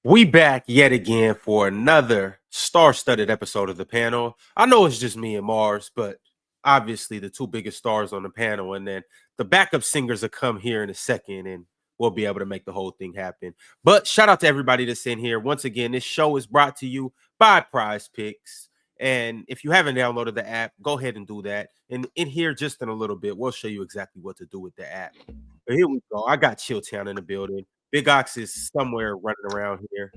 We back yet again for another star-studded episode of the panel. I know it's just me and Mars, but obviously the two biggest stars on the panel, and then the backup singers will come here in a second, and we'll be able to make the whole thing happen. But shout out to everybody that's in here. Once again, this show is brought to you by PrizePicks. And if you haven't downloaded the app, go ahead and do that. And in here, just in a little bit, we'll show you exactly what to do with the app. But here we go. I got Chilltown in the building. Big Ox is somewhere running around here.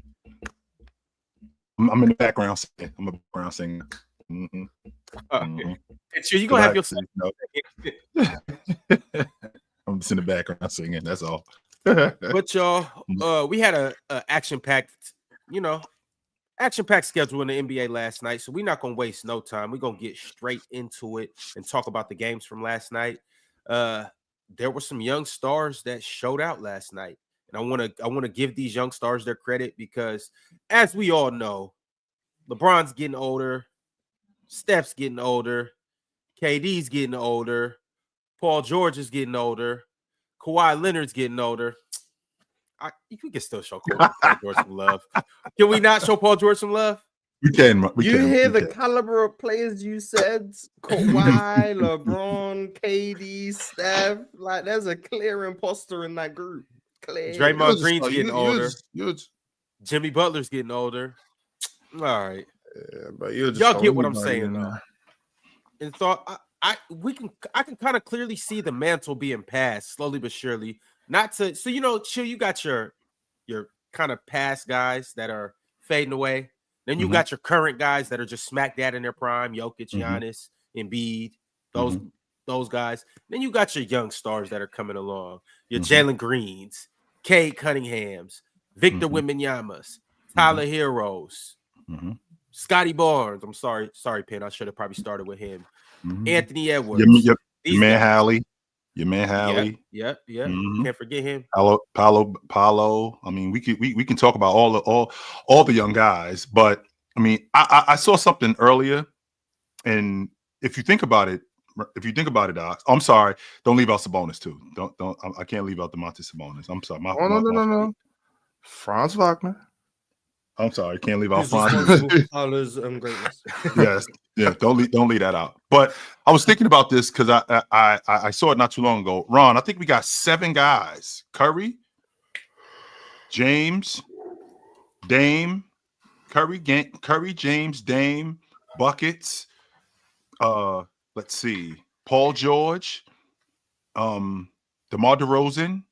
I'm in the background singing. I'm a background singer. Mm-hmm. Mm-hmm. Sure, you're going to have your... I'm just in the background singing. That's all. But y'all, we had a action-packed, action-packed schedule in the NBA last night, so we're not going to waste no time. We're going to get straight into it and talk about the games from last night. There were some young stars that showed out last night. And I want to give these young stars their credit because, as we all know, LeBron's getting older, Steph's getting older, KD's getting older, Paul George is getting older, Kawhi Leonard's we can still show Paul George some love. Can we not show Paul George some love? We can. You hear the caliber of players you said? Kawhi, LeBron, KD, Steph. Like, there's a clear imposter in that group. Draymond Green's getting older. Jimmy Butler's getting older. All right, but y'all get what I'm saying, though. And so I can kind of clearly see the mantle being passed slowly but surely. Chill. You got your kind of past guys that are fading away. Then you got your current guys that are just smack dab in their prime. Jokic, Giannis, Embiid, those guys. Then you got your young stars that are coming along. Your Jalen Greens, Cade Cunninghams, Victor Wembanyama's, Tyler Heroes, Scotty Barnes. I'm sorry, Penn. I should have probably started with him. Anthony Edwards. Your man Hallie. Yep. Can't forget him. Paulo. I mean, we can talk about all the young guys, but I mean, I saw something earlier, and if you think about it, Doc, I'm sorry. Don't leave out Sabonis too. I can't leave out Domantas Sabonis. I'm sorry. No. Franz Wagner. I'm sorry. Can't leave out Franz. Greatness. Yes. Yeah. Don't leave that out. But I was thinking about this because I saw it not too long ago. Ron, I think we got 7 guys: Curry, James, Dame, James, Dame, buckets. Let's see, Paul George, DeMar DeRozan.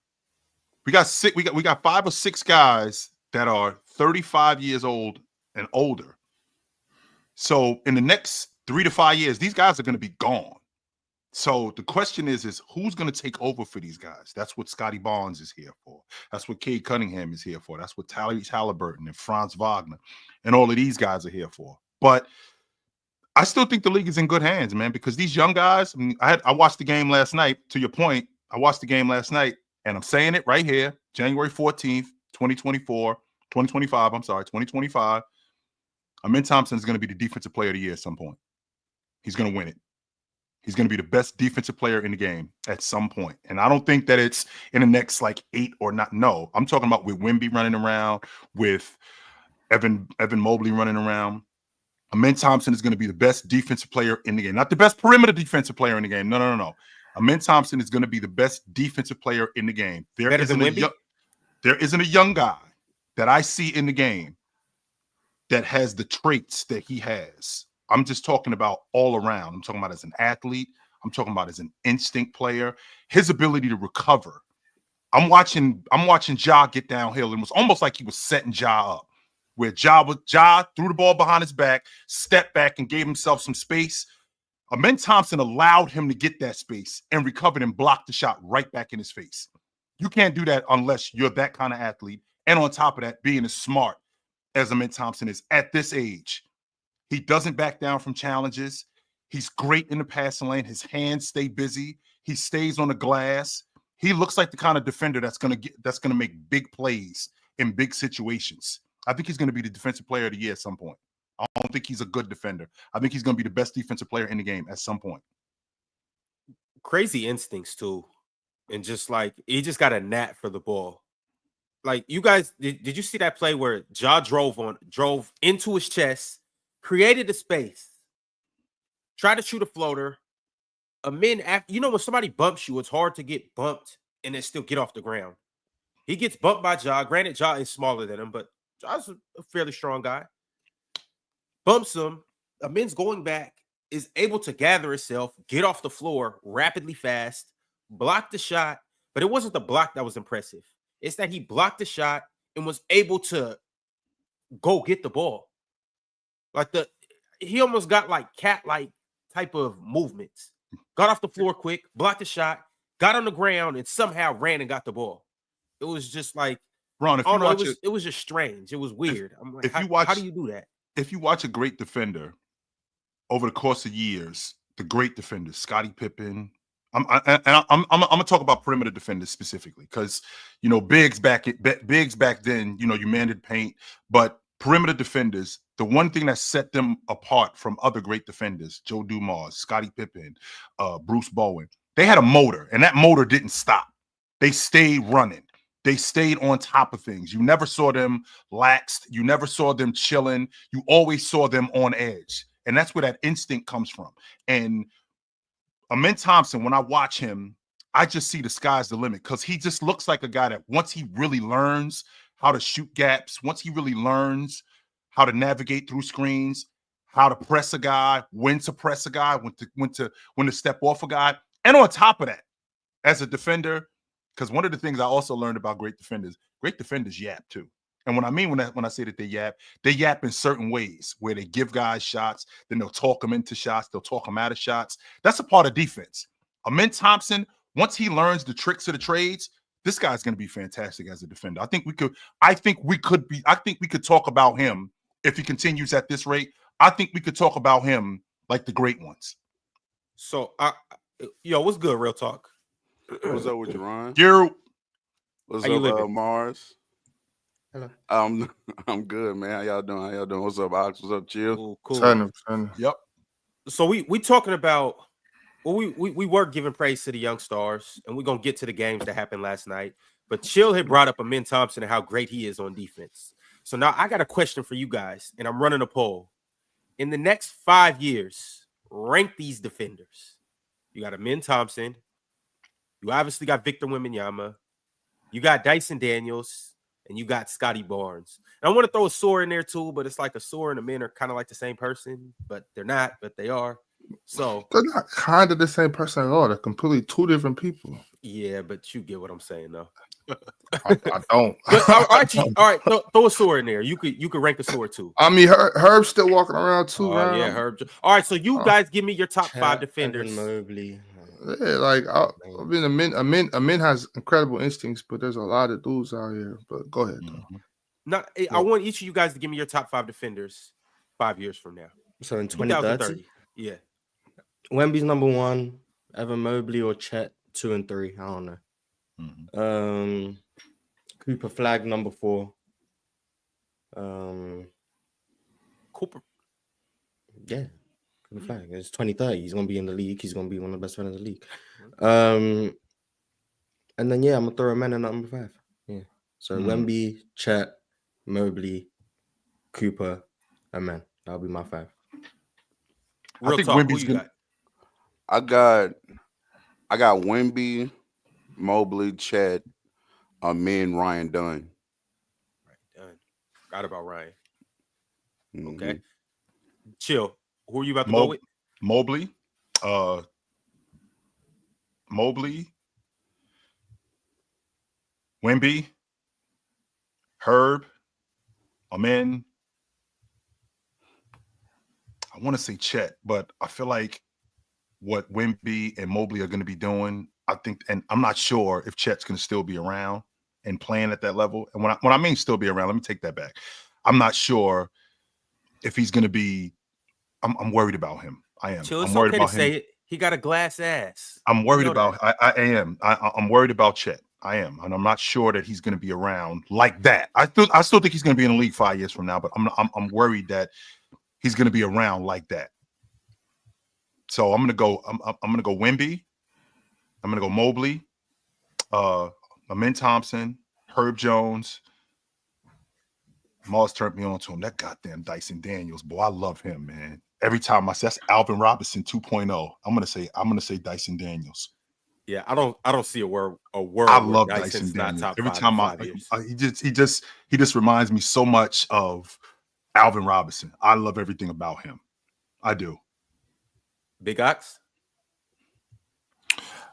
We got 5 or 6 guys that are 35 years old and older. So in the next 3 to 5 years, these guys are going to be gone. So the question is who's going to take over for these guys? That's what Scotty Barnes is here for. That's what Cade Cunningham is here for. That's what Tyrese Halliburton and Franz Wagner and all of these guys are here for. But I still think the league is in good hands, man, because these young guys, I mean, I watched the game last night. To your point, I watched the game last night, and I'm saying it right here, January 14th, 2025. Amen Thompson is going to be the defensive player of the year at some point. He's going to win it. He's going to be the best defensive player in the game at some point. And I don't think that it's in the next 8 or not. No, I'm talking about with Wemby running around, with Evan Mobley running around. Amen Thompson is going to be the best defensive player in the game. Not the best perimeter defensive player in the game. No. Amen Thompson is going to be the best defensive player in the game. There isn't a young guy that I see in the game that has the traits that he has. I'm just talking about all around. I'm talking about as an athlete. I'm talking about as an instinct player. His ability to recover. I'm watching Ja get downhill, and it was almost like he was setting Ja up. Where Ja threw the ball behind his back, stepped back, and gave himself some space. Amen Thompson allowed him to get that space and recovered and blocked the shot right back in his face. You can't do that unless you're that kind of athlete. And on top of that, being as smart as Amen Thompson is at this age. He doesn't back down from challenges. He's great in the passing lane. His hands stay busy. He stays on the glass. He looks like the kind of defender that's gonna make big plays in big situations. I think he's going to be the defensive player of the year at some point. I don't think he's a good defender. I think he's going to be the best defensive player in the game at some point. Crazy instincts too. And he just got a knack for the ball. like you guys, did you see that play where Ja drove into his chest, created the space, tried to shoot a floater. Amen, you know when somebody bumps you, it's hard to get bumped and then still get off the ground. He gets bumped by Ja. Granted, Ja is smaller than him, but Ja's a fairly strong guy. Bumps him. Amen's going back, is able to gather himself, get off the floor rapidly fast, block the shot, but it wasn't the block that was impressive. It's that he blocked the shot and was able to go get the ball. He almost got like cat-like type of movements. Got off the floor quick, blocked the shot, got on the ground, and somehow ran and got the ball. It was just like, Ron, if you watch it was just strange. It was weird. I'm like, how do you do that? If you watch a great defender over the course of years, the great defenders, Scottie Pippen. I'm gonna talk about perimeter defenders specifically because you know bigs back then, you know, you managed paint, but perimeter defenders, the one thing that set them apart from other great defenders, Joe Dumars, Scottie Pippen, Bruce Bowen, they had a motor, and that motor didn't stop. They stayed running. They stayed on top of things. You never saw them laxed. You never saw them chilling. You always saw them on edge. And that's where that instinct comes from. And Amen Thompson, when I watch him, I just see the sky's the limit because he just looks like a guy that once he really learns how to shoot gaps, once he really learns how to navigate through screens, how to press a guy, when to press a guy, when to step off a guy. And on top of that, as a defender, because one of the things I also learned about great defenders yap too. And what I mean when I say that they yap in certain ways where they give guys shots, then they'll talk them into shots, they'll talk them out of shots. That's a part of defense. Amen Thompson, once he learns the tricks of the trades, this guy's going to be fantastic as a defender. I think we could talk about him if he continues at this rate. I think we could talk about him like the great ones. So, what's good, real talk? What's up with you, Ron? What's How you up, Mars? Hello. I'm good, man. How y'all doing? What's up, Ox? What's up, Chill? Cool. Yep. So we talking about we were giving praise to the young stars, and we're gonna get to the games that happened last night. But Chill had brought up Amen Thompson and how great he is on defense. So now I got a question for you guys, and I'm running a poll. In the next 5 years, rank these defenders. You got Amen Thompson. You obviously got Victor Wembanyama. You got Dyson Daniels. And you got Scotty Barnes. And I want to throw a Soar in there too, but it's like a Soar and Amen are kind of like the same person, but they're not, but they are. So they're not kind of the same person at all. They're completely two different people. Yeah, but you get what I'm saying, though. I don't. But, all right, throw a Soar in there. You could rank a Soar too. I mean, Herb's still walking around too. Oh, yeah, Herb. All right, so you guys give me your top 5 defenders. Mobley. Yeah, like I mean, Amen has incredible instincts, but there's a lot of dudes out here. But go ahead. I want each of you guys to give me your top 5 defenders 5 years from now. So in 2030, yeah. Wemby's number 1, Evan Mobley or Chet 2 and 3. I don't know. Cooper Flag number 4. Cooper. Yeah. Flag. It's 2030. He's gonna be in the league. He's gonna be one of the best players in the league. And then I'm gonna throw a man in number 5. Yeah. So Wemby, Chet, Mobley, Cooper, and man. That'll be my 5. I think Wemby's good. I got Wemby, Mobley, Chet, Amen, Ryan Dunn. Forgot about Ryan. Mm-hmm. Okay. Chill. Who are you about to go with? Mobley, Wemby, Herb, Amen. I want to say Chet, but I feel like what Wemby and Mobley are going to be doing, I think, and I'm not sure if Chet's going to still be around and playing at that level. And when I mean still be around, let me take that back. I'm not sure if he's going to be. I'm worried about him. I am. Chill, it's I'm worried okay about to him. say it. He got a glass ass. I'm worried about. I am. I'm worried about Chet. I am, and I'm not sure that he's going to be around like that. I still think he's going to be in the league 5 years from now, but I'm worried that he's going to be around like that. So I'm going to go. I'm going to go Wemby. I'm going to go Mobley. Amen Thompson, Herb Jones. Moss turned me on to him. That goddamn Dyson Daniels, boy, I love him, man. Every time I say that's Alvin Robinson 2.0, I'm gonna say Dyson Daniels. Yeah, I don't see a world I where love Dyson's Dyson not Daniels. top Every 5 time in I 5 years. he just reminds me so much of Alvin Robinson. I love everything about him. I do. Big Ox.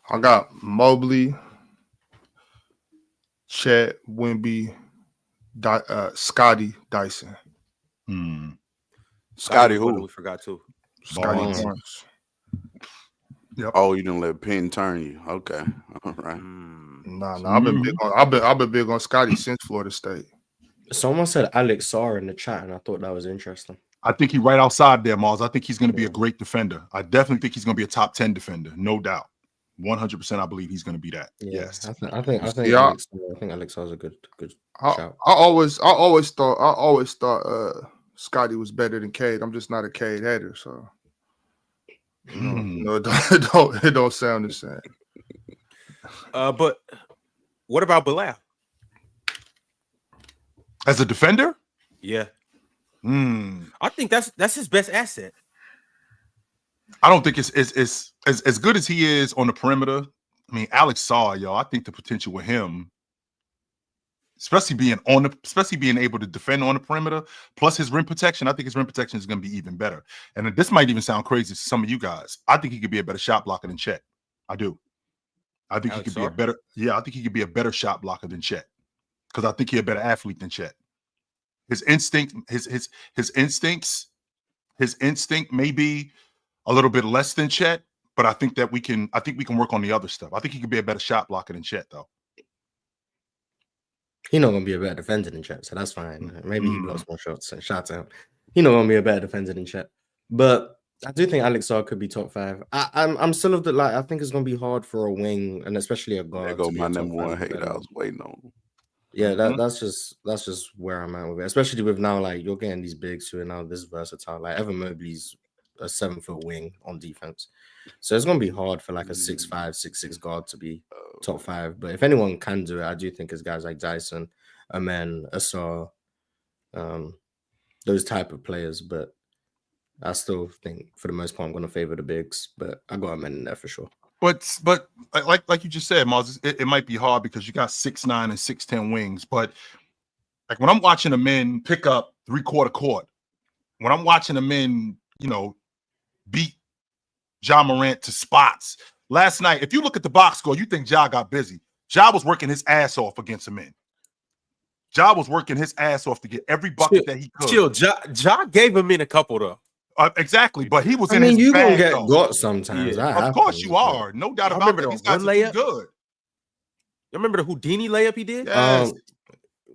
I got Mobley, Chet, Wemby, Scotty, Dyson. Scotty who? who? We forgot too. Scotty Barnes. Barnes. Yep. Oh, you didn't let Penn turn you. Okay. All right. Nah. I've been big on Scotty since Florida State. Someone said Alex Sarr in the chat, and I thought that was interesting. I think he's right outside there, Mars. I think he's going to be a great defender. I definitely think he's going to be a top 10 defender, no doubt. 100%, I believe he's going to be that. Yeah, Yes. I think Alex Sarr's a good shout. I always thought Scotty was better than Cade. I'm just not a Cade hater, so it don't sound the same. But what about Bilal? As a defender? Yeah. I think that's his best asset. I don't think it's as good as he is on the perimeter. I mean, Alex Sarr, yo, I think the potential with him, especially being able to defend on the perimeter, plus his rim protection, I think his rim protection is going to be even better. And this might even sound crazy to some of you guys. I think he could be a better shot blocker than Chet. I do. I think Alex he could be I think he could be a better shot blocker than Chet. Because I think he's a better athlete than Chet. His instinct may be a little bit less than Chet, but I think we can work on the other stuff. I think he could be a better shot blocker than Chet, though. He's not gonna be a better defender than Chet, so that's fine. Maybe he blocks more shots and shots out. He's not gonna be a better defender than Chet. But I do think Alex Sarr could be top 5. I'm still of the I think it's gonna be hard for a wing and especially a guard. There go my number one hater. I was waiting on. Yeah, that's just where I'm at with it. Especially with now, like you're getting these bigs who are now this versatile. Like Evan Mobley's a 7-foot wing on defense, so it's gonna be hard for like a 6'5", 6'6" guard to be top 5. But if anyone can do it, I do think it's guys like Dyson, Amen, Asar, those type of players. But I still think for the most part I'm gonna favor the bigs. But I got Amen in there for sure. But like you just said, Mars, it might be hard because you got 6'9" and 6'10" wings. But like when I'm watching a men pick up 3/4 court, when I'm watching a men, beat Ja Morant to spots. Last night, if you look at the box score, you think Ja got busy. Ja was working his ass off against a men. Ja was working his ass off to get every bucket that he could. Ja gave him in a couple though. Exactly, but he was in I mean, his you bag, gonna get though. got sometimes. Yeah. Of course you are. No doubt about it. These guys are too good. You remember the Houdini layup he did? Yes.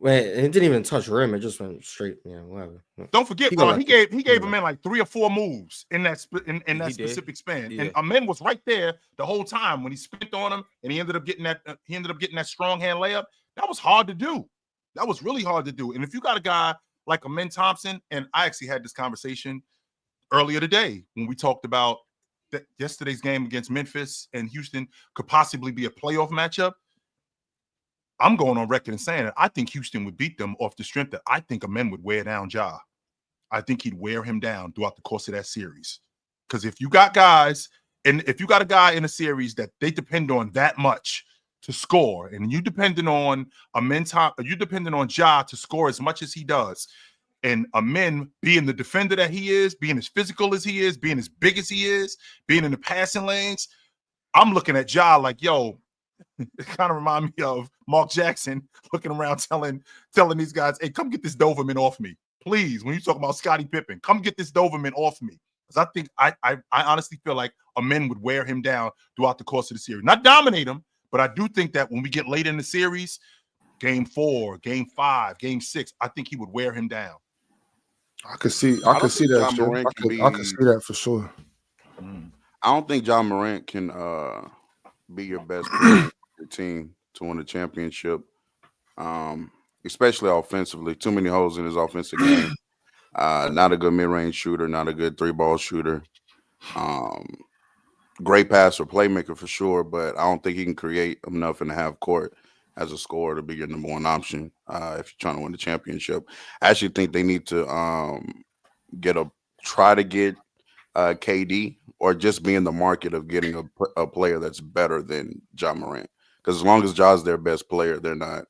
Wait, it didn't even touch rim. It just went straight. Yeah, whatever. Don't forget, he gave him in like 3 or 4 moves in that specific span. Yeah. And Amen was right there the whole time when he spent on him, and he ended up getting that strong hand layup. That was hard to do. That was really hard to do. And if you got a guy like Amen Thompson, and I actually had this conversation earlier today when we talked about that yesterday's game against Memphis and Houston could possibly be a playoff matchup. I'm going on record and saying that I think Houston would beat them off the strength that I think Amen would wear down Ja. I think he'd wear him down throughout the course of that series. Because if you got guys, and if you got a guy in a series that they depend on that much to score, and you depending on you depending on Ja to score as much as he does, and Amen being the defender that he is, being as physical as he is, being as big as he is, being in the passing lanes, I'm looking at Ja like, yo, it kind of reminds me of Mark Jackson looking around telling these guys, hey, come get this Doberman off me. Please, when you talk about Scottie Pippen, come get this Doberman off me. Because I think I honestly feel like Amen would wear him down throughout the course of the series. Not dominate him, but I do think that when we get late in the series, game 4, game 5, game 6, I think he would wear him down. I could see that. I could see that for sure. I don't think Ja Morant can be your best player for your team to win a championship, especially offensively. Too many holes in his offensive game. Not a good mid-range shooter, not a good 3-ball shooter. Great passer, playmaker for sure, but I don't think he can create enough in the half court. as a scorer to be your number one option if you're trying to win the championship. I actually think they need to try to get KD, or just be in the market of getting a player that's better than Ja Morant. Because as long as Ja's their best player, they're not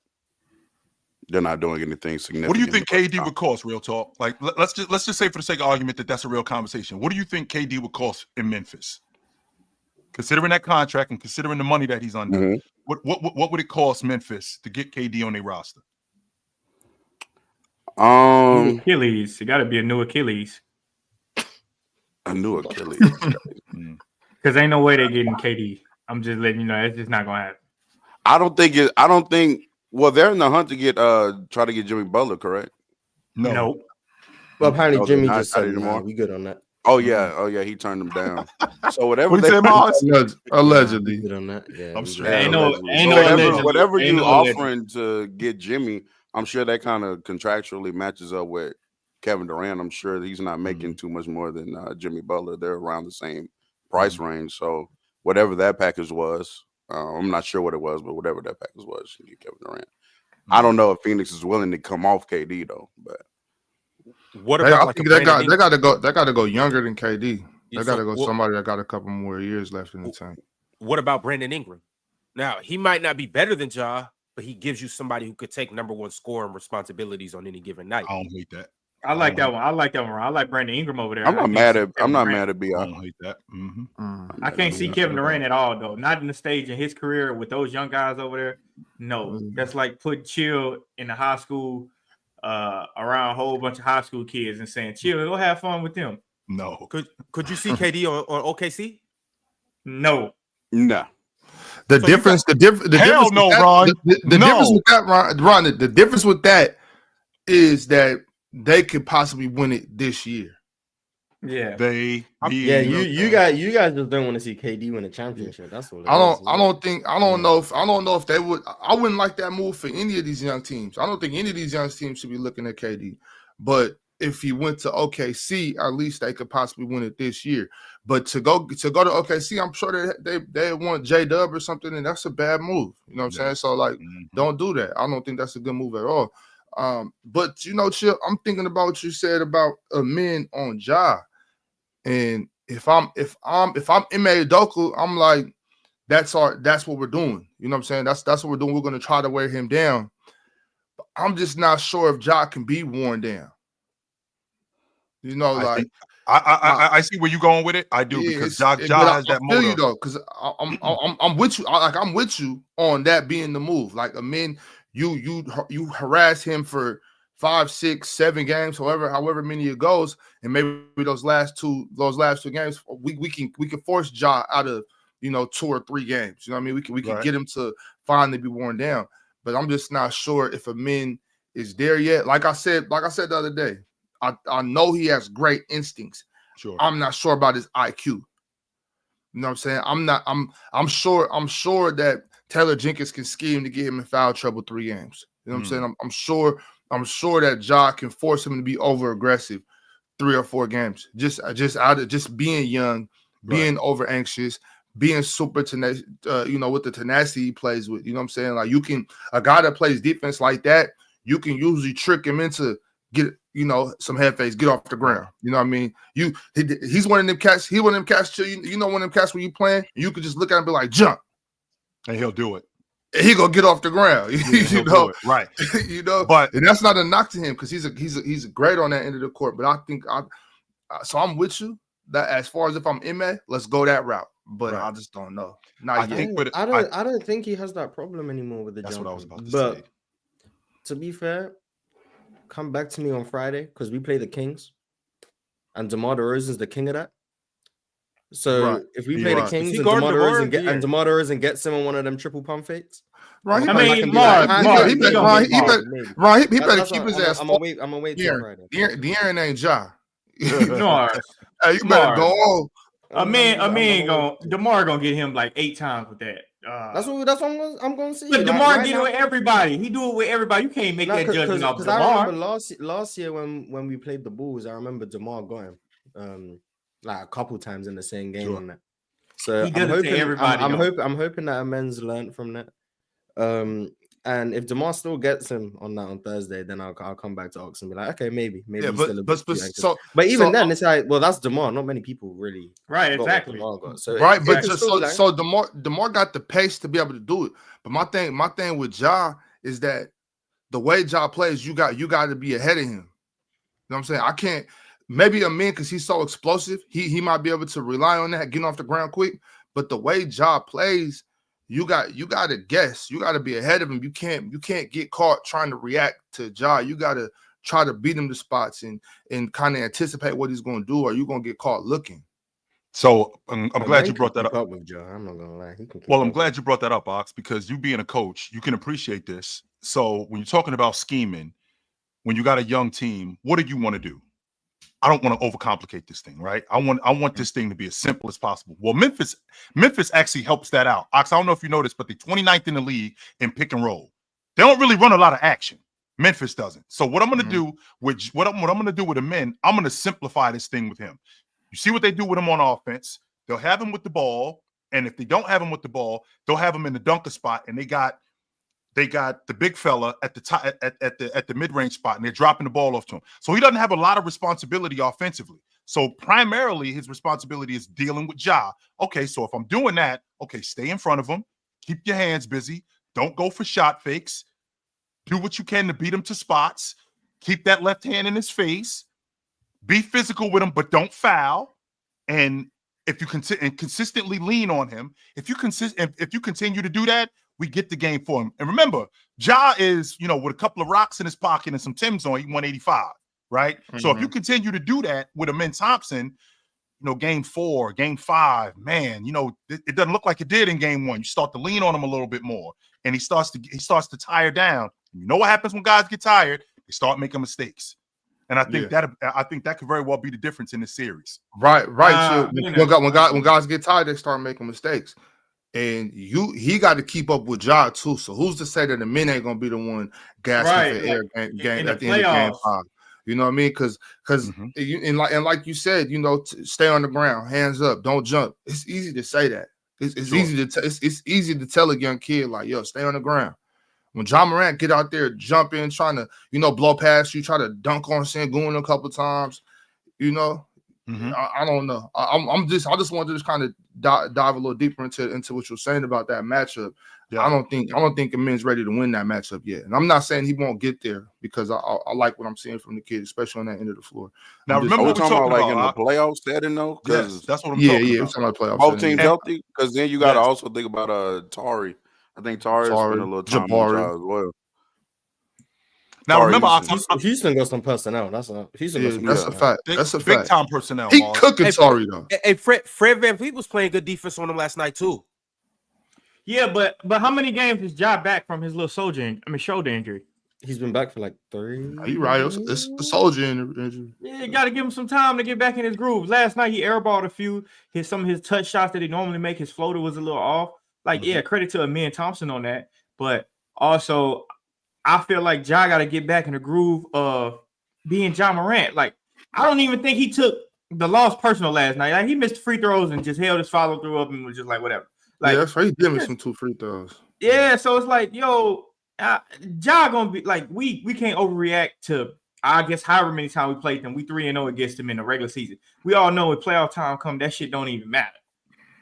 doing anything significant. What do you think KD would cost? Real talk. Like, let's just say for the sake of argument that that's a real conversation. What do you think KD would cost in Memphis? Considering that contract and considering the money that he's under, what would it cost Memphis to get KD on their roster? New Achilles. It got to be a new Achilles. A new Achilles. Because ain't no way they're getting KD. I'm just letting you know it's just not gonna happen. I don't think. Well, they're in the hunt to try to get Jimmy Butler, correct? No. Well, apparently Jimmy not just said anymore. we good on that. Oh yeah, he turned them down. So whatever What they you say, Mars? Allegedly. Good on that. Yeah, I'm we sure. good. Ain't no whatever Ain't you no offering to get Jimmy, I'm sure that kind of contractually matches up with Kevin Durant. I'm sure he's not making too much more than Jimmy Butler. They're around the same price range. So whatever that package was, I'm not sure what it was, but whatever that package was, you get Kevin Durant. I don't know if Phoenix is willing to come off KD though, but what about they got to go younger than KD. They got to go somebody that got a couple more years left in the tank. What about Brandon Ingram? Now, he might not be better than Ja, but he gives you somebody who could take number one scoring responsibilities on any given night. I don't hate that. I like that one. I like Brandon Ingram over there. I'm not mad at B.I. I don't hate that. I can't see Kevin Durant at all, though. Not in the stage in his career with those young guys over there. No, that's like putting Chill in the high school around a whole bunch of high school kids and saying, "Chill, go have fun with them." No. Could you see KD on OKC? No. No. The difference with that, Ron, the difference with that is that they could possibly win it this year. Yeah. You guys just don't want to see KD win a championship. That's what I don't know if they would. I wouldn't like that move for any of these young teams. I don't think any of these young teams should be looking at KD. But if he went to OKC, at least they could possibly win it this year. But to go to OKC, I'm sure they want J-Dub or something, and that's a bad move. You know what I'm saying? So don't do that. I don't think that's a good move at all. But Chill, I'm thinking about what you said about Amen on Ja. And if I'm Ime Udoka, I'm like, that's what we're doing. You know what I'm saying? That's what we're doing. We're gonna try to wear him down. But I'm just not sure if Ja can be worn down. I see where you're going with it. I do, because Ja has that motor. I feel you though, because I'm with you. I'm with you on that being the move. Like Amen, you harass him for 5, 6, 7 games, however many it goes, and maybe those last two games, we can force Ja out of 2 or 3 games. You know what I mean? We can get him to finally be worn down. But I'm just not sure if Amen is there yet. Like I said the other day, I know he has great instincts. Sure. I'm not sure about his IQ. You know what I'm saying? I'm sure that Taylor Jenkins can scheme to get him in foul trouble 3 games. You know what I'm saying? I'm sure that Ja can force him to be over aggressive 3 or 4 games. Just out of just being young, being over anxious, being super tenacious, with the tenacity he plays with. You know what I'm saying? Like a guy that plays defense like that, you can usually trick him into get some head fakes, get off the ground. You know what I mean? He's one of them cats. He one of them cats. One of them cats when you playing, and you could just look at him and be like, jump, and he'll do it. And he gonna get off the ground. Right? But and that's not a knock to him because he's great on that end of the court. But I think so I'm with you that as far as if I'm Ime, let's go that route. But I just don't know. I don't think he has that problem anymore with the jump. That's what I was about to say. To be fair, come back to me on Friday because we play the Kings, and DeMar DeRozan's the king of that. So if we play the Kings and DeMar DeRozan gets him on one of them triple pump fakes, he better keep his ass. I'm gonna wait till Friday. De'Aaron ain't Ja. No, you better go on. DeMar gonna get him like 8 times with that. That's what I'm gonna see. But DeMar get it with everybody. He do it with everybody. You can't make that judgment off DeMar. I remember last year when we played the Bulls, I remember DeMar got him like a couple times in the same game on that. So he does it to everybody. I'm hoping that Amen's learned from that. And if DeMar still gets him on that on Thursday, then I'll come back to Ox and be like, okay, maybe Yeah, he's still a bit too anxious. But even then, it's like, well, that's DeMar. Not many people really right, got exactly. what DeMar got. So right, but so DeMar got the pace to be able to do it. But my thing with Ja is that the way Ja plays, you got to be ahead of him. You know what I'm saying? I can't. Maybe Amen, because he's so explosive, he might be able to rely on that, getting off the ground quick. But the way Ja plays, you got to guess. You got to be ahead of him. You can't get caught trying to react to Ja. You got to try to beat him to spots and kind of anticipate what he's going to do, or you're going to get caught looking. So I'm glad you brought that up. With Ja. I'm not gonna lie. I'm glad you brought that up, Ox, because you being a coach, you can appreciate this. So when you're talking about scheming, when you got a young team, what do you want to do? I don't want to overcomplicate this thing, right? I want this thing to be as simple as possible. Well, Memphis actually helps that out. Ox, I don't know if you noticed, but they're 29th in the league in pick and roll. They don't really run a lot of action. Memphis doesn't. So what I'm going to do with what I'm going to do with Amen, I'm going to simplify this thing with him. You see what they do with him on offense? They'll have him with the ball, and if they don't have him with the ball, they'll have him in the dunker spot, and they got the big fella at the top at the mid-range spot, and they're dropping the ball off to him. So he doesn't have a lot of responsibility offensively. So primarily his responsibility is dealing with Ja. Okay, so if I'm doing that, okay, stay in front of him, keep your hands busy, don't go for shot fakes, do what you can to beat him to spots, keep that left hand in his face, be physical with him, but don't foul. And if you consistently lean on him, if you continue to do that, we get the game for him. And remember, Ja is, with a couple of rocks in his pocket and some Timbs on, he 185, right? Mm-hmm. So if you continue to do that with Amen Thompson, game 4, game 5, man, it doesn't look like it did in game 1. You start to lean on him a little bit more, and he starts to tire down. You know what happens when guys get tired? They start making mistakes. And I think that could very well be the difference in this series. Right. So when guys get tired, they start making mistakes. And he got to keep up with Ja too. So who's to say that the men ain't gonna be the one gassing for air game at the end of game 5? You know what I mean? Because like you said, stay on the ground, hands up, don't jump. It's easy to say that. It's easy to tell a young kid like, yo, stay on the ground. When Ja Morant get out there jumping, trying to blow past you, try to dunk on Sengun a couple times, I don't know. I just wanted to just kind of dive a little deeper into what you're saying about that matchup. Yeah. I don't think Amen's ready to win that matchup yet. And I'm not saying he won't get there, because I like what I'm seeing from the kid, especially on that end of the floor. Now remember what we're talking about, in the playoff setting though? Yes, that's what I'm talking about. Yeah, we're talking about playoff. Both teams healthy, because then you got to also think about Tari. I think Tari spent a little time on Ja as well. Now remember, Houston got some personnel. That's a fact. That's a big time personnel. He cooking Tari though. Hey, Fred VanVleet was playing good defense on him last night too. Yeah, but how many games is Ja back from his little shoulder injury? He's been back for like 3. You're right. It's a soldier injury. Yeah, you got to give him some time to get back in his groove. Last night he airballed a few. Some of his touch shots that he normally make, his floater was a little off. Credit to Amen Thompson on that. But also, I feel like Ja got to get back in the groove of being Ja Morant. Like, I don't even think he took the loss personal last night. Like, he missed free throws and just held his follow through up and was just like, whatever. Like, that's right. He did miss some 2 free throws. Yeah, so it's like, Ja gonna be like, we can't overreact to, I guess, however many times we played them. We 3-0 against them in the regular season. We all know when playoff time come, that shit don't even matter.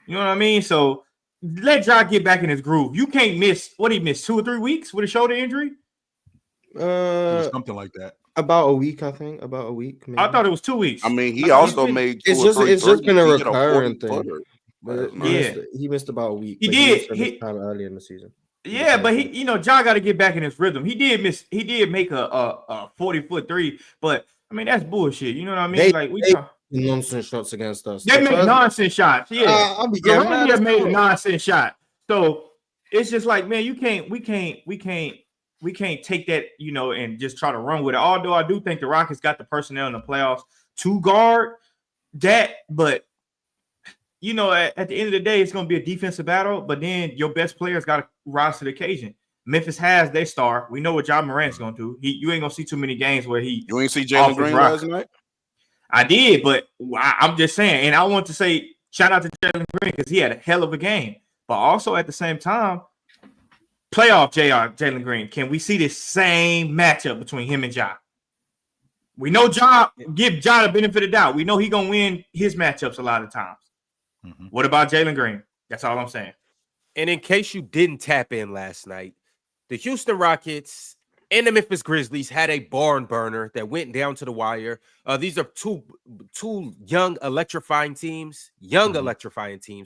You know what I mean? So let Ja get back in his groove. You can't miss what he missed 2 or 3 weeks with a shoulder injury. Something like that. About a week, I think. About a week. Maybe. I thought it was 2 weeks. I mean, he also made. It's just been a recurring thing. But he missed about a week. He did. He time early in the season. Yeah, but Ja got to get back in his rhythm. He did make a 40-foot 3, but I mean that's bullshit. You know what I mean? They nonsense shots against us. They make nonsense shots. Yeah, I'll be getting mad. They made a nonsense shot. So it's just like, man, we can't take that, and just try to run with it. Although I do think the Rockets got the personnel in the playoffs to guard that, but at the end of the day, it's going to be a defensive battle, but then your best players got to rise to the occasion. Memphis has their star. We know what Ja Morant's going to do. You ain't going to see too many games where you ain't see Jalen Green last night? I did, but I'm just saying, and I want to say shout out to Jalen Green because he had a hell of a game. But also at the same time, playoff Jalen Green, can we see this same matchup between him and Ja? We know Ja, give Ja the benefit of the doubt. We know he's going to win his matchups a lot of times. Mm-hmm. What about Jalen Green? That's all I'm saying. And in case you didn't tap in last night, the Houston Rockets and the Memphis Grizzlies had a barn burner that went down to the wire. These are two young electrifying teams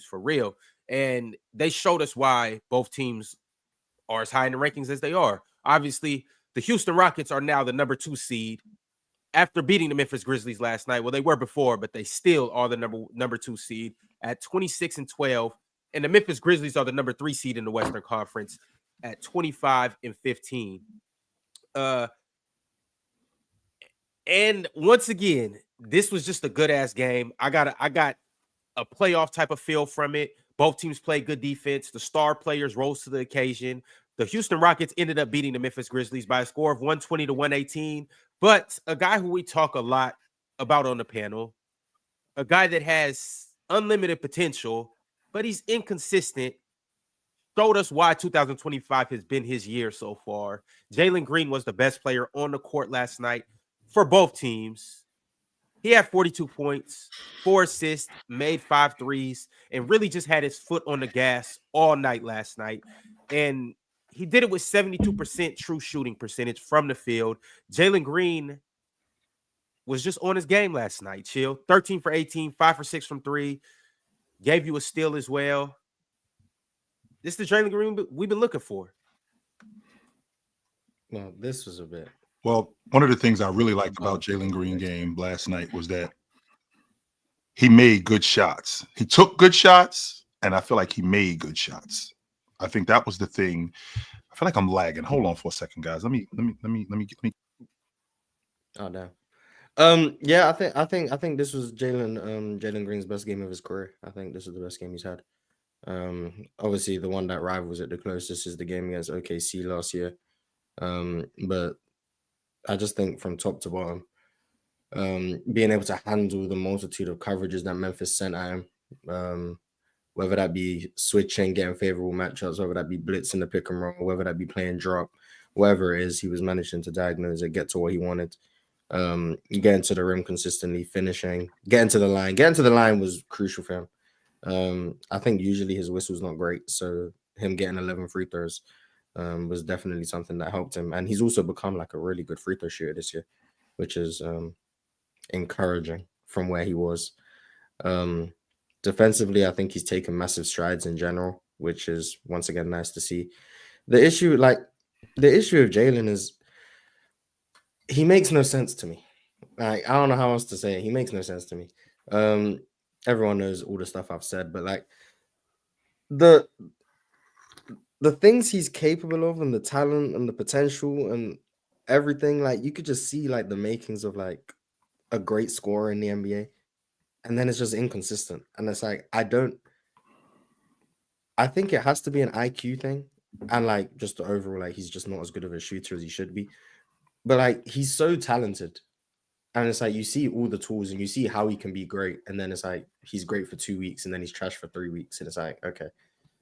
for real. And they showed us why both teams are as high in the rankings as they are. Obviously, the Houston Rockets are now the number 2 seed after beating the Memphis Grizzlies last night. Well, they were before, but they still are the number 2 seed at 26-12. And the Memphis Grizzlies are the number 3 seed in the Western Conference at 25-15. And once again, this was just a good ass game. I got a playoff type of feel from it. Both teams played good defense. The star players rose to the occasion. The Houston Rockets ended up beating the Memphis Grizzlies by a score of 120-118. But a guy who we talk a lot about on the panel, a guy that has unlimited potential, but he's inconsistent, showed us why 2025 has been his year so far. Jalen Green was the best player on the court last night for both teams. He had 42 points, 4 assists, made 5 threes, and really just had his foot on the gas all night last night. And he did it with 72% true shooting percentage from the field. Jalen Green was just on his game last night, chill. 13 for 18, 5 for 6 from 3. Gave you a steal as well. This is the Jalen Green we've been looking for. Well, this was a bit. Well, one of the things I really liked about Jalen Green game last night was that he made good shots. He took good shots, and I feel like he made good shots. I think that was the thing. I feel like I'm lagging. Hold on for a second, guys. Let me. Oh, damn. Yeah, I think this was Jalen Green's best game of his career. I think this is the best game he's had. Obviously, the one that rivals it the closest is the game against OKC last year. But I just think from top to bottom, being able to handle the multitude of coverages that Memphis sent at him, whether that be switching, getting favorable matchups, whether that be blitzing the pick and roll, whether that be playing drop, whatever it is, he was managing to diagnose it, get to what he wanted, getting to the rim consistently, finishing, getting to the line. Getting to the line was crucial for him. I think usually his whistle's not great, so him getting 11 free throws was definitely something that helped him. And he's also become like a really good free throw shooter this year, which is encouraging from where he was. Defensively, I think he's taken massive strides in general, which is once again nice to see. The issue of Jalen is he makes no sense to me. Like, I don't know how else to say it. He makes no sense to me. Everyone knows all the stuff I've said, but like the things he's capable of and the talent and the potential and everything, like you could just see like the makings of like a great scorer in the NBA. And then it's just inconsistent. And it's like, I think it has to be an IQ thing. And like just the overall, like he's just not as good of a shooter as he should be. But like he's so talented. And it's like you see all the tools and you see how he can be great. And then it's like he's great for 2 weeks and then he's trash for 3 weeks. And it's like, okay,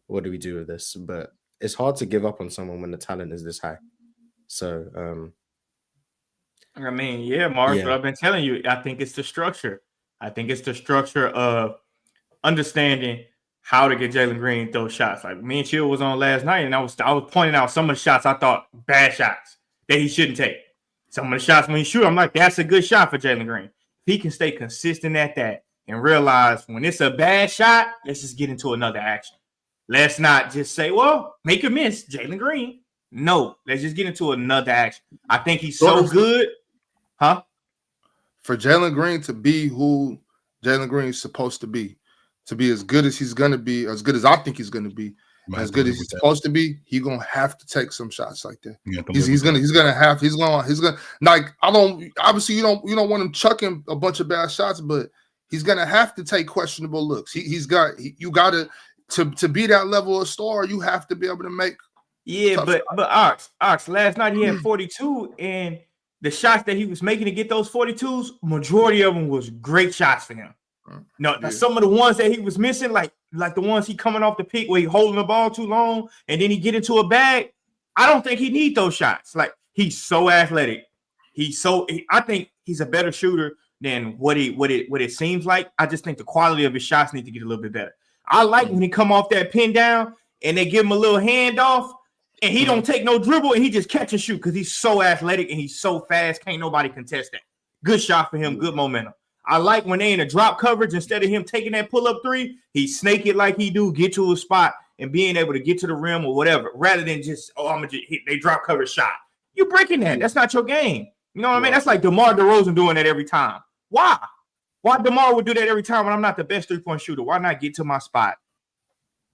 what do we do with this? But it's hard to give up on someone when the talent is this high. So I mean, yeah, Mark, but I've been telling you, I think it's the structure. I think it's the structure of understanding how to get Jalen Green those shots. Like me and Chill was on last night, and I was pointing out some of the shots I thought bad shots that he shouldn't take. Some of the shots when he shoot, I'm like, that's a good shot for Jalen Green. If he can stay consistent at that and realize when it's a bad shot, let's just get into another action. Let's not just say, well, make a miss, Jalen Green. No, let's just get into another action. I think he's so good. Huh? For Jalen Green to be who Jalen Green is supposed to be as good as he's going to be, as good as I think he's going to be, as good as he's supposed to be, he's going to have to take some shots like that. He's going to like, I don't, obviously you don't want him chucking a bunch of bad shots, but he's going to have to take questionable looks. You got to be that level of star, you have to be able to make. Yeah, but Ox, last night he had 42 and the shots that he was making to get those 42s, majority of them was great shots for him. Now some of the ones that he was missing, like the ones he coming off the pick where he holding the ball too long and then he get into a bag, I don't think he needs those shots. Like, he's so athletic. I think he's a better shooter than what it seems like. I just think the quality of his shots need to get a little bit better. I like when he come off that pin down and they give him a little handoff and he don't take no dribble and he just catch and shoot because he's so athletic and he's so fast. Can't nobody contest that. Good shot for him. Good momentum. I like when they in a drop coverage, instead of him taking that pull-up three, he snake it like he do, get to a spot and being able to get to the rim or whatever, rather than just, I'm going to just hit, they drop coverage shot. You breaking that. That's not your game. You know what I mean? That's like DeMar DeRozan doing that every time. Why? Why DeMar would do that every time when I'm not the best three-point shooter? Why not get to my spot?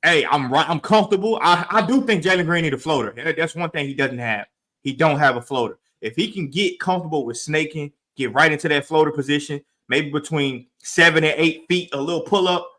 Hey, I'm comfortable. I do think Jalen Green need a floater. That's one thing he doesn't have. He don't have a floater. If he can get comfortable with snaking, get right into that floater position, maybe between 7 and 8 feet, a little pull-up,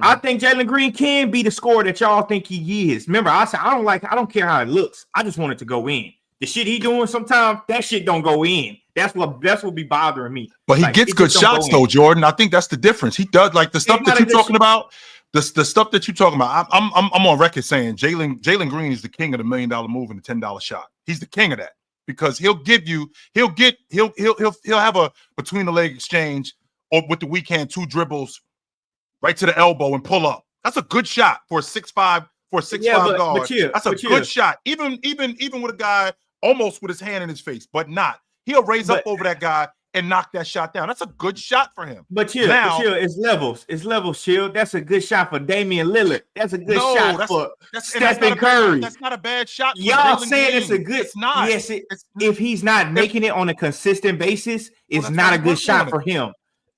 I think Jalen Green can be the scorer that y'all think he is. Remember, I said I don't care how it looks. I just want it to go in. The shit he doing sometimes, that shit don't go in. That's what be bothering me. But he gets good shots though, Jordan. I think that's the difference. He does, like the stuff that you're talking about. The stuff that you're talking about. I'm on record saying Jalen Green is the king of the $1 million move and the $10 shot. He's the king of that because he'll have a between the leg exchange or with the weak hand 2 dribbles right to the elbow and pull up. That's a good shot for a 6'5" guard. That's a good shot. Even with a guy almost with his hand in his face, but not. He'll raise up over that guy and knock that shot down. That's a good shot for him. But chill, it's levels. It's levels, chill. That's a good shot for Damian Lillard. That's a good shot for Stephen Curry. That's not a bad shot. Y'all saying it's a good. It's not. Yes, if he's not making it on a consistent basis, it's not a good shot for him.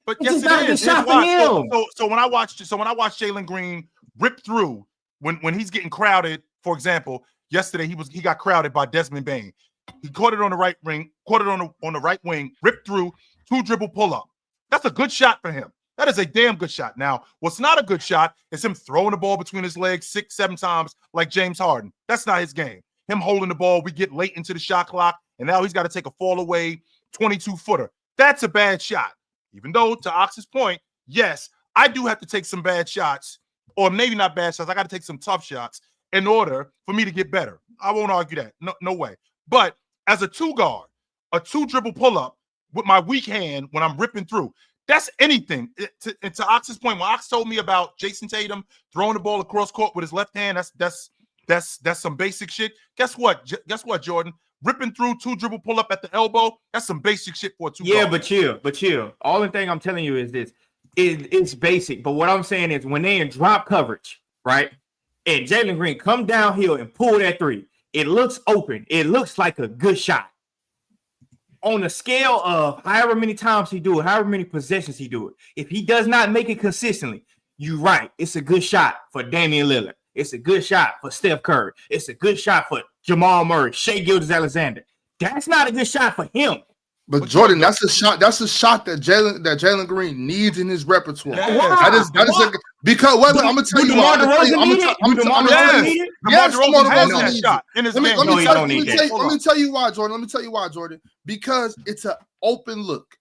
But yes, it's not a good shot for him. So when I watched Jalen Green rip through when he's getting crowded, for example, yesterday he got crowded by Desmond Bane. He caught it on the right wing, on the right wing, ripped through, 2 dribble pull up. That's a good shot for him. That is a damn good shot. Now, what's not a good shot is him throwing the ball between his legs 6-7 times like James Harden. That's not his game. Him holding the ball, we get late into the shot clock, and now he's got to take a fall away 22-footer. That's a bad shot. Even though, to Ox's point, yes, I do have to take some bad shots, or maybe not bad shots. I got to take some tough shots in order for me to get better. I won't argue that. No way. But as a 2 guard, a 2 dribble pull up with my weak hand when I'm ripping through, that's anything. And to Ox's point, when Ox told me about Jason Tatum throwing the ball across court with his left hand, that's some basic shit. Guess what, Jordan? Ripping through 2 dribble pull up at the elbow, that's some basic shit for a 2 guard. But chill. All the thing I'm telling you is this. It's basic. But what I'm saying is when they in drop coverage, right? And Jalen Green come downhill and pull that 3. It looks open. It looks like a good shot. On the scale of however many times he do it, however many possessions he do it, if he does not make it consistently, you're right. It's a good shot for Damian Lillard. It's a good shot for Steph Curry. It's a good shot for Jamal Murray, Shai Gilgeous-Alexander. That's not a good shot for him. But Jordan, that's a shot that Jalen Green needs in his repertoire. Yeah. That is because wait, I'm gonna tell you why. Yes, let me tell you why, Jordan. Because it's an open look.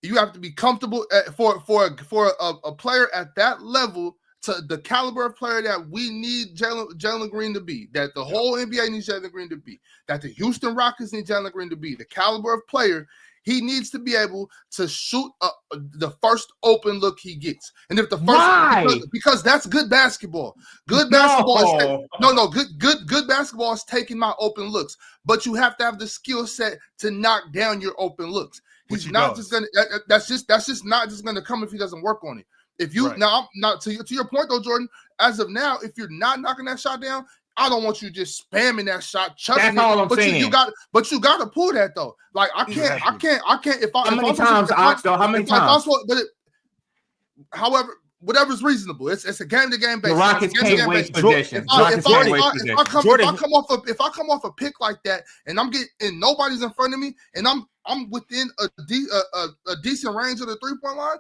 You have to be comfortable for a player at that level, to the caliber of player that we need Jalen Green to be, that the whole NBA needs Jalen Green to be, that the Houston Rockets need Jalen Green to be, the caliber of player, he needs to be able to shoot the first open look he gets. And if the first because that's good basketball. Good basketball good basketball is taking my open looks, but you have to have the skill set to knock down your open looks. He's not just gonna that's just not just gonna come if he doesn't work on it. If you now to your point though, Jordan, as of now, if you're not knocking that shot down, I don't want you just spamming that shot, chucking it. All I'm saying. You got to pull that though. Like I can't. How many times? However, whatever's reasonable. It's a game-to-game basis. The Rockets can't waste possession. If I come off a pick like that, and nobody's in front of me, and I'm within a decent range of the 3-point line,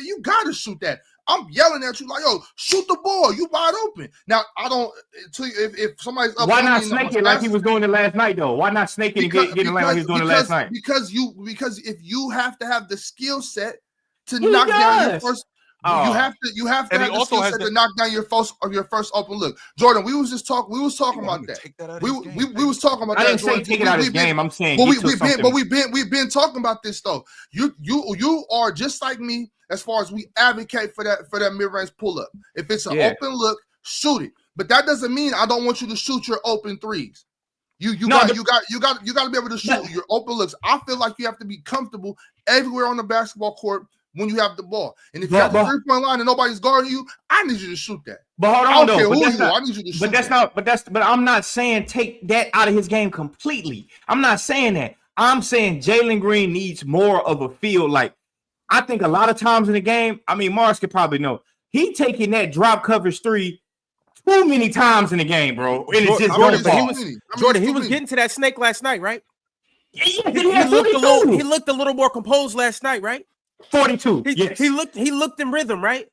you gotta shoot that. I'm yelling at you like, yo, shoot the ball. You wide open. Now, I don't. If somebody's up, why not snake it like he was doing it last night, though? Why not snake it and get it like he was doing it last night? Because if you have to have the skill set to knock down your first. You have to And have he the also skill has set the- to knock down your first open look. Jordan, we was talking about that. Take that out of We his game, was talking about I that. didn't say Jordan. take it out of his game. I'm saying we've been talking about this though. You are just like me as far as we advocate for that mid-range pull-up. If it's an open look, shoot it. But that doesn't mean I don't want you to shoot your open threes. You got to be able to shoot your open looks. I feel like you have to be comfortable everywhere on the basketball court when you have the ball. And if you're at the 3-point line and nobody's guarding you, I need you to shoot that. But hold on, I don't care who you are. I need you to shoot that. But I'm not saying take that out of his game completely. I'm not saying that. I'm saying Jalen Green needs more of a feel. Like, I think a lot of times in the game, I mean, Mars could probably know, he taking that drop coverage 3 too many times in the game, bro. And it's just Jordan, he was getting to that snake last night, right? Yeah, he looked a little more composed last night, right? 42. He looked in rhythm, right?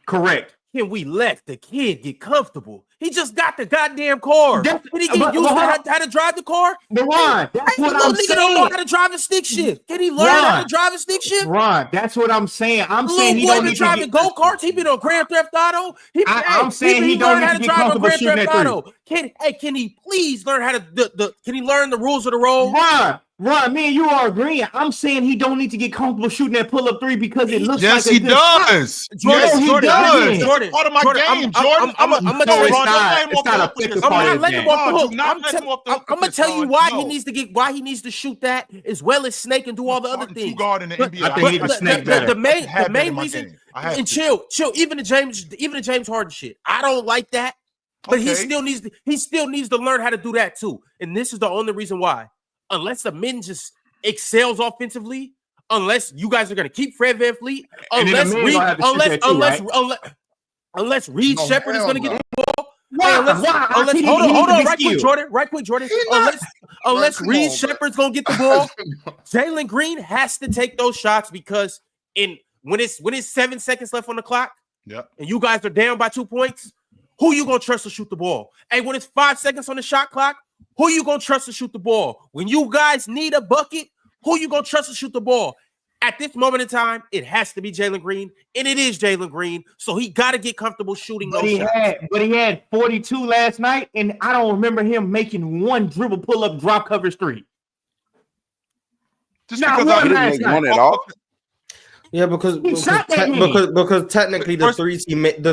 Correct. Can we let the kid get comfortable? He just got the goddamn car. Did he get used to how to drive the car? But Ron, that's what I'm saying. Don't know how to drive a stick shift. Can he learn how to drive a stick shift? Ron, that's what I'm saying. I'm saying he don't need to driving go-karts. He been on Grand Theft Auto. I'm saying he don't need to get comfortable shooting that 3. Can he please learn how to can he learn the rules of the road? Ron, me and you are agreeing. I'm saying he don't need to get comfortable shooting that pull-up 3 because it looks like he does. Jordan, he does. Jordan, part of my game, Jordan. I'm gonna tell you. I'm gonna tell you why he needs to shoot that as well as snake and do all the other things. Guard in the NBA. I think he can snake better. The main reason, and chill, even the James Harden shit. I don't like that, but he still needs to learn how to do that too. And this is the only reason why. Unless the men just excels offensively, unless you guys are going to keep Fred VanVleet, unless Reed Shepherd is going to get the ball, hold on, right quick, Jordan. Unless Reed Shepherd's going to get the ball, Jalen Green has to take those shots because when it's 7 seconds left on the clock, and you guys are down by 2 points, who you going to trust to shoot the ball? Hey, when it's 5 seconds on the shot clock, who you gonna trust to shoot the ball? When you guys need a bucket, who you gonna trust to shoot the ball? At this moment in time, it has to be Jalen Green, and it is Jalen Green. So he got to get comfortable shooting those shots. But he had 42 last night, and I don't remember him making one dribble pull-up drop coverage 3. Just because I didn't make one at all. Yeah, because technically the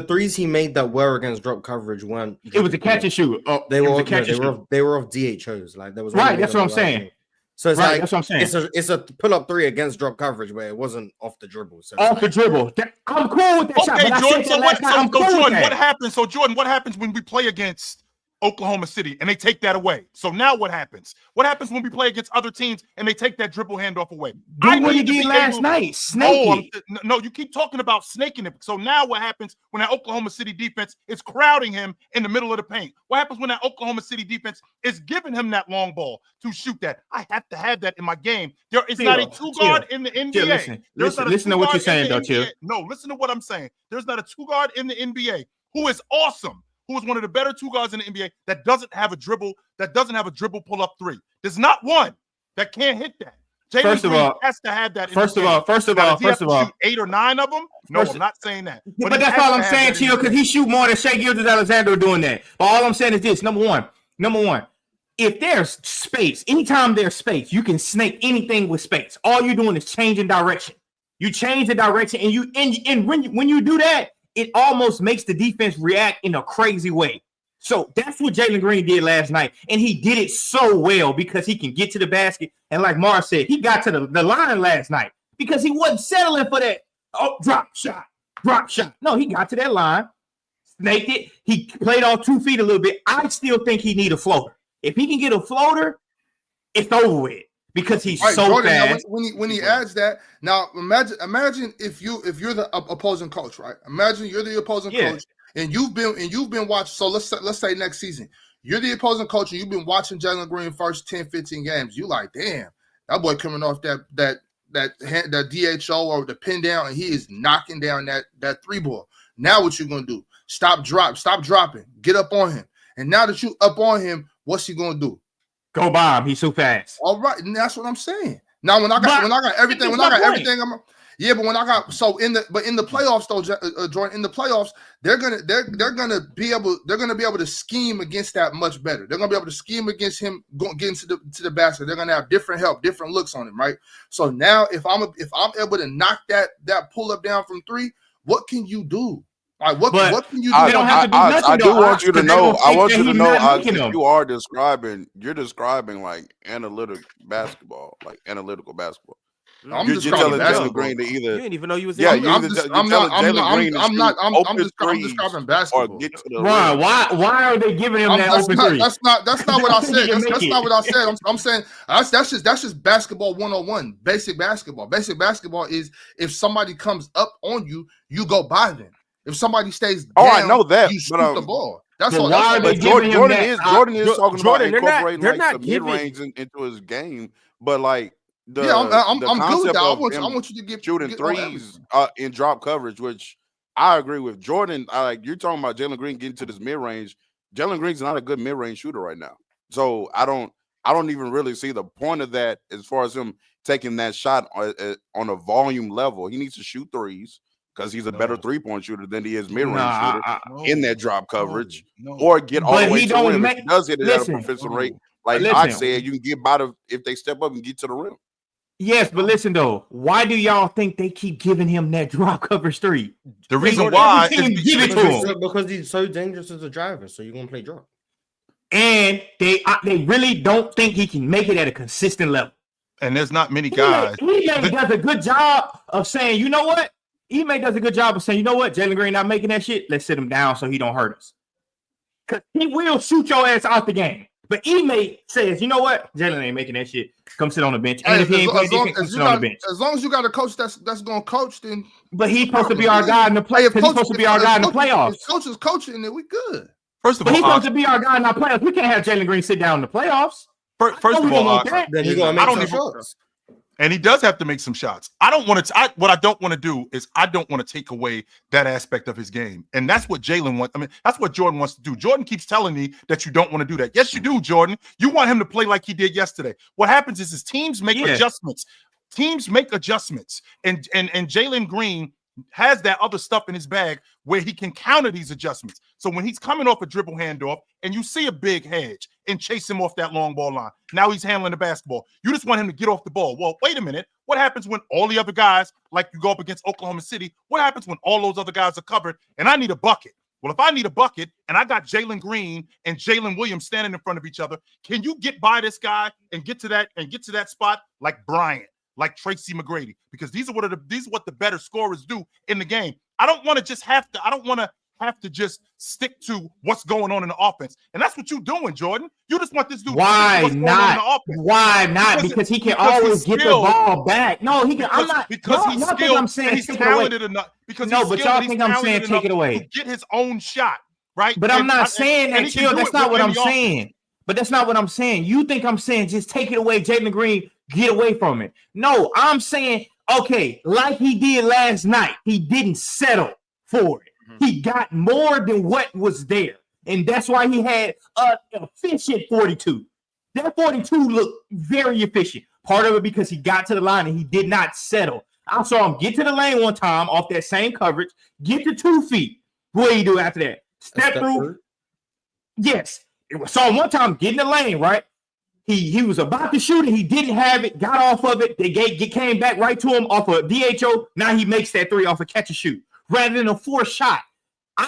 threes he made that were against drop coverage weren't. It was a catch and shoot. They were off DHOs. Like there was right. That's what I'm saying. So it's that's what I'm saying. It's a pull up 3 against drop coverage, but it wasn't off the dribble. So off the dribble. I'm cool with that. Okay, shot, Jordan. Jordan, what happens? So Jordan, what happens when we play against Oklahoma City and they take that away? So now what happens? What happens when we play against other teams and they take that dribble handoff away? Do what you did last night. Snake it. No, you keep talking about snaking it. So now what happens when that Oklahoma City defense is crowding him in the middle of the paint? What happens when that Oklahoma City defense is giving him that long ball to shoot that? I have to have that in my game. There is not a 2-guard in the NBA. Listen to what you're saying, though, Chill. No, listen to what I'm saying. There's not a 2-guard in the NBA who is awesome, who is one of the better 2 guards in the NBA that doesn't have a dribble pull-up 3. There's not one that can't hit that. Jalen Green has to have that. First of all, 8 or 9 of them. No, I'm not saying that. But that's all I'm saying, Chill, because he shoot more than Shai Gilgeous-Alexander doing that. But all I'm saying is this: number one, if there's space, anytime there's space, you can snake anything with space. All you're doing is changing direction. You change the direction, and when you do that, it almost makes the defense react in a crazy way. So that's what Jalen Green did last night. And he did it so well because he can get to the basket. And like Mars said, he got to the line last night because he wasn't settling for that drop shot. No, he got to that line, snaked it. He played on 2 feet a little bit. I still think he need a floater. If he can get a floater, it's over with. Because he's so Jordan, fast. When he adds that, now imagine if you're the opposing coach, right? Imagine you're the opposing coach, and you've been watching. So let's say next season, you're the opposing coach, and you've been watching Jalen Green first 10, 15 games. You like, damn, that boy coming off that DHO or the pin down, and he is knocking down that 3 ball. Now what you gonna do? Stop dropping, get up on him, and now that you up on him, what's he gonna do? Go bomb. He's so fast. All right, and that's what I'm saying. Now when I got everything, Yeah, but when I got in the playoffs though, Jordan, in the playoffs, they're gonna be able to scheme against that much better. They're gonna be able to scheme against him getting to the basket. They're gonna have different help, different looks on him, right? So now if I'm able to knock that pull up down from 3, what can you do? Like what can you do? I do want you to know. I want you to know. You're describing like analytical basketball. I'm just telling Jalen Green to either. You didn't even know you was. Yeah, I'm describing basketball. Or get to the Ron, why are they giving him that open three? That's not what I said. That's not what I said. I'm saying that's just basketball 101. Basic basketball. Basic basketball is if somebody comes up on you, you go by them. If somebody stays down, I know that, you shoot but the ball. That's but all. why are they giving him that? Jordan is talking about incorporating they're not some mid-range into his game, but like I'm good with that. I want you to get shooting threes in drop coverage, which I agree with. Jordan, you're talking about Jalen Green getting to this mid-range. Jalen Green's not a good mid-range shooter right now, so I don't even really see the point of that as far as him taking that shot on a volume level. He needs to shoot threes, because he's a better 3-point shooter than he is mid-range shooter in that drop coverage, or get all the way to the rim. If he does hit it at a proficient rate, like I said, you can get by if they step up and get to the rim. Yes, but listen though, why do y'all think they keep giving him that drop coverage 3? The reason why is because he's so dangerous as a driver, so you're gonna play drop. And they really don't think he can make it at a consistent level. And there's not many guys. He does a good job of saying, you know what? Jalen Green not making that shit. Let's sit him down so he don't hurt us. Because he will shoot your ass out the game. But Ime says, you know what? Jalen ain't making that shit. Come sit on the bench. And if he ain't playing defense, come sit on the bench. As long as you got a coach that's going to coach, then. But he's supposed to be our guy in the playoffs. He's supposed to be our guy in the playoffs. If coach is coaching, then we good. First of all, he's supposed to be our guy in our playoffs. We can't have Jalen Green sit down in the playoffs. First of all, then he's going to make some shots. And he does have to make some shots. What I don't want to do is I don't want to take away that aspect of his game. And that's what Jalen wants. I mean, that's what Jordan wants to do. Jordan keeps telling me that you don't want to do that. Yes, you do, Jordan. You want him to play like he did yesterday. What happens is his teams make adjustments. Teams make adjustments. And Jalen Green has that other stuff in his bag where he can counter these adjustments. So when he's coming off a dribble handoff and you see a big hedge and chase him off that long ball line, now he's handling the basketball. You just want him to get off the ball. Well, wait a minute. What happens when all the other guys, like you go up against Oklahoma City, what happens when all those other guys are covered and I need a bucket? Well, if I need a bucket and I got Jalen Green and Jalen Williams standing in front of each other, can you get by this guy and get to that spot like Bryant? Like Tracy McGrady, because these are what the better scorers do in the game. I don't want to have to just stick to what's going on in the offense. And that's what you're doing, Jordan. You just want this dude Why not? Why not? Because he can always get the ball back. No, he can. I'm not because he's skilled. I'm saying he's talented enough. Because no, but y'all think I'm saying take it away. To get his own shot, right? But I'm not saying that. Chill. That's not what I'm saying. But that's not what I'm saying. You think I'm saying just take it away, Jalen Green, get away from it. No, I'm saying, okay, like he did last night, he didn't settle for it. He got more than what was there. And that's why he had an efficient 42. That 42 looked very efficient. Part of it because he got to the line and he did not settle. I saw him get to the lane one time off that same coverage, get to 2 feet. What do you do after that? Step through. Yes. Saw him one time get in the lane, right? He was about to shoot it. He didn't have it, got off of it. They came back right to him off a DHO. Now he makes that 3 off a catch and shoot rather than a 4 shot. I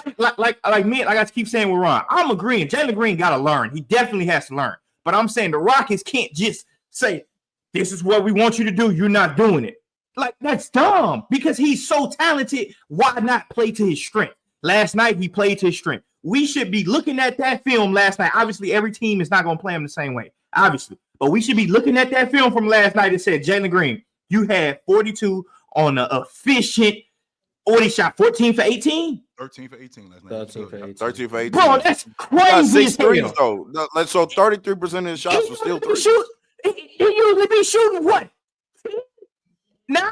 keep saying with Ron, I'm agreeing. Jalen Green got to learn. He definitely has to learn. But I'm saying the Rockets can't just say, this is what we want you to do. You're not doing it. Like, that's dumb because he's so talented. Why not play to his strength? Last night, he played to his strength. We should be looking at that film last night. Obviously, every team is not going to play him the same way, obviously. But we should be looking at that film from last night and said, Jalen Green, you had 42 on an efficient, what he shot, 14 for 18? 13 for 18 last night. 13 for 18. Bro, that's crazy. 6 threes, though. So 33% of his shots were still 3. He usually be shooting what? 9?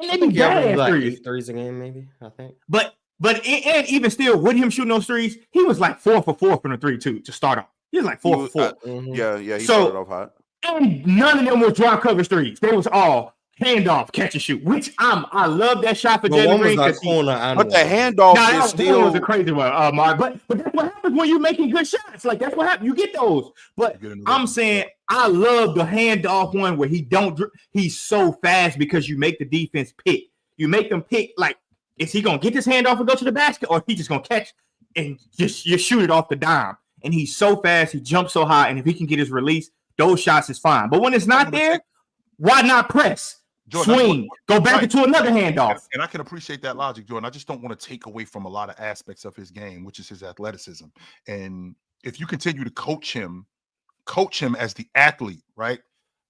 And they be bad like threes. 8 threes a game, maybe, I think. But even still, with him shooting those threes, he was like 4 for 4 from the 3 too to start off. He was like 4 for 4. Yeah, he started off hot. And none of them were drop coverage threes. They was all handoff, catch and shoot. Which I love that shot for No, Jalen one was Green. that corner and But the one. handoff Nah, is that still was a crazy one, Mark. But that's what happens when you're making good shots. Like that's what happens. You get those. But I'm saying I love the handoff one where he's so fast because you make the defense pick. You make them pick like, is he gonna get this handoff and go to the basket, or he just gonna catch and just you shoot it off the dime? And he's so fast, he jumps so high, and if he can get his release, those shots is fine. But when it's not there, why not press? Jordan, swing, go back into another handoff. And I can appreciate that logic, Jordan. I just don't want to take away from a lot of aspects of his game, which is his athleticism. And if you continue to coach him as the athlete, right?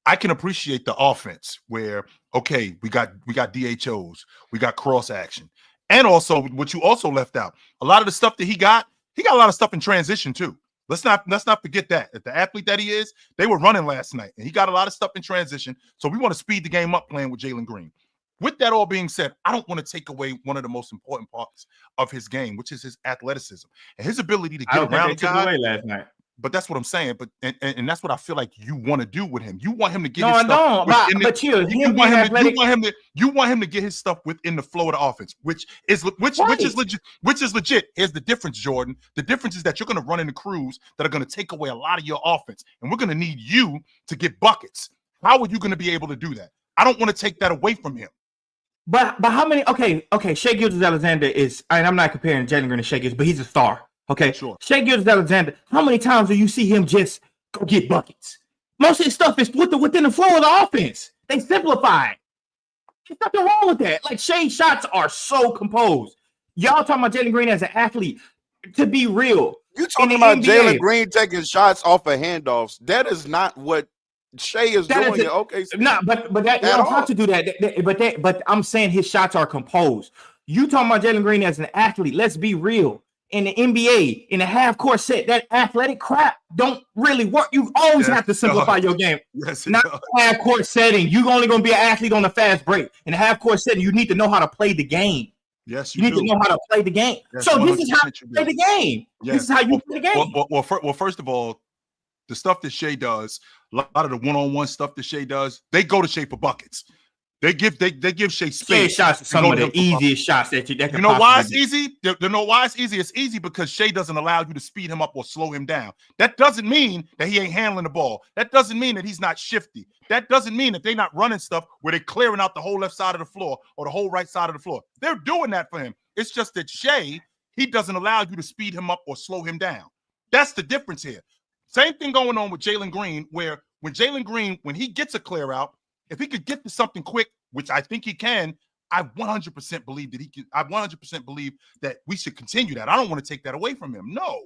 I can appreciate the offense where, okay, we got DHOs, we got cross action. And also what you also left out, a lot of the stuff that he got a lot of stuff in transition too. Let's not forget that. The athlete that he is, they were running last night, and he got a lot of stuff in transition. So we want to speed the game up playing with Jalen Green. With that all being said, I don't want to take away one of the most important parts of his game, which is his athleticism and his ability to get around the guy. Away last night. But that's what I'm saying. But and that's what I feel like you want to do with him. You want him to get no, his I stuff. don't. But chill. You want him to get his stuff within the flow of the offense, which is legit. Here's the difference, Jordan. The difference is that you're going to run into crews that are going to take away a lot of your offense, and we're going to need you to get buckets. How are you going to be able to do that? I don't want to take that away from him. But how many? Okay. Shai Gilgeous-Alexander is, and I'm not comparing Jalen Green to Shai Gilgeous, but he's a star. Okay, sure. Shai Gilgeous-Alexander, how many times do you see him just go get buckets? Most of his stuff is within the flow of the offense. They simplify it. There's nothing wrong with that. Like, Shai's shots are so composed. Y'all talking about Jalen Green as an athlete. To be real. You talking about Jalen Green taking shots off of handoffs. That is not what Shai is doing. Okay. No, but that you don't have to do that. But I'm saying his shots are composed. You talking about Jalen Green as an athlete. Let's be real. In the NBA, in a half-court set, that athletic crap don't really work. You always have to simplify your game. Yes, not a half-court setting. You're only going to be an athlete on the fast break. In a half-court setting, you need to know how to play the game. Yes, you need to know how to play the game. Yes, so this is how you play the game. Yes. This is how you play the game. Well, first of all, the stuff that Shai does, a lot of the one-on-one stuff that Shai does, they go to Shai for buckets. They give Shai space. Shai shots are some of the easiest shots that you know why it's easy? You know why it's easy? It's easy because Shai doesn't allow you to speed him up or slow him down. That doesn't mean that he ain't handling the ball. That doesn't mean that he's not shifty. That doesn't mean that they're not running stuff where they're clearing out the whole left side of the floor or the whole right side of the floor. They're doing that for him. It's just that Shai, he doesn't allow you to speed him up or slow him down. That's the difference here. Same thing going on with Jalen Green, where when Jalen Green, when he gets a clear out, if he could get to something quick, which I think he can, I 100% believe that he can. I 100% believe that we should continue that. I don't want to take that away from him. No,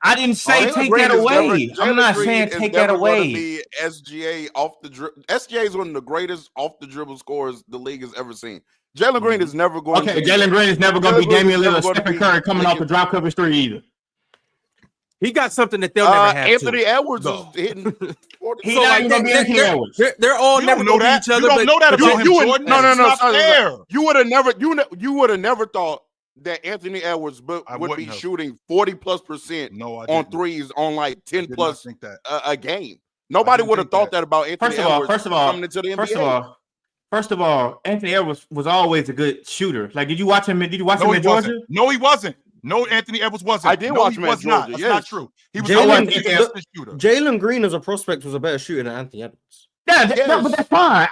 I didn't say take that away. I'm not saying take that away. Be SGA off the dribble. SGA is one of the greatest off the dribble scorers the league has ever seen. Jalen Green is never going. Okay, Jalen Green is never going to be Damian Lillard, Stephen Curry coming off the drop coverage 3 either. He got something that they'll never have. Anthony Edwards is hitting. He's not even going to be Anthony Edwards. They're all never going to be each other. You don't know that about him, Jordan. No. You would have never thought that Anthony Edwards would be shooting 40+% on threes on like 10+ a game. Nobody would have thought that about Anthony Edwards. First of all, coming into the NBA. First of all, Anthony Edwards was always a good shooter. Like, did you watch him? Did you watch him in Georgia? No, he wasn't. No, Anthony Edwards wasn't. I did watch him at Georgia. That's not true. He was Jalen, a best shooter. Jalen Green as a prospect was a better shooter than Anthony Edwards. Yeah, but that's fine.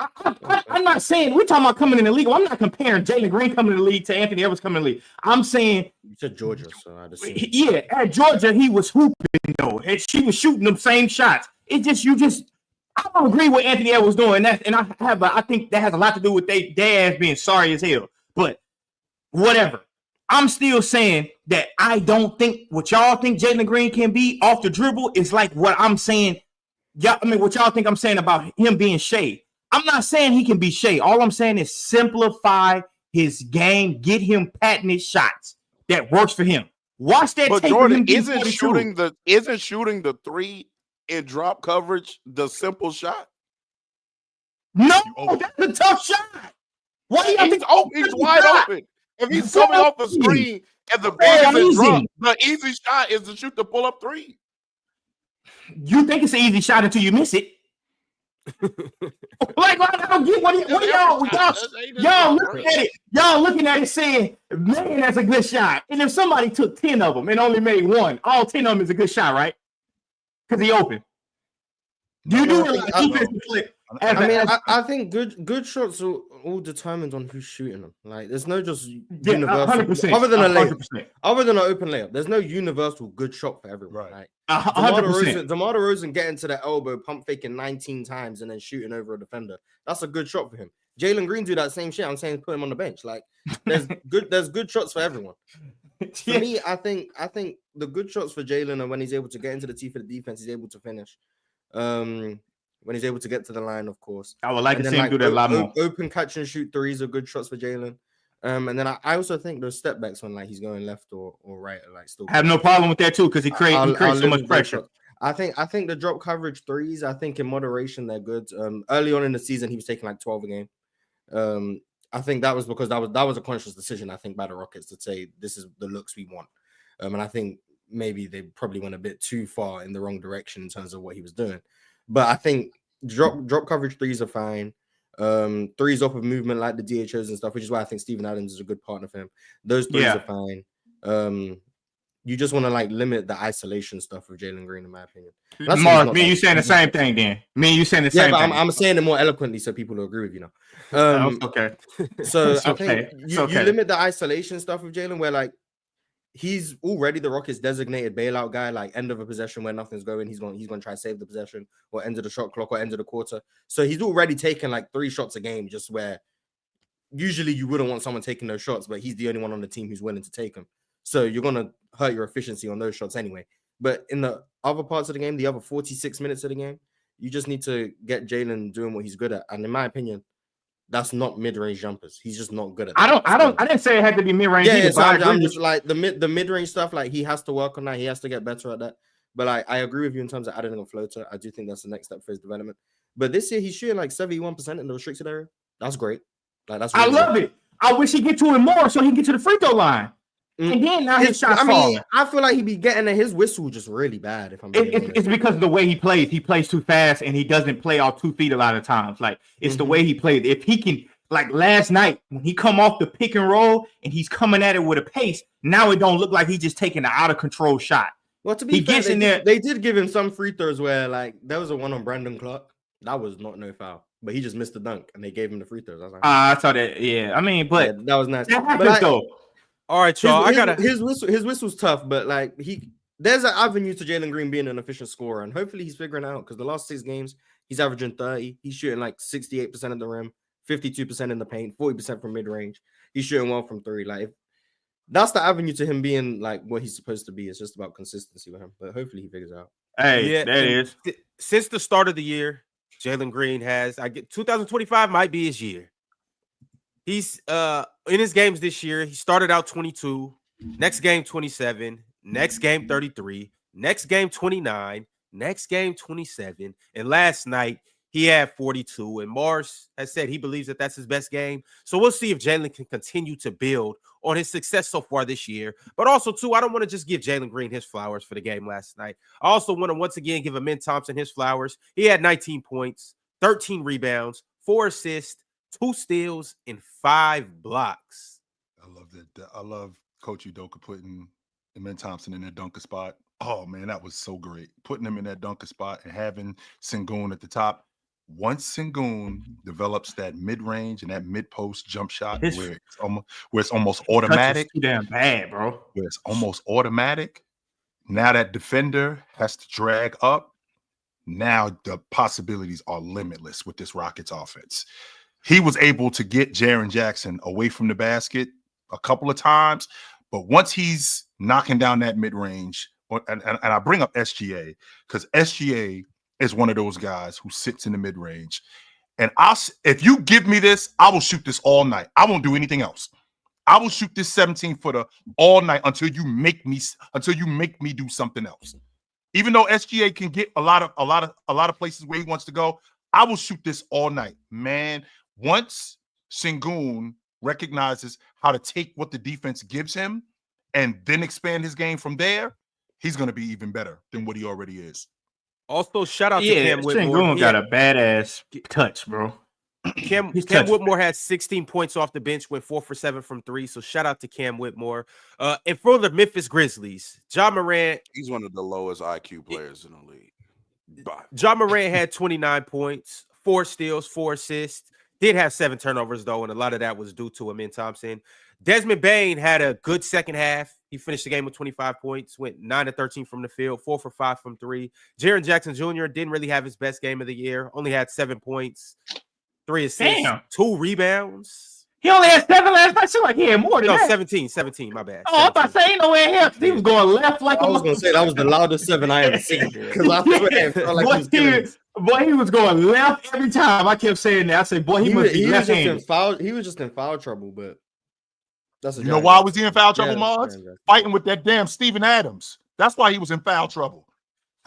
I'm not saying we're talking about coming in the league. I'm not comparing Jalen Green coming in the league to Anthony Edwards coming in the league. I'm saying you said Georgia, so I just at Georgia he was hooping though, and she was shooting them same shots. I don't agree with Anthony Edwards doing that, and I think that has a lot to do with their dads being sorry as hell. But whatever. I'm still saying that I don't think what y'all think Jalen Green can be off the dribble is like what I'm saying. What y'all think I'm saying about him being Shai. I'm not saying he can be Shai. All I'm saying is simplify his game, get him patented shots that works for him. Watch that. But Jordan isn't shooting the three in drop coverage the simple shot. No, that's a tough shot. Why do you think he's wide open? If he's coming off the screen and the ball is drop, the easy shot is to shoot the pull-up three. You think it's an easy shot until you miss it. Like, I don't get what y'all looking at it. Y'all looking at it saying, man, that's a good shot. And if somebody took 10 of them and only made one, all 10 of them is a good shot, right? Because he open. You do realize defensive play. I think good shots are all determined on who's shooting them. Like, there's no just universal 100%, other than a 100%. layup. Other than an open layup, there's no universal good shot for everyone. Right. Like, 100%. DeMar DeRozan getting to the elbow, pump faking 19 times, and then shooting over a defender. That's a good shot for him. Jalen Green do that same shit. I'm saying put him on the bench. Like, there's good shots for everyone. For me, I think the good shots for Jalen are when he's able to get into the teeth of the defense, he's able to finish. When he's able to get to the line, of course. I would like to see him do that a lot more. Open catch and shoot threes are good shots for Jalen. And then I also think those step backs when like he's going left or right are like still. I have no problem with that too because he creates so much pressure. I think the drop coverage threes, I think in moderation they're good. Early on in the season he was taking like 12 a game. I think that was because that was a conscious decision, I think, by the Rockets to say this is the looks we want. And I think maybe they probably went a bit too far in the wrong direction in terms of what he was doing. But I think drop coverage threes are fine. Threes off of movement like the DHOs and stuff, which is why I think Steven Adams is a good partner for him. Those threes are fine. You just want to like limit the isolation stuff of Jalen Green, in my opinion. Mark, me and you saying the same thing then. Me and you saying the same thing. I'm saying it more eloquently so people will agree with you now. Okay. So I think you limit the isolation stuff of Jalen where like he's already the Rockets' designated bailout guy, like end of a possession where nothing's going. He's going to try to save the possession or end of the shot clock or end of the quarter. So he's already taken like 3 shots a game, just where usually you wouldn't want someone taking those shots, but he's the only one on the team who's willing to take them. So you're going to hurt your efficiency on those shots anyway. But in the other parts of the game, the other 46 minutes of the game, you just need to get Jalen doing what he's good at. And in my opinion, that's not mid-range jumpers. He's just not good at that. I didn't say it had to be mid-range. Yeah, so I'm just like the mid-range stuff, like he has to work on that. He has to get better at that. But I agree with you in terms of adding a floater. I do think that's the next step for his development. But this year he's shooting like 71% in the restricted area. That's great. Like that's really I love it. I wish he'd get to it more so he can get to the free throw line. And then now his shot's falling. I feel like he'd be getting his whistle just really bad. If I'm it's because of the way he plays. He plays too fast and he doesn't play off 2 feet a lot of times. Like it's the way he plays. If he can, like last night when he come off the pick and roll and he's coming at it with a pace, now it don't look like he's just taking an out of control shot. Well, to be fair, gets in there. They did give him some free throws where like there was a one on Brandon Clark. That was not no foul, but he just missed the dunk and they gave him the free throws. I was like, I saw that. Yeah, I mean, but that was nice. That happens though. All right, y'all. His whistle's tough, but like there's an avenue to Jalen Green being an efficient scorer, and hopefully he's figuring it out because the last 6 games he's averaging 30. He's shooting like 68% of the rim, 52% in the paint, 40% from mid range. He's shooting well from 3. Like that's the avenue to him being like what he's supposed to be. It's just about consistency with him, but hopefully he figures it out. Hey, yeah, that is since the start of the year, Jalen Green has 2025 might be his year. He's in his games this year, he started out 22, next game 27, next game 33, next game 29, next game 27, and last night he had 42. And Mars has said he believes that that's his best game. So we'll see if Jalen can continue to build on his success so far this year. But also, too, I don't want to just give Jalen Green his flowers for the game last night. I also want to once again give Amen Thompson his flowers. He had 19 points, 13 rebounds, 4 assists, 2 steals, and 5 blocks. I love that. I love Coach Udoka putting Amen Thompson in that dunker spot. Oh, man, that was so great. Putting him in that dunker spot and having Sengun at the top. Once Sengun develops that mid-range and that mid-post jump shot where it's almost automatic. Too damn bad, bro. Where it's almost automatic. Now that defender has to drag up. Now the possibilities are limitless with this Rockets offense. He was able to get Jaren Jackson away from the basket a couple of times, but once he's knocking down that mid-range, and I bring up SGA because SGA is one of those guys who sits in the mid-range, and if you give me this, I will shoot this all night. I won't do anything else. I will shoot this 17-footer all night until you make me do something else. Even though SGA can get a lot of places where he wants to go, I will shoot this all night, man. Once Sengun recognizes how to take what the defense gives him and then expand his game from there, he's going to be even better than what he already is. Also, shout out to Cam Whitmore. Sengun got a badass touch, bro. Cam Whitmore had 16 points off the bench, went 4 for 7 from 3. So shout out to Cam Whitmore. And for the Memphis Grizzlies, Ja Morant. He's one of the lowest IQ players in the league. Bye. Ja Morant had 29 points, 4 steals, 4 assists. Did have 7 turnovers, though, and a lot of that was due to Amen Thompson. Desmond Bane had a good second half. He finished the game with 25 points, went 9 of 13 from the field, 4 for 5 from 3. Jaren Jackson Jr. didn't really have his best game of the year, only had 7 points, 3 assists, 2 rebounds. He only had 7 last night. Seemed like he had more than that. 17, my bad. Oh, I thought saying no way in here. He was going left like I was going to say that was the loudest 7 I ever seen. Because I swear it felt like he was killing us. Boy, he was going left every time. I kept saying that. I said, boy, he must be left-handed. He was just in foul trouble, but that's you know why was he in foul trouble, Mars? Fighting with that damn Steven Adams. That's why he was in foul trouble.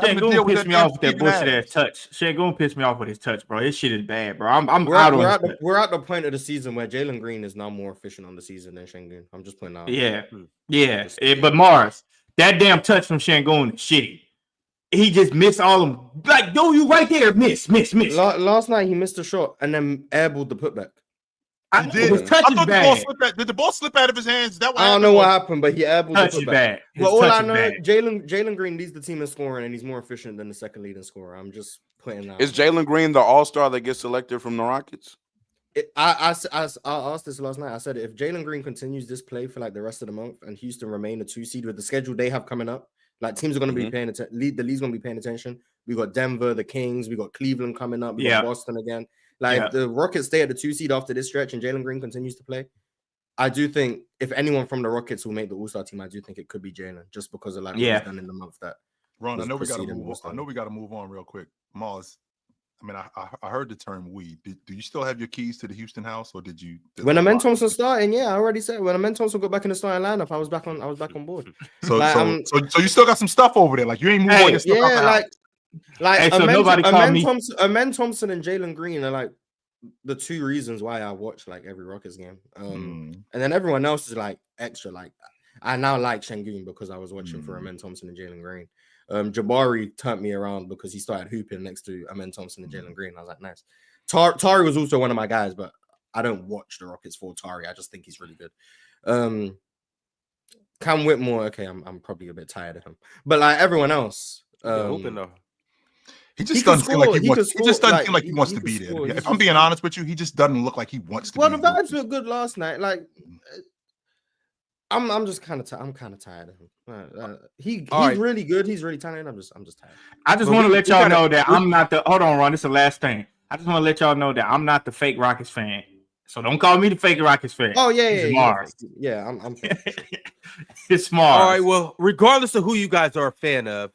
Sengun pissed me off with that bullshit ass touch. Sengun pissed me off with his touch, bro. His shit is bad, bro. We're at the point of the season where Jalen Green is now more efficient on the season than Sengun. I'm just playing out. Yeah. But Mars, that damn touch from Sengun is shitty. He just missed all of them. Like, dude, you right there. Miss. Last night he missed a shot and then airballed the putback. He did. His touch is bad. Did the ball slip out of his hands? That I don't know what happened, but he airballed the putback. Bad. But all I know, Jalen Green leads the team in scoring, and he's more efficient than the second leading scorer. I'm just putting that. Is Jalen Green the all-star that gets selected from the Rockets? I asked this last night. I said if Jalen Green continues this play for like the rest of the month and Houston remain a 2 seed with the schedule they have coming up, like teams are going to be paying attention. The league's going to be paying attention. We got Denver, the Kings, we got Cleveland coming up, we got Boston again. Like if the Rockets stay at the 2 seed after this stretch and Jalen Green continues to play, I do think if anyone from the Rockets will make the All-Star team, I do think it could be Jalen, just because of like what he's done in the month that. Ron, I know we got to move on. I know we got to move on real quick. Mars, I mean, I heard the term "we." Do you still have your keys to the Houston house, or did you? When Amen Thompson starting, I already said when Amen Thompson got back in the starting lineup, I was back on board. So you still got some stuff over there, like you ain't moving all your stuff out the house. Like so nobody called me. Amen Thompson and Jalen Green are like the 2 reasons why I watch like every Rockets game. And then everyone else is like extra. Like I now like Sengun because I was watching for Amen Thompson and Jalen Green. Jabari turned me around because he started hooping next to Amen Thompson and Jalen Green. I was like, nice. Tari was also one of my guys, but I don't watch the Rockets for Tari. I just think he's really good. Cam Whitmore, okay, I'm probably a bit tired of him, but like everyone else, he just doesn't seem like he wants. He just doesn't seem like he wants to be there. If I'm being honest with you, he just doesn't look like he wants to. Well, the vibes were good last night. Like, I'm just kind of I'm kind of tired of him. He's really good. He's really talented. I'm just tired. I just want to let y'all know that I'm not the. Hold on, Ron. This is the last thing. I just want to let y'all know that I'm not the fake Rockets fan. So don't call me the fake Rockets fan. Oh yeah, it's Mars. Yeah, I'm. It's Mars. All right. Well, regardless of who you guys are a fan of,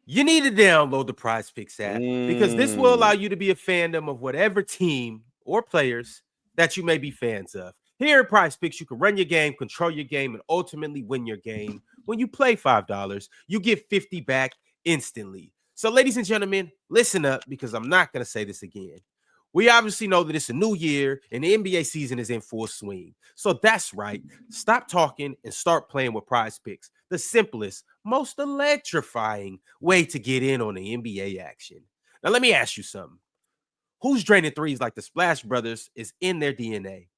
you need to download the PrizePicks app because this will allow you to be a fandom of whatever team or players that you may be fans of. Here at PrizePicks, you can run your game, control your game, and ultimately win your game. When you play $5, you get $50 back instantly. So, ladies and gentlemen, listen up because I'm not going to say this again. We obviously know that it's a new year and the NBA season is in full swing. So that's right. Stop talking and start playing with PrizePicks, the simplest, most electrifying way to get in on the NBA action. Now, let me ask you something. Who's draining threes like the Splash Brothers is in their DNA?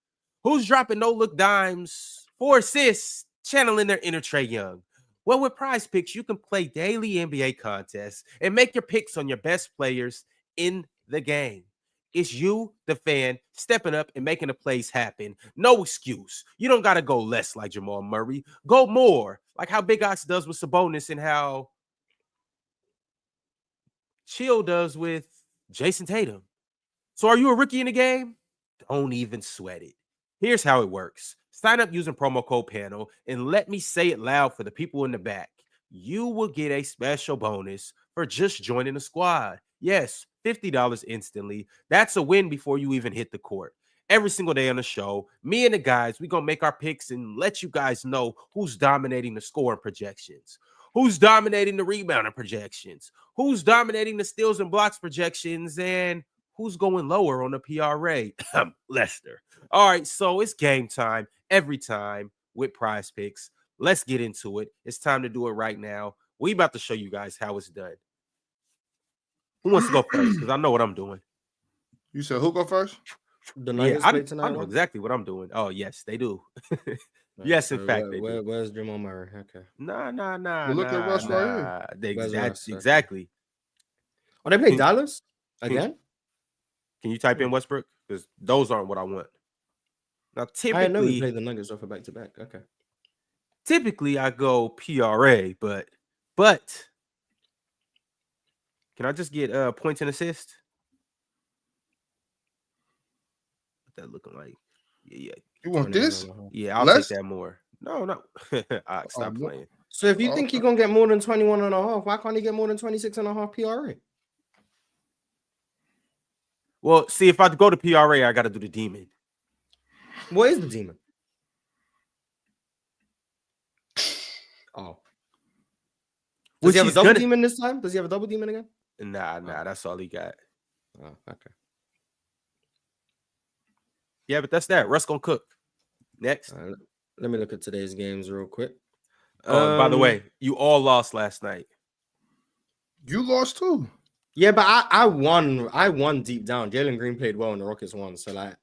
Who's dropping no-look dimes, 4 assists, channeling their inner Trae Young? Well, with PrizePicks, you can play daily NBA contests and make your picks on your best players in the game. It's you, the fan, stepping up and making the plays happen. No excuse. You don't got to go less like Jamal Murray. Go more like how Big Ox does with Sabonis and how Chill does with Jason Tatum. So are you a rookie in the game? Don't even sweat it. Here's how it works. Sign up using promo code PANEL and let me say it loud for the people in the back. You will get a special bonus for just joining the squad. Yes, $50 instantly. That's a win before you even hit the court. Every single day on the show, me and the guys, we're going to make our picks and let you guys know who's dominating the scoring projections, who's dominating the rebounding projections, who's dominating the steals and blocks projections, and who's going lower on the PRA. Lester. All right, so it's game time every time with PrizePicks. Let's get into it. It's time to do it right now. We about to show you guys how it's done. Who wants to go first? Because I know what I'm doing. You said who go first? The Yeah, Nuggets play tonight. I know exactly what I'm doing. Oh, yes, they do. Yes, in fact, they do. Where's Jamal Murray? Okay. Nah. Well, look at Russ right here. Where's Russ? Okay. Exactly. Oh, they play Dallas again? Can you type in Westbrook? Because those aren't what I want. Now, typically, I know we play the Nuggets off a back-to-back. Okay. Typically, I go PRA, but can I just get points and assists? What that looking like? Yeah. You want this? Yeah, I'll take that more. No. Stop playing. So if you think you're going to get more than 21 and a half, why can't he get more than 26 and a half PRA? Well, see, if I go to PRA, I got to do the demon. What is the demon? Oh. Does he have a double demon this time? Does he have a double demon again? Nah, that's all he got. Oh, okay. Yeah, but that's that. Russ gonna cook. Next. Let me look at today's games real quick. By the way, you all lost last night. You lost too. Yeah, but I won. I won deep down. Jalen Green played well and the Rockets won. So like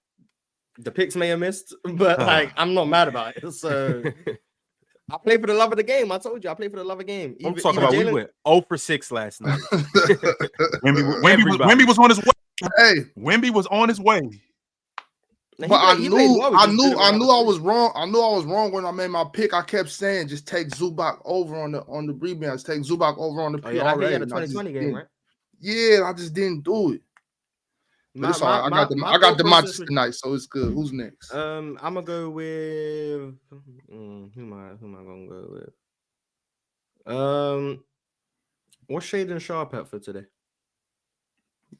the picks may have missed, but like I'm not mad about it. So I play for the love of the game. I told you I play for the love of the game. I'm talking about we went 0 for 6 last night. Wemby was on his way. Hey, Wemby was on his way. But I knew I was wrong. I knew I was wrong when I made my pick. I kept saying just take Zubac over on the rebounds. Take Zubac over on the PRA. Yeah, I think he had a 2020 game, right? Yeah, I just didn't do it. But it's all right. I got the matches tonight, so it's good. Who's next? I'm gonna go with who am I gonna go with? What's Shaden Sharp at for today?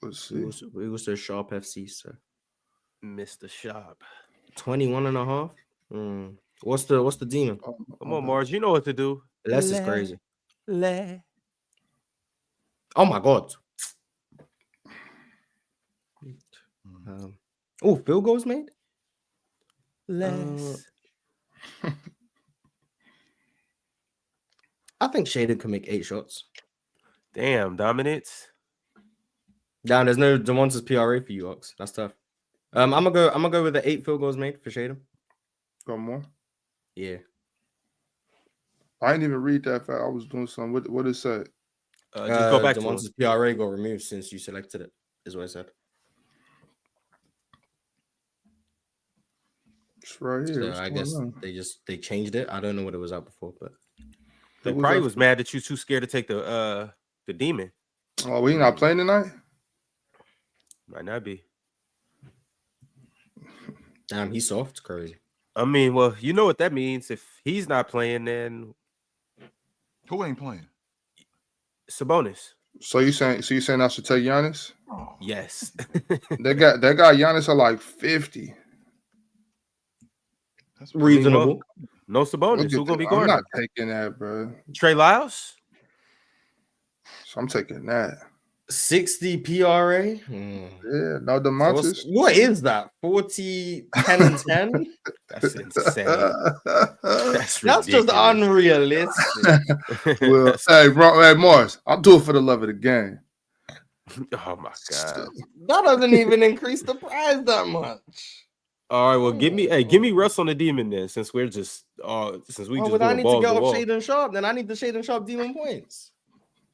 Let's see. We will say Sharp FC, sir. Mr. Sharp. 21 and a half. What's the demon? Come on, Mars. You know what to do. Less is crazy. Oh my god. Field goals made? Less. I think Shaden can make 8 shots. Damn, dominance. Damn, there's no DeMontis PRA for you, Ox. That's tough. I'm gonna go with the 8 field goals made for Shaden. Got more? Yeah. I didn't even read that fact. I was doing something. What did it say? Just go back to DeMontis PRA got removed since you selected it, is what I said. It's right here. So I guess they changed it. I don't know what it was out before, but they probably was mad that you too scared to take the demon. Oh, we not playing tonight? Might not be. Damn, he's soft. Crazy. I mean, well, you know what that means. If he's not playing, then who ain't playing? Sabonis. So you saying I should take Giannis? Yes. They got Giannis at like 50. That's reasonable. No Sabonis. Who's gonna be guarding? I'm not taking that, bro. Trey Lyles. So I'm taking that. 60 PRA. Yeah, no DeMontis. So what is that? 40, 10, and 10? That's insane. That's just unrealistic. Well, hey, Morris, I'll do it for the love of the game. Oh my god. That doesn't even increase the prize that much. All right, well, give me Russ on the demon then, since we're just I need to get off Shaden Sharp, then I need the Shaden Sharp demon points.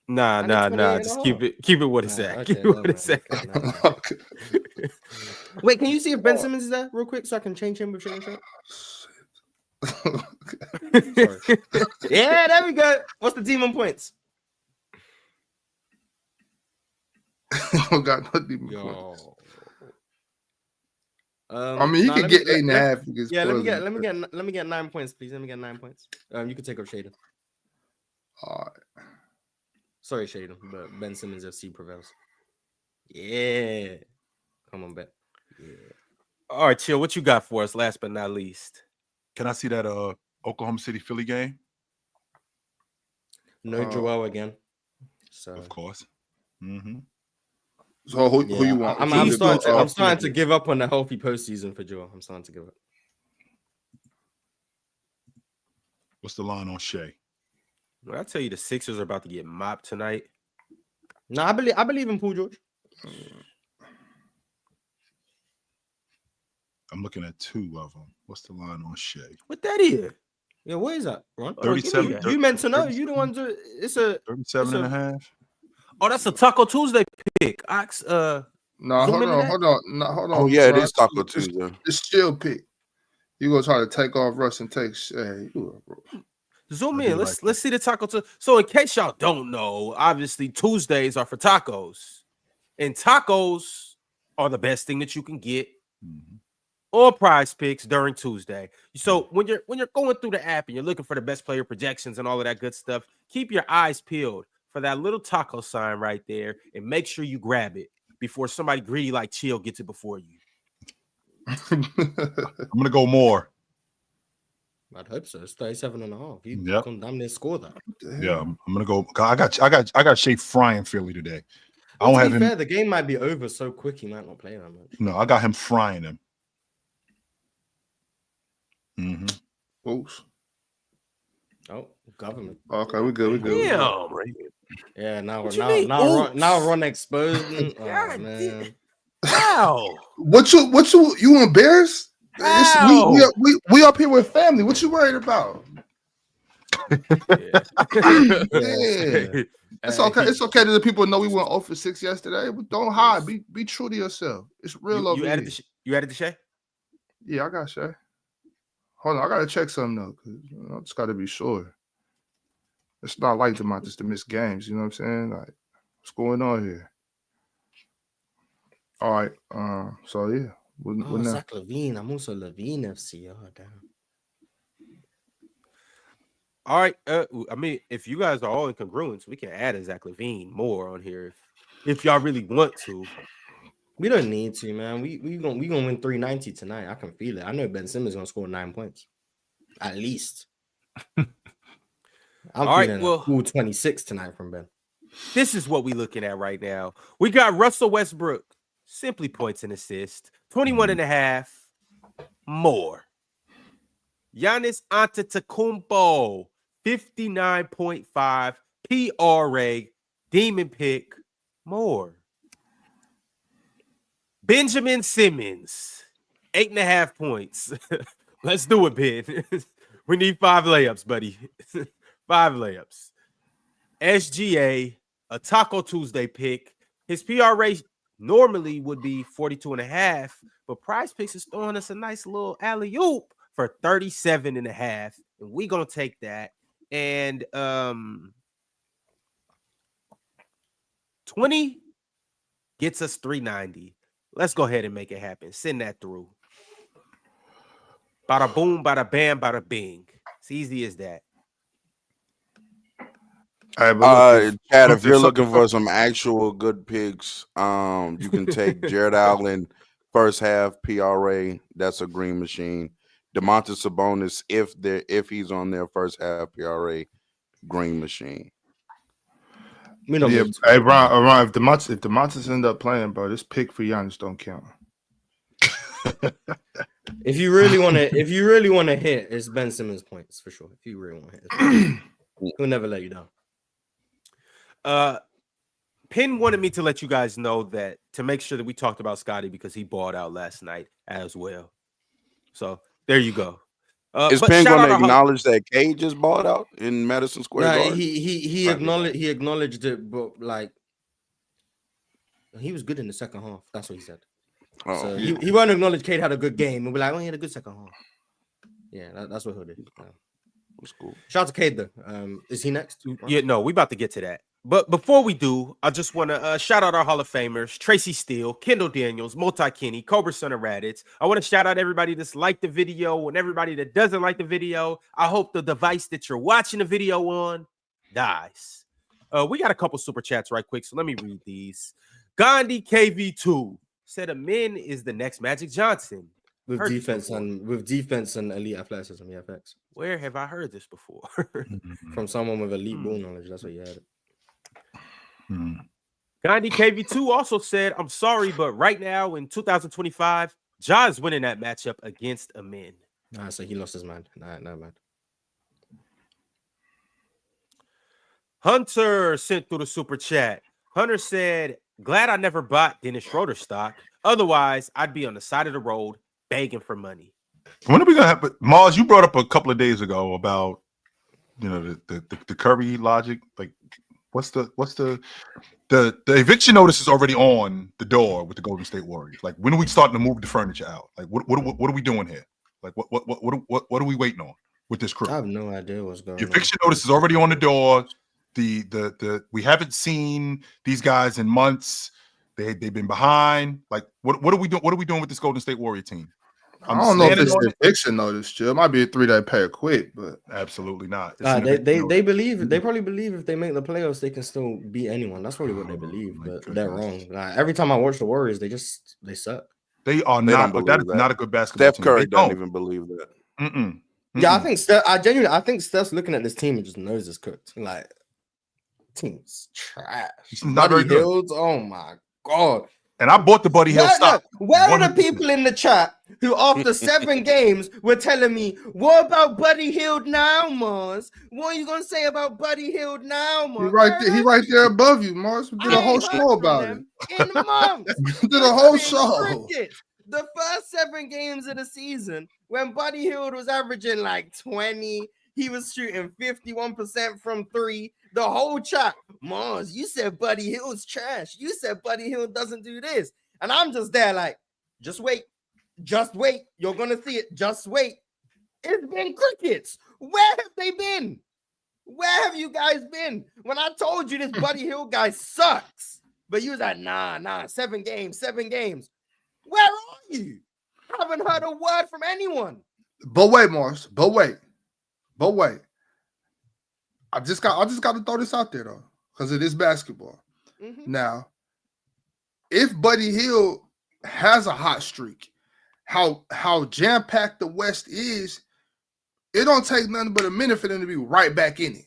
Nah. Just keep it what it's at. Keep it what it's at. Wait, can you see if Ben Simmons is there real quick so I can change him with Shaden Sharp? Yeah, there we go. What's the demon points? I got no demon points. I mean, he could get 8.5. Yeah, let me get 9 points, please. Let me get 9 points. You can take up Shaden. All right. Sorry, Shaden, but Ben Simmons FC prevails. Yeah. Come on, Ben. Yeah. All right, Chill. What you got for us, last but not least? Can I see that Oklahoma City Philly game? No Joel again. So of course. Mm-hmm. So who you want? I'm starting to give up on the healthy postseason for Joel. I'm starting to give up. What's the line on Shea? Well, I tell you, the Sixers are about to get mopped tonight. No, I believe in Paul George. I'm looking at 2 of them. What's the line on Shea? What that is? Yeah, what is that, Ron? 37. You meant to know. You the one to. It's a 37 and a half. Oh, that's a Taco Tuesday pick. Ox, No, zoom hold into on, that. hold on. No, hold on. Oh yeah, it Ron. is Taco Tuesday. It's still pick. You gonna try to take off Russ and take Shea. Zoom I in. do Let's like see the Taco Tuesday. So, in case y'all don't know, obviously Tuesdays are for tacos, and tacos are the best thing that you can get. Or prize picks during Tuesday. So when you're going through the app and you're looking for the best player projections and all of that good stuff, keep your eyes peeled for that little taco sign right there and make sure you grab it before somebody greedy like Chill gets it before you. I'm gonna go more. I'd hope so. It's 37 and a half. You Yep. can damn near score that. Yeah, I'm gonna go. I got Shea frying Philly today. I Well, don't to have be him. fair, the game might be over so quick he might not play that much. No, I got him frying him. Oops. Oh, government. Okay, we good. We good. Damn. Yeah, now What you mean, oops? Ron exposing. Oh God man. How? What you want Bears? How? We up here with family. What you worried about? Yeah. It's okay. It's okay that the people know we went 0 for 6 yesterday. But don't hide. Be true to yourself. It's real over You here. added the Shay? Yeah, I got Shay. Hold on, I gotta check something though, because I just gotta be sure. It's not like DeMontis to miss games. You know what I'm saying? Like, what's going on here? All right. So yeah. Oh, Zach LaVine. I'm also LaVine FC. Oh damn. All right. I mean, if you guys are all in congruence, we can add a Zach LaVine more on here if y'all really want to. We don't need to, man. We gonna win 390 tonight. I can feel it. I know Ben Simmons gonna score 9 points. At least. I'm All right, feeling well, a cool 26 tonight from Ben. This is what we're looking at right now. We got Russell Westbrook, simply points and assists, 21 and a half more. Giannis Antetokounmpo, 59.5 PRA, demon pick, more. Benjamin Simmons, 8.5 points. Let's do it, Ben. We need 5 layups, buddy. 5 layups. SGA, a Taco Tuesday pick. His PRA normally would be 42.5, but PrizePicks is throwing us a nice little alley-oop for 37.5. And we're gonna take that. And 20 gets us 390. Let's go ahead and make it happen. Send that through. Bada boom, bada bam, bada bing. It's easy as that. All right, Chad, if you're looking for some actual good picks, you can take Jared Allen, first half PRA. That's a green machine. DeMontis Sabonis, if he's on their first half PRA, green machine. Yeah, hey, Ron, if DeMontis end up playing, bro, this pick for Giannis don't count. If you really want to hit, it's Ben Simmons points for sure. If you really want to hit, he'll never let you down. Penn wanted me to let you guys know that to make sure that we talked about Scotty because he balled out last night as well. So there you go. Is Penn going to acknowledge that Cade just balled out in Madison Square Garden? He acknowledged it, but like he was good in the second half. That's what he said. Oh, so he won't acknowledge Cade had a good game and be like, oh, he had a good second half. Yeah, that's what he'll do. That's cool. Shout out to Cade though. Is he next? Yeah, no, we about to get to that. But before we do, I just want to shout out our Hall of Famers, Tracy Steele, Kendall Daniels, Multi-Kenny, Cobra Son of Raditz. I want to shout out everybody that's liked the video and everybody that doesn't like the video. I hope the device that you're watching the video on dies. We got a couple super chats right quick, so let me read these. Gandhi KV2 said Amen is the next Magic Johnson. With defense and elite athleticism, yeah, facts. Where have I heard this before? From someone with elite ball knowledge. That's what you had. Gandhi KV2 also said, I'm sorry, but right now in 2025, Ja is winning that matchup against Amen. So he lost his mind. No, man. Hunter sent through the super chat. Hunter said, glad I never bought Dennis Schroeder stock. Otherwise, I'd be on the side of the road begging for money. When are we gonna have? But Mars, you brought up a couple of days ago about the Curry logic. Like, what's the eviction notice is already on the door with the Golden State Warriors. Like, when are we starting to move the furniture out? Like, what are we doing here? Like, what are we waiting on with this crew? I have no idea what's going on. The eviction notice is already on the door. The we haven't seen these guys in months. They've been behind. Like, what are we doing? What are we doing with this Golden State Warrior team? I don't know if it's an eviction notice, Jill. It might be a 3-day pay quit, but absolutely not. They probably believe if they make the playoffs, they can still beat anyone. That's probably what they believe, but they're wrong. Like, every time I watch the Warriors, they suck. They are not. But that is not a good basketball team. Steph Curry don't even believe that. Yeah, I think Steph's looking at this team and just knows it's cooked. Like, team's trash. It's not very good. Oh my god. And I bought the Buddy Hield stock. Where are the people in the chat who, after 7 games, were telling me, what about Buddy Hield now, Mars? What are you going to say about Buddy Hield now, Mars? He right there above you, Mars. We did a whole show about it. In months. We did a whole show. The first 7 games of the season, when Buddy Hield was averaging like 20, he was shooting 51% from 3. The whole chat, Mars, you said Buddy Hield's trash. You said Buddy Hield doesn't do this. And I'm just there like, just wait. Just wait. You're going to see it. Just wait. It's been crickets. Where have they been? Where have you guys been? When I told you this Buddy Hield guy sucks. But you was like, nah, 7 games. Where are you? I haven't heard a word from anyone. But wait, Mars. But wait. I just got to throw this out there though, because it is basketball. Now, if Buddy Hield has a hot streak, how jam-packed the West is, it don't take nothing but a minute for them to be right back in it.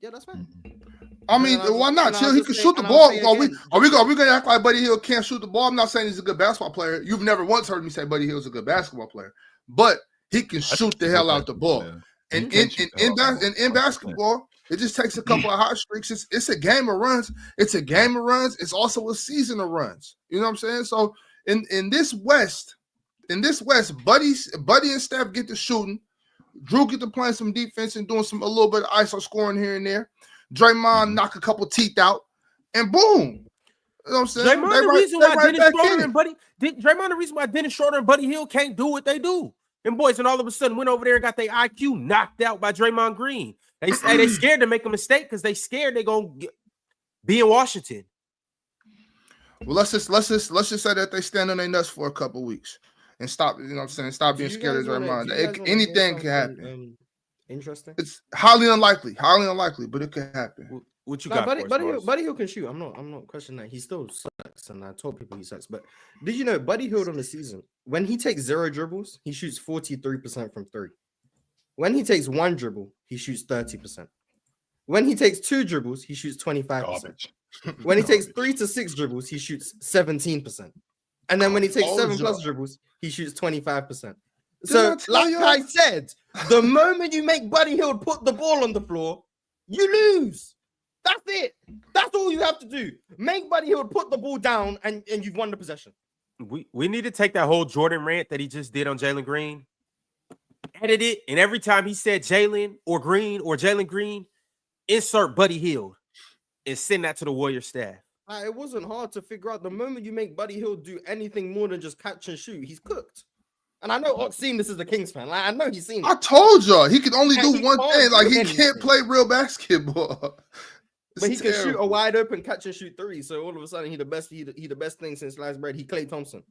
Yeah, that's fine. I mean, why not? Chill. He can shoot the ball. Are we gonna act like Buddy Hield can't shoot the ball? I'm not saying he's a good basketball player. You've never once heard me say Buddy Hield's a good basketball player, but he can shoot the hell out the ball. Yeah. And in basketball, it just takes a couple of hot streaks. It's a game of runs. It's also a season of runs. You know what I'm saying? So in this West, Buddy and Steph get to shooting. Drew get to playing some defense and doing a little bit of ISO scoring here and there. Draymond knock a couple teeth out, and boom. You know what I'm saying? Draymond, the reason why Dennis Schroeder and Buddy Hield can't do what they do. Them boys, and all of a sudden went over there and got their IQ knocked out by Draymond Green. They scared to make a mistake because they scared they're gonna be in Washington. Well, let's just say that they stand on their nuts for a couple weeks and stop. You know what I'm saying? Stop being scared of Draymond. Anything can happen. Interesting. It's highly unlikely, but it could happen. What you got? Buddy Hield can shoot. I'm not questioning that. He still sucks, and I told people he sucks. But did you know Buddy Hield on the season, when he takes 0 dribbles, he shoots 43% from 3. When he takes 1 dribble, he shoots 30%. When he takes 2 dribbles, he shoots 25%. When he takes 3 to 6 dribbles, he shoots 17%. And then when he takes 7+ dribbles, he shoots 25%. So, like I said, the moment you make Buddy Hield put the ball on the floor, you lose. That's it. That's all you have to do. Make Buddy Hield put the ball down, and you've won the possession. We need to take that whole Jordan rant that he just did on Jalen Green, edit it, and every time he said Jalen or Green or Jalen Green, insert Buddy Hield and send that to the Warrior staff. It wasn't hard to figure out. The moment you make Buddy Hield do anything more than just catch and shoot, he's cooked. And I know Ox seen this as a Kings fan. Like, I know he's seen it. I told y'all he can only do one thing. Like, he can't play real basketball. But he can shoot a wide open catch and shoot 3. So all of a sudden, he the best thing since sliced bread. He Klay Thompson.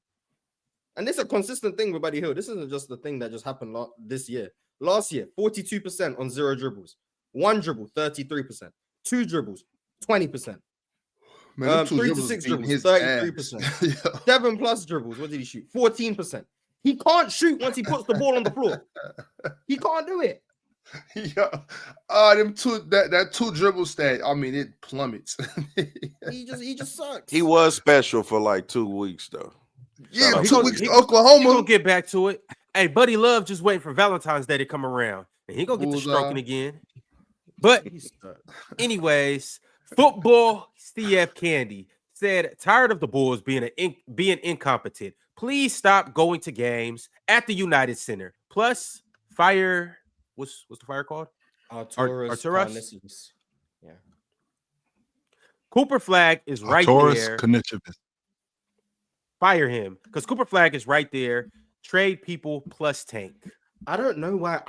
And this is a consistent thing with Buddy Hield. This isn't just the thing that just happened this year. Last year, 42% on 0 dribbles. 1 dribble, 33%. 2 dribbles, 20%. Man, 3 to 6 dribbles, 33%. 7+ dribbles, what did he shoot? 14%. He can't shoot once he puts the ball on the floor. He can't do it. Yeah, that 2 dribble stat. I mean, it plummets. he just sucks. He was special for like 2 weeks though. Yeah, 2 weeks to Oklahoma. We'll get back to it. Hey, Buddy Love just waiting for Valentine's Day to come around, and he gonna get the stroking again. But anyways, Football CF Candy said, tired of the Bulls being incompetent. Please stop going to games at the United Center. Plus, fire. What's the fire called? Arturas. Yeah. Cooper Flag is right Arturas there. Karnisovas. Fire him because Cooper Flag is right there. Trade people plus tank. I don't know why.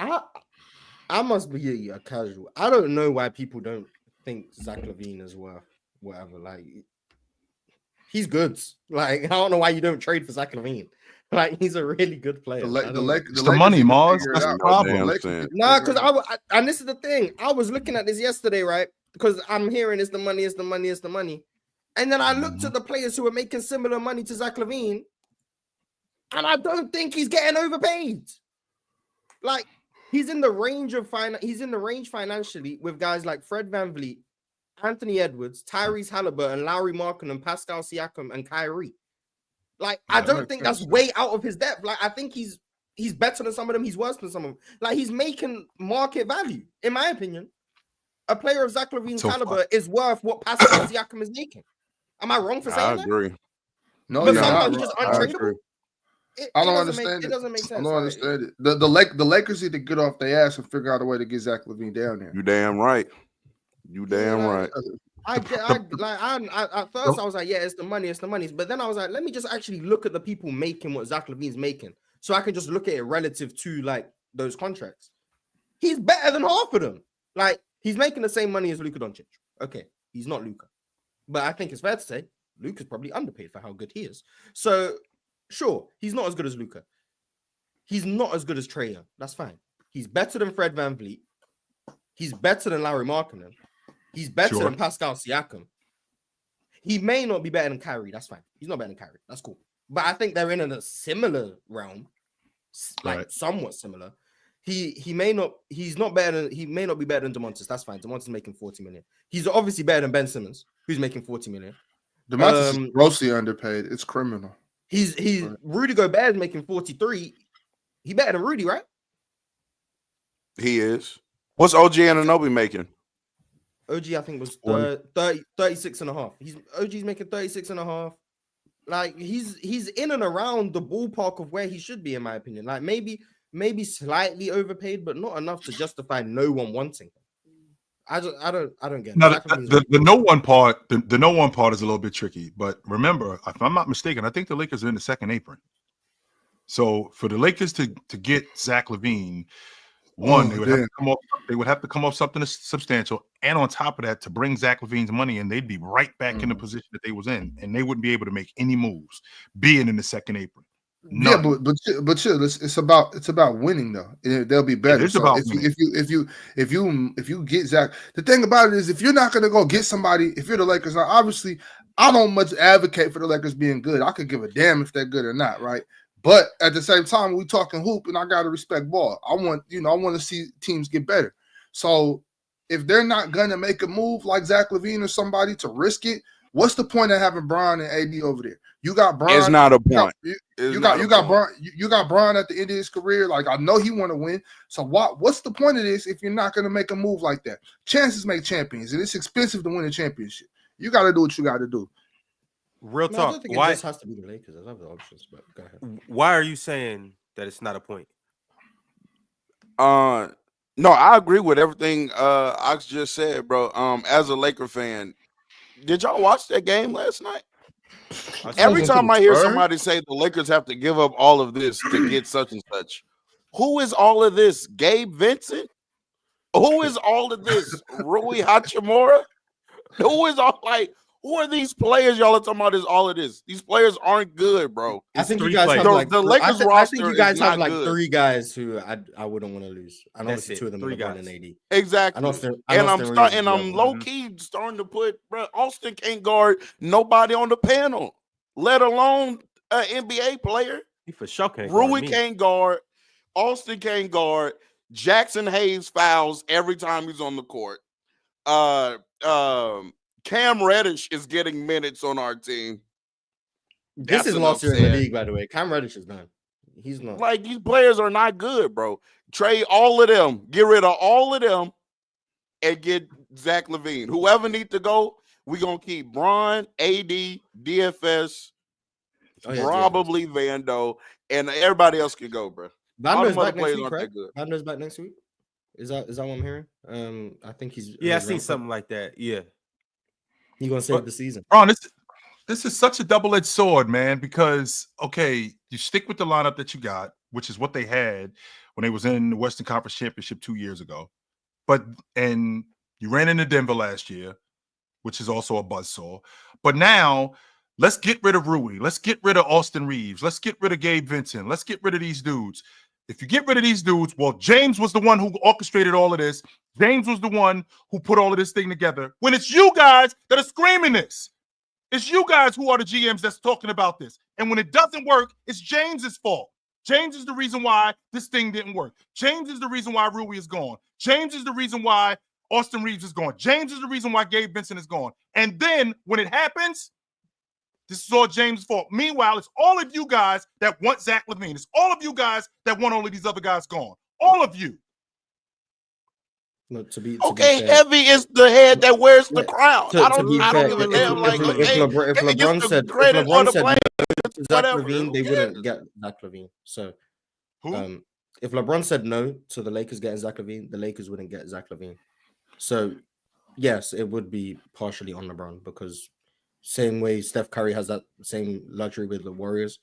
I must be a casual. I don't know why people don't think Zach LaVine is worth whatever. Like, he's good. Like, I don't know why you don't trade for Zach LaVine. Like, he's a really good player. It's the money, Mars. That's the problem. Nah, because and this is the thing. I was looking at this yesterday, right? Because I'm hearing it's the money, it's the money, it's the money. And then I looked at the players who are making similar money to Zach LaVine, and I don't think he's getting overpaid. Like, he's in the range financially with guys like Fred VanVleet, Anthony Edwards, Tyrese Halliburton, Lauri Markkanen, Pascal Siakam, and Kyrie. Like, I don't think that's way out of his depth. Like, I think he's better than some of them. He's worse than some of them. Like, he's making market value, in my opinion. A player of Zach LaVine's caliber is worth what Pascal Siakam is making. Am I wrong for saying that? I agree. No, but you're sometimes not. he's just untradeable. I don't understand it. It doesn't make sense. I don't understand it. The Lakers need to get off their ass and figure out a way to get Zach LaVine down there. You damn right. You damn right. At first I was like, yeah, it's the money. But then I was like, let me just actually look at the people making what Zach LaVine's making, so I can just look at it relative to like those contracts. He's better than half of them. Like, he's making the same money as Luka Doncic. Okay, he's not Luka, but I think it's fair to say Luka's probably underpaid for how good he is. So, sure, he's not as good as Luka. He's not as good as Trae Young. That's fine. He's better than Fred VanVleet. He's better than Lauri Markkanen. He's better than Pascal Siakam. He may not be better than Kyrie. That's fine. He's not better than Kyrie. That's cool. But I think they're in a similar realm, like somewhat similar. He may not be better than DeMontis. That's fine. DeMontis is making 40 million. He's obviously better than Ben Simmons, who's making 40 million. DeMontis is grossly underpaid. It's criminal. He's Rudy Gobert is making 43. He better than Rudy, right? He is. What's OG Anunoby making? OG, I think, was 36 and a half. OG's making 36 and a half. Like, he's in and around the ballpark of where he should be, in my opinion. Like, maybe slightly overpaid, but not enough to justify no one wanting him. I don't get it. Now, the no one part, the no one part is a little bit tricky. But remember, if I'm not mistaken, I think the Lakers are in the second apron. So for the Lakers to get Zach LaVine, they would have to come up something substantial, and on top of that, to bring Zach LaVine's money in, they'd be right back in the position that they was in, and they wouldn't be able to make any moves, being in the second apron. None. Yeah, but chill. It's about winning though. They'll be better. It's about winning. If you get Zach, the thing about it is, if you're not gonna go get somebody, if you're the Lakers, now obviously I don't much advocate for the Lakers being good. I could give a damn if they're good or not, right? But at the same time, we talking hoop, and I gotta respect ball. I want to see teams get better. So if they're not gonna make a move like Zach LaVine or somebody to risk it, what's the point of having Bron and AD over there? You got Bron. It's not a point. You got Bron at the end of his career. Like, I know he want to win. So what's the point of this if you're not gonna make a move like that? Chances make champions, and it's expensive to win a championship. You got to do what you got to do. Real talk. I don't think it just has to be the Lakers. There's other options, but go ahead. Why are you saying that it's not a point? No, I agree with everything Ox just said, bro. As a Laker fan, did y'all watch that game last night? Every time I hear somebody say the Lakers have to give up all of this to get such and such, who is all of this? Gabe Vincent? Who is all of this? Rui Hachimura? Who is all like? Who are these players y'all are talking about? Is all of this? These players aren't good, bro. I think you guys have like the Lakers roster. I think you guys have like good. 3 guys who I wouldn't want to lose. I know 2 of them are LeBron and AD. Exactly. I'm low key starting to put, bro. Austin can't guard nobody on the panel, let alone an NBA player. He for sure can't. Rui can't guard. Austin can't guard. Jackson Hayes fouls every time he's on the court. Cam Reddish is getting minutes on our team. This is lost year in the league, by the way. Cam Reddish is done. He's not. Like, these players are not good, bro. Trade all of them. Get rid of all of them and get Zach LaVine. Whoever needs to go, we're going to keep Bron, AD, DFS, probably Vando, and everybody else can go, bro. Vando's back next week, right? Vando's back next week. Is that what I'm hearing? I think he's I seen something like that. Yeah, he's gonna save the season. Ron, this is such a double-edged sword, man. Because you stick with the lineup that you got, which is what they had when they was in the Western Conference Championship 2 years ago. And you ran into Denver last year, which is also a buzzsaw. But now let's get rid of Rui. Let's get rid of Austin Reeves. Let's get rid of Gabe Vincent. Let's get rid of these dudes. If you get rid of these dudes, well, James was the one who orchestrated all of this. James was the one who put all of this thing together. When it's you guys that are screaming this, it's you guys who are the GMs that's talking about this. And when it doesn't work, it's James's fault. James is the reason why this thing didn't work. James is the reason why Rui is gone. James is the reason why Austin Reeves is gone. James is the reason why Gabe Vincent is gone. And then when it happens, this is all James' fault. Meanwhile, it's all of you guys that want Zach LaVine. It's all of you guys that want all of these other guys gone. All of you. Look, to be fair, heavy is the head that wears the crown. I don't give a damn. If LeBron said no to Zach LaVine, they wouldn't get Zach LaVine. So, if LeBron said no to the Lakers getting Zach LaVine, the Lakers wouldn't get Zach LaVine. So, yes, it would be partially on LeBron because same way Steph Curry has that same luxury with the Warriors.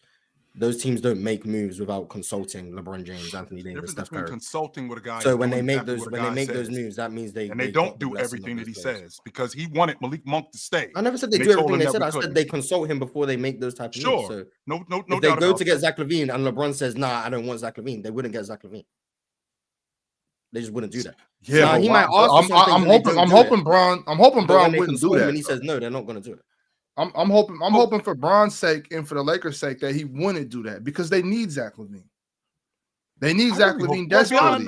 Those teams don't make moves without consulting LeBron James, Anthony Davis, Steph Curry. Consulting with a guy. So when they make those moves, that means they don't do everything that he says because he wanted Malik Monk to stay. I never said they do everything they said. I said they consult him before they make those type of moves. So no. If they go to get Zach LaVine and LeBron says, "Nah, I don't want Zach LaVine," they wouldn't get Zach LaVine. They just wouldn't do that. Yeah, he might ask. I'm hoping Bron wouldn't do that. When he says no, they're not going to do it. I'm hoping for Bron's sake and for the Lakers' sake that he wouldn't do that because they need Zach LaVine. They need Zach LaVine desperately.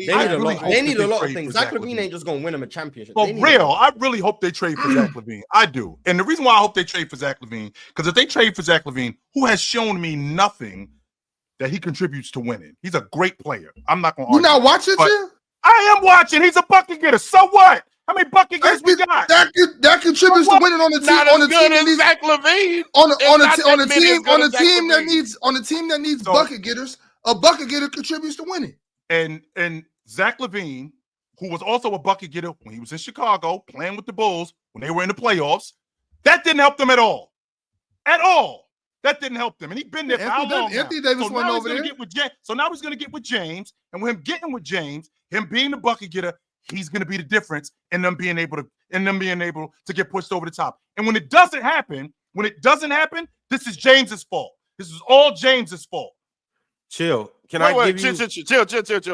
They need a lot of things. Zach LaVine ain't just going to win them a championship. For real, I really hope they trade for Zach LaVine. I do. And the reason why I hope they trade for Zach LaVine, because if they trade for Zach LaVine, who has shown me nothing that he contributes to winning. He's a great player. I'm not going to argue. You not watching, Jim? I am watching. He's a bucket getter. So what? How many bucket getters we got? That contributes to winning on the team. On the team that needs Zach LaVine. On the team that needs bucket getters. A bucket getter contributes to winning. And Zach LaVine, who was also a bucket getter when he was in Chicago playing with the Bulls when they were in the playoffs, that didn't help them at all. At all. That didn't help them. And he's been there for how long? Anthony Davis went over there. So now he's going to get with James. And with him getting with James, him being the bucket getter, he's going to be the difference in them being able to get pushed over the top. And when it doesn't happen, this is James's fault. This is all James's fault. Chill. Chill.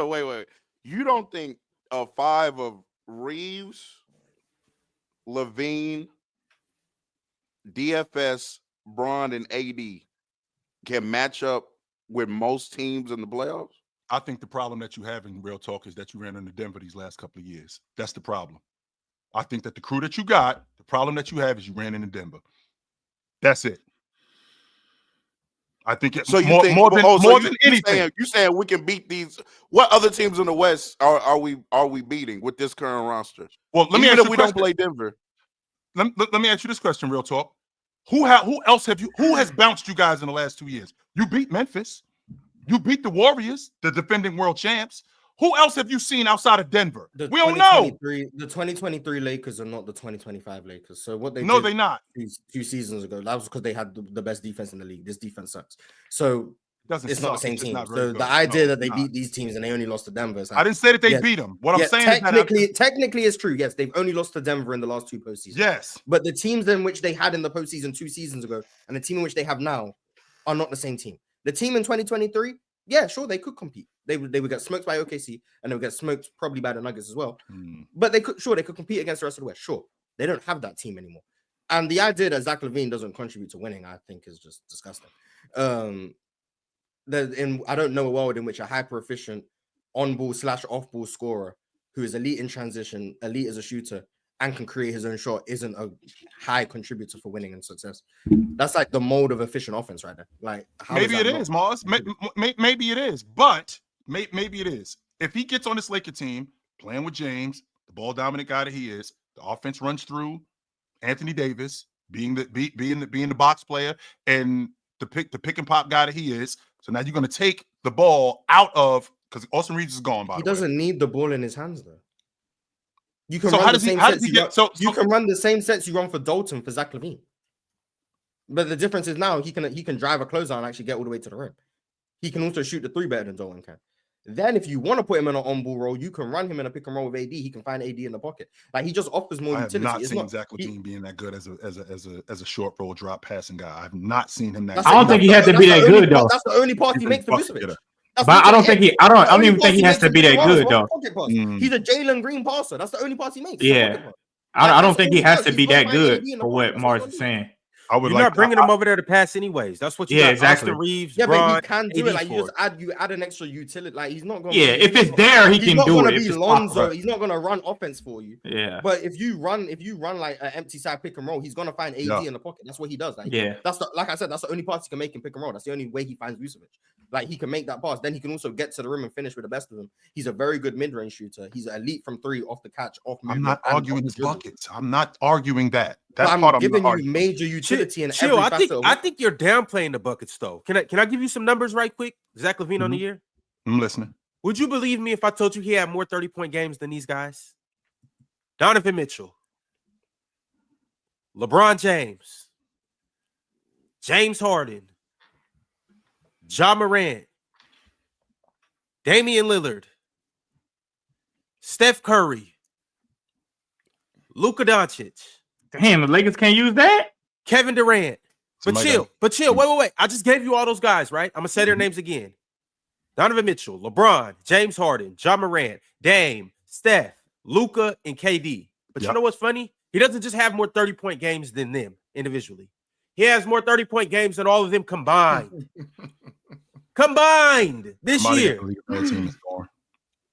Wait. You don't think a five of Reeves, LaVine, DFS, Bron, and AD can match up with most teams in the playoffs? I think the problem that you have in real talk is that you ran into Denver these last couple of years. That's the problem. I think that the crew that you got, the problem that you have is you ran into Denver. That's it. I think it's more than anything. You saying we can beat these? What other teams in the West are we beating with this current roster? Well, let me ask you we don't play Denver. Let me ask you this question, real talk. Who has bounced you guys in the last 2 years? You beat Memphis. You beat the Warriors, the defending world champs. Who else have you seen outside of Denver? We don't know. The 2023 Lakers are not the 2025 Lakers. So what they're not. 2 seasons ago, that was because they had the best defense in the league. This defense sucks. So it's not the same team. So the idea that they beat these teams and they only lost to Denver. I didn't say that they beat them. What I'm saying is technically it's true. Yes, they've only lost to Denver in the last 2 postseasons. Yes. But the teams in which they had in the postseason 2 seasons ago and the team in which they have now are not the same team. The team in 2023, yeah, sure, they could compete. They would get smoked by OKC and they would get smoked probably by the Nuggets as well. But they could compete against the rest of the West. Sure, they don't have that team anymore. And the idea that Zach LaVine doesn't contribute to winning, I think, is just disgusting. I don't know a world in which a hyper efficient on-ball / off-ball scorer who is elite in transition, elite as a shooter, and can create his own shot isn't a high contributor for winning and success. That's like the mold of efficient offense right there. Like maybe it is, Mars. Maybe it is, but maybe it is. If he gets on this Laker team, playing with James, the ball dominant guy that he is, the offense runs through Anthony Davis, being the box player, and the pick and pop guy that he is. So now you're going to take the ball out of, because Austin Reeves is gone. By He the way, doesn't need the ball in his hands though. You can So run how the does he? same How sets does he you get? run- you can run the same sets you run for Dalton for Zach LaVine. But the difference is now he can drive a closeout and actually get all the way to the rim. He can also shoot the three better than Dalton can. Then if you want to put him in an on-ball role, you can run him in a pick and roll with AD. He can find AD in the pocket. Like he just offers more I have utility. not It's seen Zach LaVine being that good as a short roll drop passing guy. I've not seen him that. I don't think he has to be that good though. That's the only pass he He's a makes for bucket Vucevic. getter. That's But I don't think he. I don't even think he has to be that good though. He's a Jalen Green passer. That's the only pass he makes. Yeah. I don't think he has to be that good for what Mars is saying. I would You're not bringing him over there to pass anyways. That's what you got. exactly. Austin Reeves, Yeah, Braun, but he can do it. Like you AD just add an extra utility. Like he's not going. Yeah, if it's there, he can do it. He's not going to be Lonzo. He's not going to run offense for you. Yeah. But if you run like an empty side pick and roll, he's going to find AD in the pocket. That's what he does. Like, that's like I said, that's the only pass he can make in pick and roll. That's the only way he finds Vucevic. Like he can make that pass. Then he can also get to the rim and finish with the best of them. He's a very good mid-range shooter. He's elite from three, off the catch, off. I'm not arguing his buckets. I'm not arguing that. That's I'm giving you major utility in every facet. I think you're downplaying the buckets though. Can I give you some numbers right quick? Zach LaVine on the year. I'm listening. Would you believe me if I told you he had more 30-point games than these guys? Donovan Mitchell, LeBron James, James Harden, Ja Morant, Damian Lillard, Steph Curry, Luka Doncic. Damn, the Lakers can't use that? Kevin Durant. But chill. Wait. I just gave you all those guys, right? I'm going to say their names again. Donovan Mitchell, LeBron, James Harden, Ja Morant, Dame, Steph, Luka, and KD. But you know what's funny? He doesn't just have more 30-point games than them individually. He has more 30-point games than all of them combined. This year.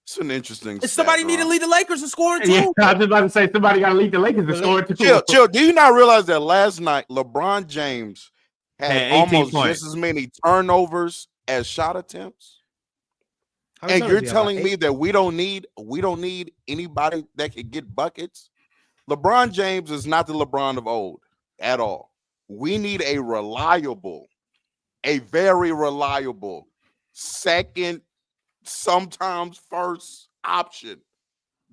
It's an interesting. Somebody need to lead the Lakers in scoring too. Yeah, I was about to say somebody got to lead the Lakers in scoring too. Chill. Do you not realize that last night LeBron James had almost just as many turnovers as shot attempts? And you're telling me that we don't need anybody that can get buckets? LeBron James is not the LeBron of old at all. We need a very reliable second, sometimes first option.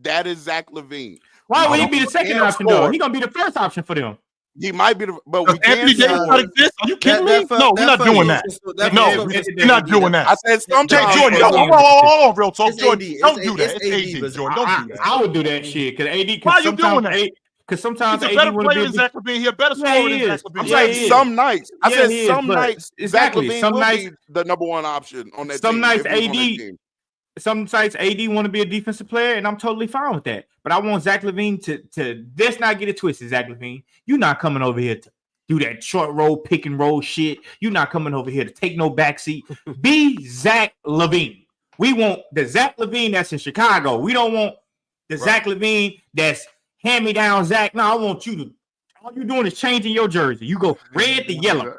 That is Zach LaVine. Why would he be the second option though? He's gonna be the first option for them. He might be, but we Anthony Davis not exist. Are you kidding me? No, we're not doing that. No, we're not doing that. I said sometimes. Jordan, hold on, real talk. Jordan, don't do that. It's AD, Jordan. Don't do that. I would do that shit because AD. Why are you doing that? Because sometimes he's a better player than Zach LaVine. He's a better scorer than Zach LaVine. I'm saying some nights. I said some nights. Zach LaVine will be the number one option on that team. Some nights AD. Some sites AD want to be a defensive player, and I'm totally fine with that. But I want Zach LaVine to let's not get it twisted, Zach LaVine. You're not coming over here to do that short roll, pick and roll shit. You're not coming over here to take no backseat. Be Zach LaVine. We want the Zach LaVine that's in Chicago. We don't want the Zach LaVine that's hand-me-down Zach. No, I want you to. All you're doing is changing your jersey. You go red to yellow.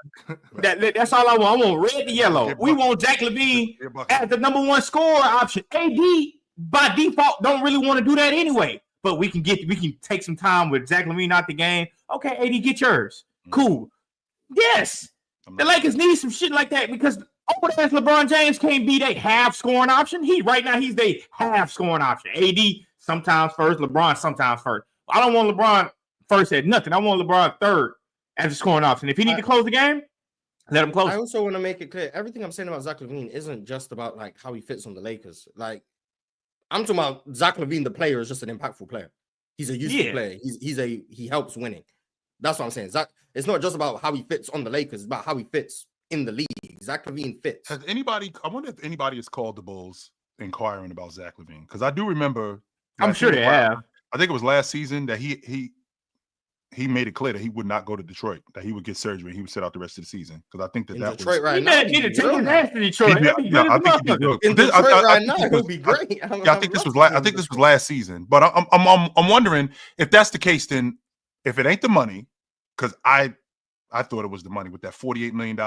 That's all I want. I want red to yellow. We want Zach LaVine as the number one scorer option. AD by default don't really want to do that anyway. But we can take some time with Zach LaVine out the game. Okay, AD, get yours. Cool. Yes, the Lakers need some shit like that because over there, LeBron James can't be their half scoring option. He's their half scoring option. AD sometimes first, LeBron sometimes first. I don't want LeBron first at nothing. I want LeBron third as a scoring option. If he need to close the game, let him close. I also want to make it clear. Everything I'm saying about Zach LaVine isn't just about like how he fits on the Lakers. Like I'm talking about Zach LaVine, the player, is just an impactful player. He's a useful player. He helps winning. That's what I'm saying. Zach, it's not just about how he fits on the Lakers, it's about how he fits in the league. Zach LaVine fits. Has anybody? I wonder if anybody has called the Bulls inquiring about Zach LaVine because I do remember. I'm sure they have. I think it was last season that he made it clear that he would not go to Detroit, that he would get surgery. He would sit out the rest of the season because I think that Detroit was right now. He need to take his ass to Detroit. I think he'd be good. In Detroit right now, it would be great. I think this was last season, but I'm wondering if that's the case. Then if it ain't the money, because I thought it was the money with that $48 million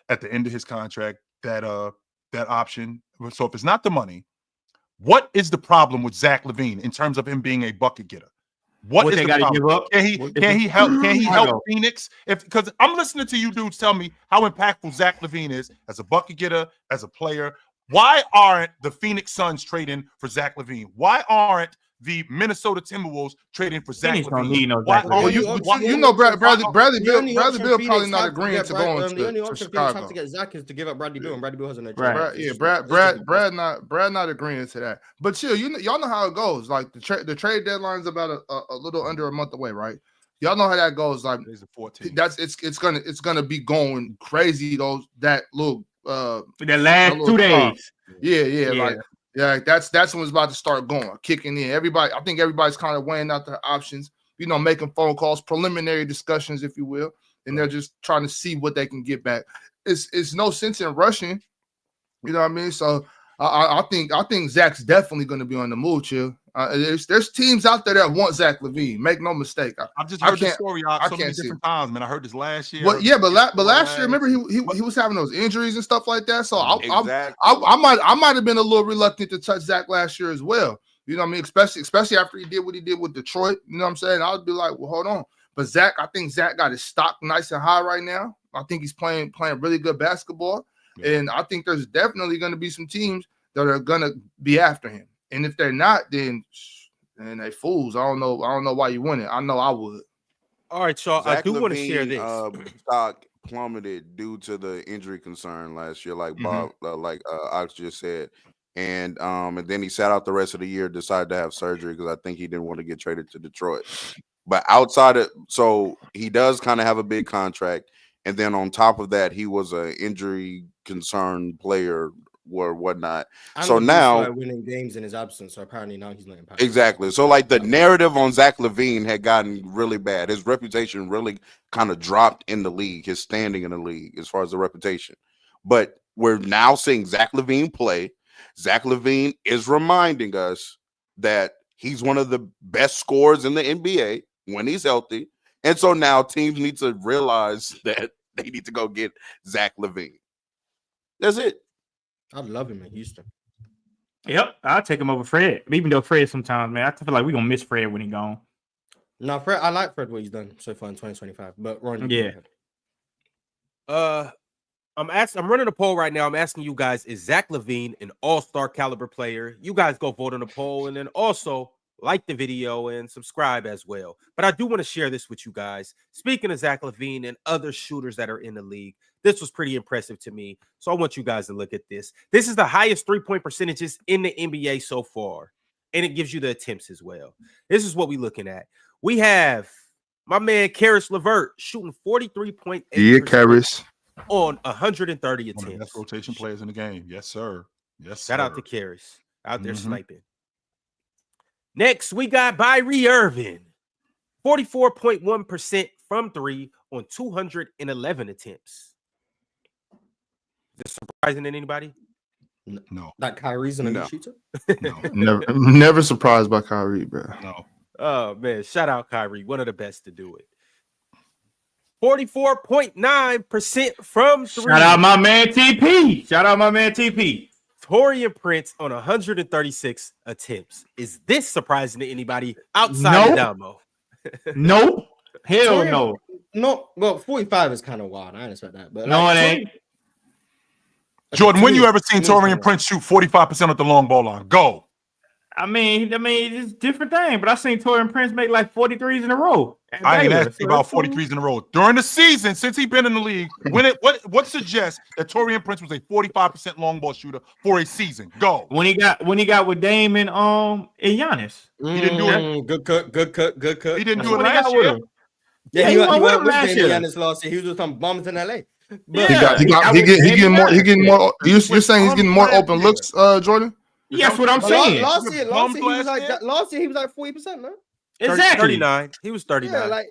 at the end of his contract, that option. So if it's not the money, What is the problem with Zach LaVine in terms of him being a bucket getter? What is they the got to problem? give up? Can he help Phoenix? Because I'm listening to you dudes tell me how impactful Zach LaVine is as a bucket getter, as a player. Why aren't the Phoenix Suns trading for Zach LaVine? Why aren't the Minnesota Timberwolves trading for Zach Phoenix don't LaVine? need no Why Zach aren't LaVine. You know, Bradley Bill Phoenix probably not have to agreeing get to going the only to option Phoenix Chicago. have to get Zach is to give up Bradley Bill, and Bradley Bill has no Right. Brad not agreeing to that. But chill, y'all know how it goes. Like the trade deadline's about a little under a month away, right? Y'all know how that goes. Like Today's the 14th. that's it's gonna be going crazy. That little The last 2 days. Yeah, that's when it's about to start going, kicking in. I think everybody's kind of weighing out their options, making phone calls, preliminary discussions, if you will, and they're just trying to see what they can get back. It's no sense in rushing, you know what I mean? So I think Zach's definitely going to be on the move, chill. There's teams out there that want Zach LaVine. Make no mistake. I've just heard this story out so many different times, man. I heard this last year. But last year, remember he was having those injuries and stuff like that. So I might have been a little reluctant to touch Zach last year as well. You know what I mean? Especially after he did what he did with Detroit. You know what I'm saying? I would be like, well, hold on. But Zach, I think Zach got his stock nice and high right now. I think he's playing really good basketball. Yeah. And I think there's definitely going to be some teams that are going to be after him. And if they're not, then they fools. I don't know why you win it. I know I would. All right, y'all. I do want to share this. Stock plummeted due to the injury concern last year, like Bob, Ox just said. And then he sat out the rest of the year, decided to have surgery because I think he didn't want to get traded to Detroit. But so he does kind of have a big contract. And then on top of that, he was an injury concerned player or whatnot. And so now winning games in his absence. So apparently now he's not impacted. Exactly. So like the narrative on Zach LaVine had gotten really bad. His reputation really kind of dropped in the league, his standing in the league as far as the reputation. But we're now seeing Zach LaVine play. Zach LaVine is reminding us that he's one of the best scorers in the NBA when he's healthy. And so now teams need to realize that they need to go get Zach LaVine. That's it. I'd love him in Houston. Yep, I'll take him over Fred. Even though Fred sometimes, man, I feel like we're going to miss Fred when he's gone. No, Fred, I like Fred, what he's done so far in 2025. But Ron, yeah. I'm running a poll right now. I'm asking you guys, is Zach LaVine an all-star caliber player? You guys go vote on the poll and then also like the video and subscribe as well. But I do want to share this with you guys. Speaking of Zach LaVine and other shooters that are in the league, this was pretty impressive to me. So I want you guys to look at this. This is the highest three-point percentages in the NBA so far. And it gives you the attempts as well. This is what we're looking at. We have my man Karis LeVert shooting 43.8%. Yeah, Karis. On 130 attempts. One of the best rotation players in the game. Yes, sir. Yes, sir. Shout out to Karis. Out there sniping. Next, we got Kyrie Irving. 44.1% from three on 211 attempts. Is this surprising to anybody? No. That Kyrie's an elite shooter? No. Never surprised by Kyrie, bro. No. Oh, man. Shout out Kyrie. One of the best to do it. 44.9% from three. Shout out my man TP. Taurean Prince on 136 attempts. Is this surprising to anybody outside of Damo? Nope. Hell no. No, well, 45 is kind of wild. I understand that. But no, it ain't. Jordan, when you ever seen Taurean Prince shoot 45% at the long ball line? Go. I mean, it's a different thing, but I seen Taurean Prince make like 43s in a row. I ain't asking about 43s in a row. During the season, since he's been in the league, what suggests that Taurean Prince was a 45% long ball shooter for a season? Go. When he got with Dame and Giannis. He didn't do it. Good cut. He didn't do it last year. Yeah, he went with Giannis last year. He was with some bums in LA. But he getting more. You're saying he's getting more open looks, Jordan? Yes, what I'm saying. Last year he was like 40%, man. Exactly. 39. He was 39. Yeah, like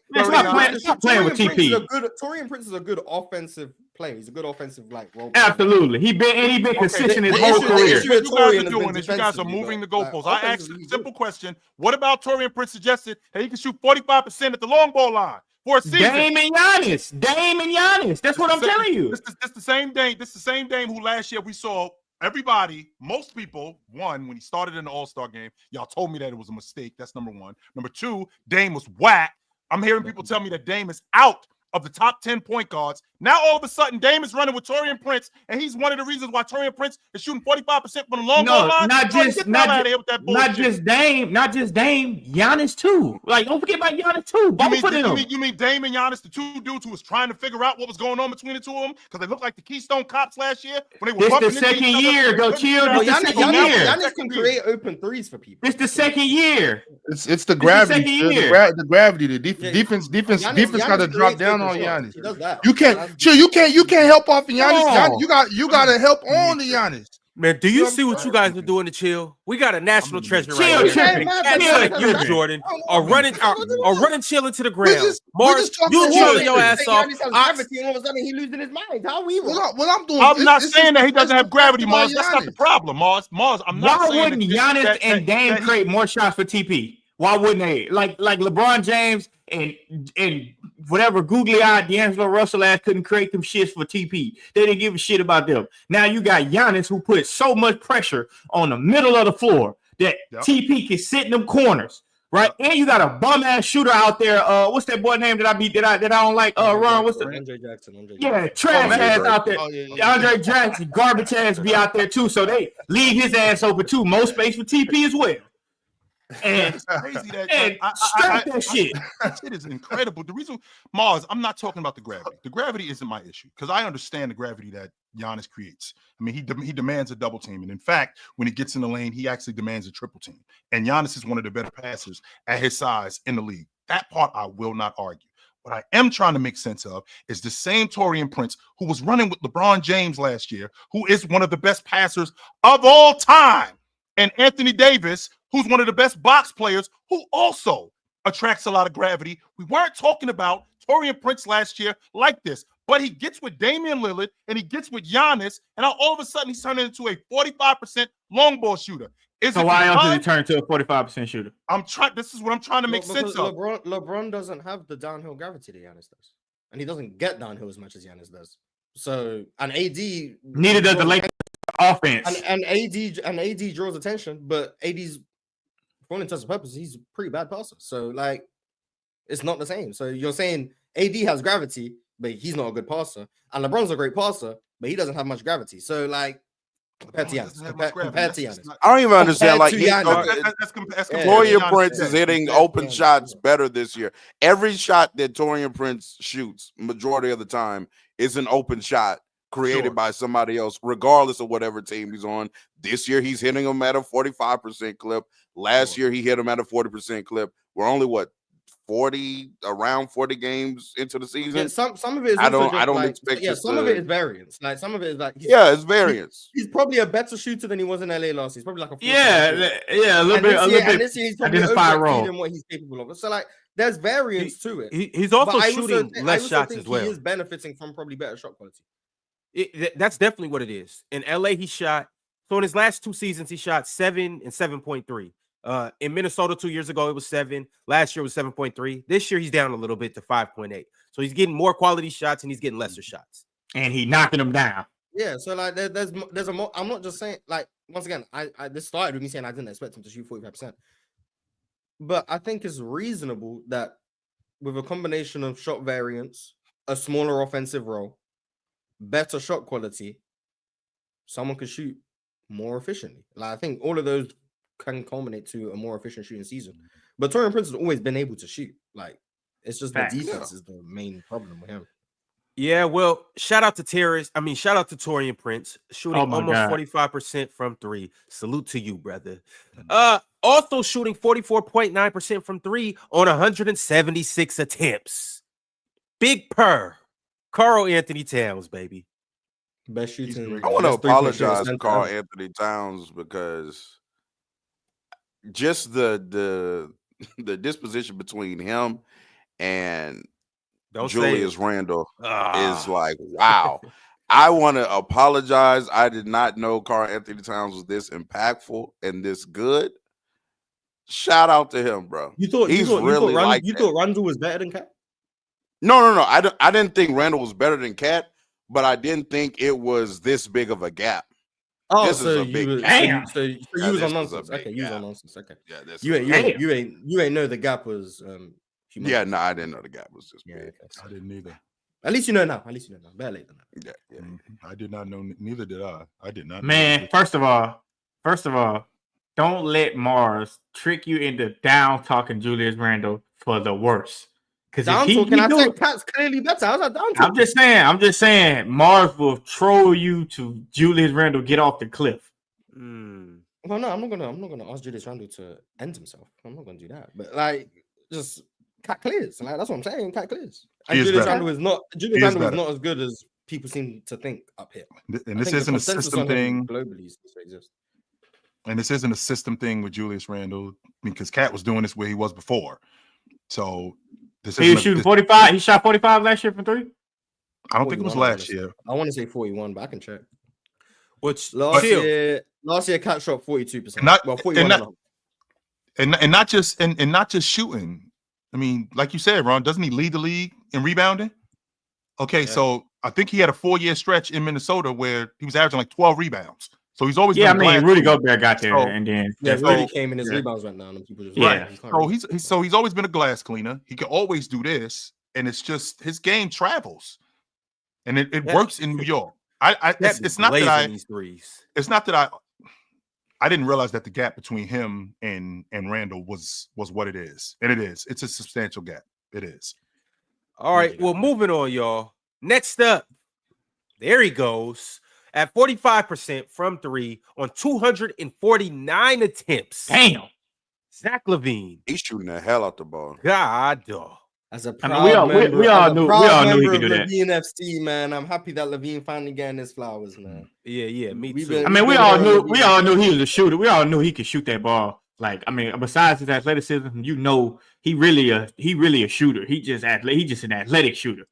stop playing with TP. Taurean Prince is a good offensive player. He's a good offensive role. Absolutely. He been consistent his whole career. You guys are doing this. You guys are moving the goalposts. I asked a simple question. What about Taurean Prince suggested that he can shoot 45% at the long ball line for a season? Dame and Giannis. That's what I'm telling you. This the same Dame. This is the same Dame who last year we saw most people, one, when he started in the All-Star game, y'all told me that it was a mistake. That's number one. Number two, Dame was whack. I'm hearing people tell me that Dame is out of the top 10 point guards. Now, all of a sudden, Dame is running with Taurean Prince, and he's one of the reasons why Taurean Prince is shooting 45% from the long ball line. Not just Dame, Giannis too. Like, don't forget about Giannis too. Both of them. You mean Dame and Giannis, the two dudes who was trying to figure out what was going on between the two of them? Because they looked like the Keystone Cops last year when they were bumping into each other. This the second year, go chill. Giannis can create open threes for people. It's the second year. It's the gravity. The gravity. The defense got to drop down on Giannis. He does that. You can't help off Giannis. You got to help on the Giannis. Man, do you see what you guys are doing to chill? We got a national treasure chill, right here. Cats like you, Jordan, are running chill into the ground. Mars, you chilling your ass off. Gravity, and all of a sudden he losing his mind. How we what I'm doing? I'm not saying that he doesn't have gravity, Mars. That's not the problem, Mars. I'm not saying. Why wouldn't Giannis and Dame create more shots for TP? Why wouldn't they? Like LeBron James and whatever googly-eyed D'Angelo Russell ass couldn't create them shits for TP. They didn't give a shit about them. Now you got Giannis who put so much pressure on the middle of the floor that TP can sit in them corners, right? And you got a bum-ass shooter out there. What's that boy name that I don't like? Ron, what's the Andre Jackson. Yeah, trash ass out there. Andre Jackson, garbage ass be out there too. So they leave his ass open too. Most space for TP as well. And it's crazy that that shit. That shit is incredible. The reason, Mars, I'm not talking about the gravity. The gravity isn't my issue because I understand the gravity that Giannis creates. I mean, he demands a double team, and in fact, when he gets in the lane, he actually demands a triple team. And Giannis is one of the better passers at his size in the league. That part I will not argue. What I am trying to make sense of is the same Taurean Prince who was running with LeBron James last year, who is one of the best passers of all time, and Anthony Davis, who's one of the best box players, who also attracts a lot of gravity. We weren't talking about Taurean Prince last year like this, but he gets with Damian Lillard and he gets with Giannis, and now all of a sudden he's turning into a 45% long ball shooter. So why else did he turn into a 45% shooter? This is what I'm trying to make sense of. LeBron doesn't have the downhill gravity that Giannis does, and he doesn't get downhill as much as Giannis does. So, and AD neither does the Lakers offense, and AD draws attention, but AD's, for all intents and purposes, he's a pretty bad passer. So, like, it's not the same. So you're saying AD has gravity, but he's not a good passer, and LeBron's a great passer, but he doesn't have much gravity. So, like, compared to Giannis. I don't even understand. Like, Taurean Prince is hitting open shots better this year. Every shot that Taurean Prince shoots, majority of the time, is an open shot created by somebody else, regardless of whatever team he's on. This year, he's hitting them at a 45% clip. Last year, he hit them at a 40% clip. We're only, around 40 games into the season? Yeah, some of it is I don't expect some of it is variance. Like, some of it is like it's variance. He's probably a better shooter than he was in LA last year. He's probably like a a little bit. And this year he's probably overexceeding what he's capable of. So, like, there's variance to it. He's also shooting less shots as well. He is benefiting from probably better shot quality. That's definitely what it is. In LA, he shot, so in his last 2 seasons, he shot 7 and 7.3. In Minnesota 2 years ago, it was 7. Last year was 7.3. This year, he's down a little bit to 5.8. So he's getting more quality shots and he's getting lesser shots. And he knocking them down. Yeah, so like there's a more. I'm not just saying, like, once again, I this started with me saying I didn't expect him to shoot 45%. But I think it's reasonable that with a combination of shot variance, a smaller offensive role, better shot quality, someone could shoot more efficiently. Like, I think all of those can culminate to a more efficient shooting season. But Taurean Prince has always been able to shoot. Like, it's just the defense is the main problem with him. Yeah, well, shout out to Taurean Prince, shooting almost 45% from 3. Salute to you, brother. Also shooting 44.9% from 3 on 176 attempts. Big purr. Karl Anthony Towns, baby. Best shooting. I want to apologize to Karl Anthony Towns because just the disposition between him and Julius Randle is like, wow. I want to apologize. I did not know Karl Anthony Towns was this impactful and this good. Shout out to him, bro. You thought Randle was better than Cat? No. I didn't think Randle was better than Cat, but I didn't think it was this big of a gap. Oh, This is so a you big was Damn. so you Yeah, was this on was a nonsense. big Okay, you was on gap. nonsense. Okay, Yeah, this. you ain't know the gap was humongous. Yeah, no, I didn't know the gap was this Yeah, big. okay, so- I didn't either. At least you know now. Better late than that. Yeah. I did not know. Neither did I. I did not. Man, know first of all, don't let Mars trick you into down talking Julius Randle for the worst. Because if Down he talking, I do said it, Cat's clearly better. I was like, down I'm talking. just saying, Mars will troll you to Julius Randle get off the cliff. Well, no, I'm not gonna ask Julius Randle to end himself. I'm not gonna do that. But like, just Cat clears. Like that's what I'm saying. Cat clears. And He is Julius better. Randle is not. He Julius is Randle is better. not as good as people seem to think up here. And I this think the isn't a consensus system on him thing. globally seems to exist. And this isn't a system thing with Julius Randle because Cat was doing this where he was before. So this He was shooting 45. He shot 45 last year from three. I don't think it was 41, last year. I want to say 41, but I can check. Which Last year, Cat shot 42%. Not- well, 41. And not just shooting. I mean, like you said, Ron, doesn't he lead the league in rebounding? Okay, so I think he had a 4-year stretch in Minnesota where he was averaging like 12 rebounds. So he's always Yeah, I been mean, glass Rudy cleaner. Gobert got there, So- and then Yeah, so- Rudy came in, his rebounds went down, and people just Yeah. So he's always been a glass cleaner. He can always do this, and it's just his game travels, and it works in New York. It's not that I these threes. it's not that I didn't realize that the gap between him and Randall was what it is, and it is. It's a substantial gap. It is. All right, well, moving on, y'all. Next up, there he goes at 45% from three on 249 attempts. damn. Zach LaVine. He's shooting the hell out the ball. God, dog. As a I proud mean, member, we all as a knew proud he member could do of that. Levine FC, man. I'm happy that Levine finally getting his flowers, man. Yeah, me We've too. been- I mean, we been all there knew already. he was a shooter. We all knew he could shoot that ball. Like, I mean, besides his athleticism, you know, he really a shooter. He just an athletic shooter,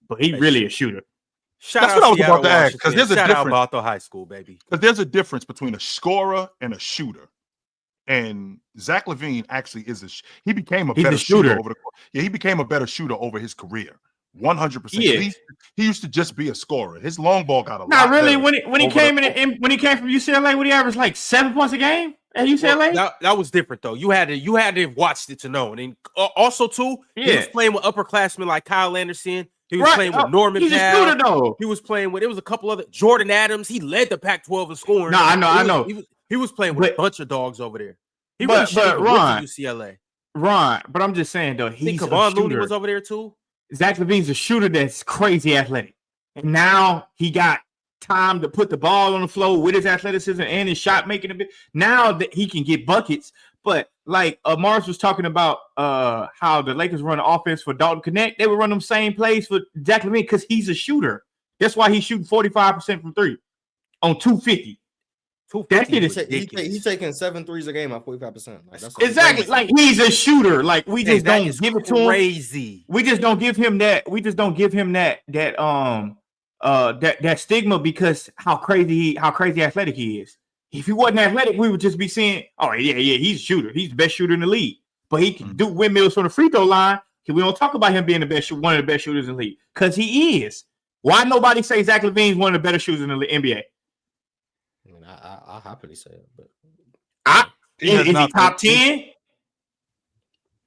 but he really a shooter. Shout That's out what I was Seattle, about to ask, 'cause Washington. there's a Shout out difference. Balto High School, baby. Because there's a difference between a scorer and a shooter. And Zach LaVine actually is he became a He's better a shooter. over the course. Yeah, he became a better shooter over his career. 100%. Yeah. He used to just be a scorer. His long ball got a Not lot really. better When he over came the- when he came from UCLA, when he averaged like 7 points a game at UCLA. Well, that was different though. You had to have watched it to know. And also too, he was Yeah. playing with upperclassmen like Kyle Anderson. He was Right. playing with Norman He's a Powell. shooter though. He was playing with, it was a couple other, Jordan Adams. He led the Pac-12 in scoring. No, I know. He was playing with a But- bunch of dogs over there. He but- really should have but went Ron, to UCLA. Ron, but I'm just saying though, I think he's a Kevon Looney shooter. was over there too. Zach LaVine's a shooter that's crazy athletic. And now he got time to put the ball on the floor with his athleticism and his shot making a bit. Now that he can get buckets. But like Mars was talking about how the Lakers run an offense for Dalton Connect, they would run them same plays for Zach LaVine because he's a shooter. That's why he's shooting 45% from three on 250. That shit is He's taking 7 threes a game at 45%. Like, that's exactly crazy. like he's a shooter. Like we just That don't is give it to him. crazy. We just don't give him that. We just don't give him that stigma because how crazy athletic he is. If he wasn't athletic, we would just be saying, "Oh yeah, he's a shooter. He's the best shooter in the league." But he can do windmills from the free throw line. We don't talk about him being the best, one of the best shooters in the league because he is. Why nobody say Zach LaVine's one of the better shooters in the NBA? I mean, I'll happily say it, but Is he top 10?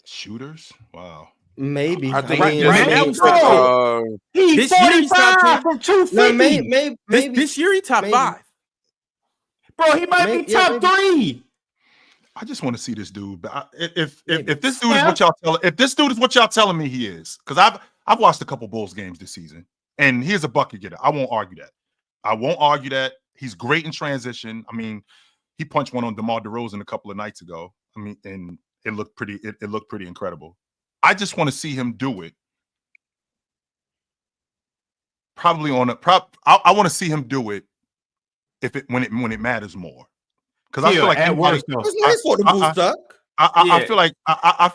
shooters? Wow. maybe. I think right now maybe. he's top 10. He's This year he's top 45 10. from 250. No, maybe This year he top maybe. 5. Bro, he might be top 3. I just want to see this dude. But if Maybe. this dude is what y'all telling me he is, because I've watched a couple Bulls games this season, and he's a bucket getter. I won't argue that. He's great in transition. I mean, he punched one on DeMar DeRozan a couple of nights ago. I mean, and it looked pretty. It looked pretty incredible. I just want to see him do it. Probably on a I want to see him do it when it matters more. Because I feel like at anybody, worst, though. It's nice for the Bulls stuck. I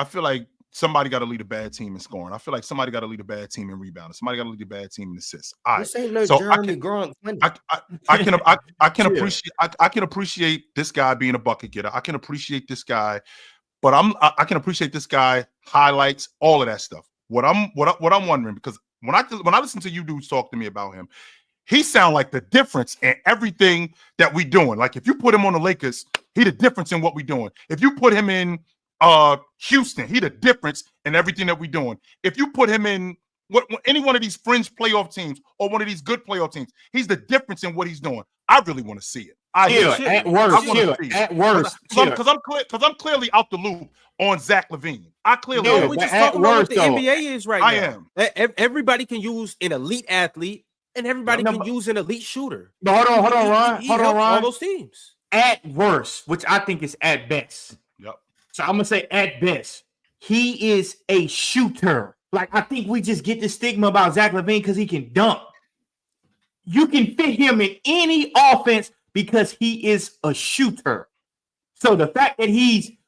feel like somebody got to lead a bad team in scoring. I feel like somebody got to lead a bad team in rebounding. Somebody got to lead a bad team in assists. All right. This ain't no So Jeremy Grant. I can appreciate this guy being a bucket getter. I can appreciate this guy, but I can appreciate this guy highlights, all of that stuff. What I'm wondering, because when I listen to you dudes talk to me about him, he sound like the difference in everything that we doing. Like if you put him on the Lakers, he the difference in what we doing. If you put him in Houston, he the difference in everything that we doing. If you put him in any one of these fringe playoff teams or one of these good playoff teams, he's the difference in what he's doing. I really want to see it. At worst, because I'm clearly out the loop on Zach LaVine. I clearly we just talking about what the NBA is right now. I am. Everybody can use an elite athlete, and everybody can use an elite shooter. But hold on, Ron. Hold on, Ron. All those teams. At worst, which I think is at best. Yep. So I'm gonna say at best, he is a shooter. Like I think we just get the stigma about Zach LaVine because he can dunk. You can fit him in any offense because he is a shooter. So the fact that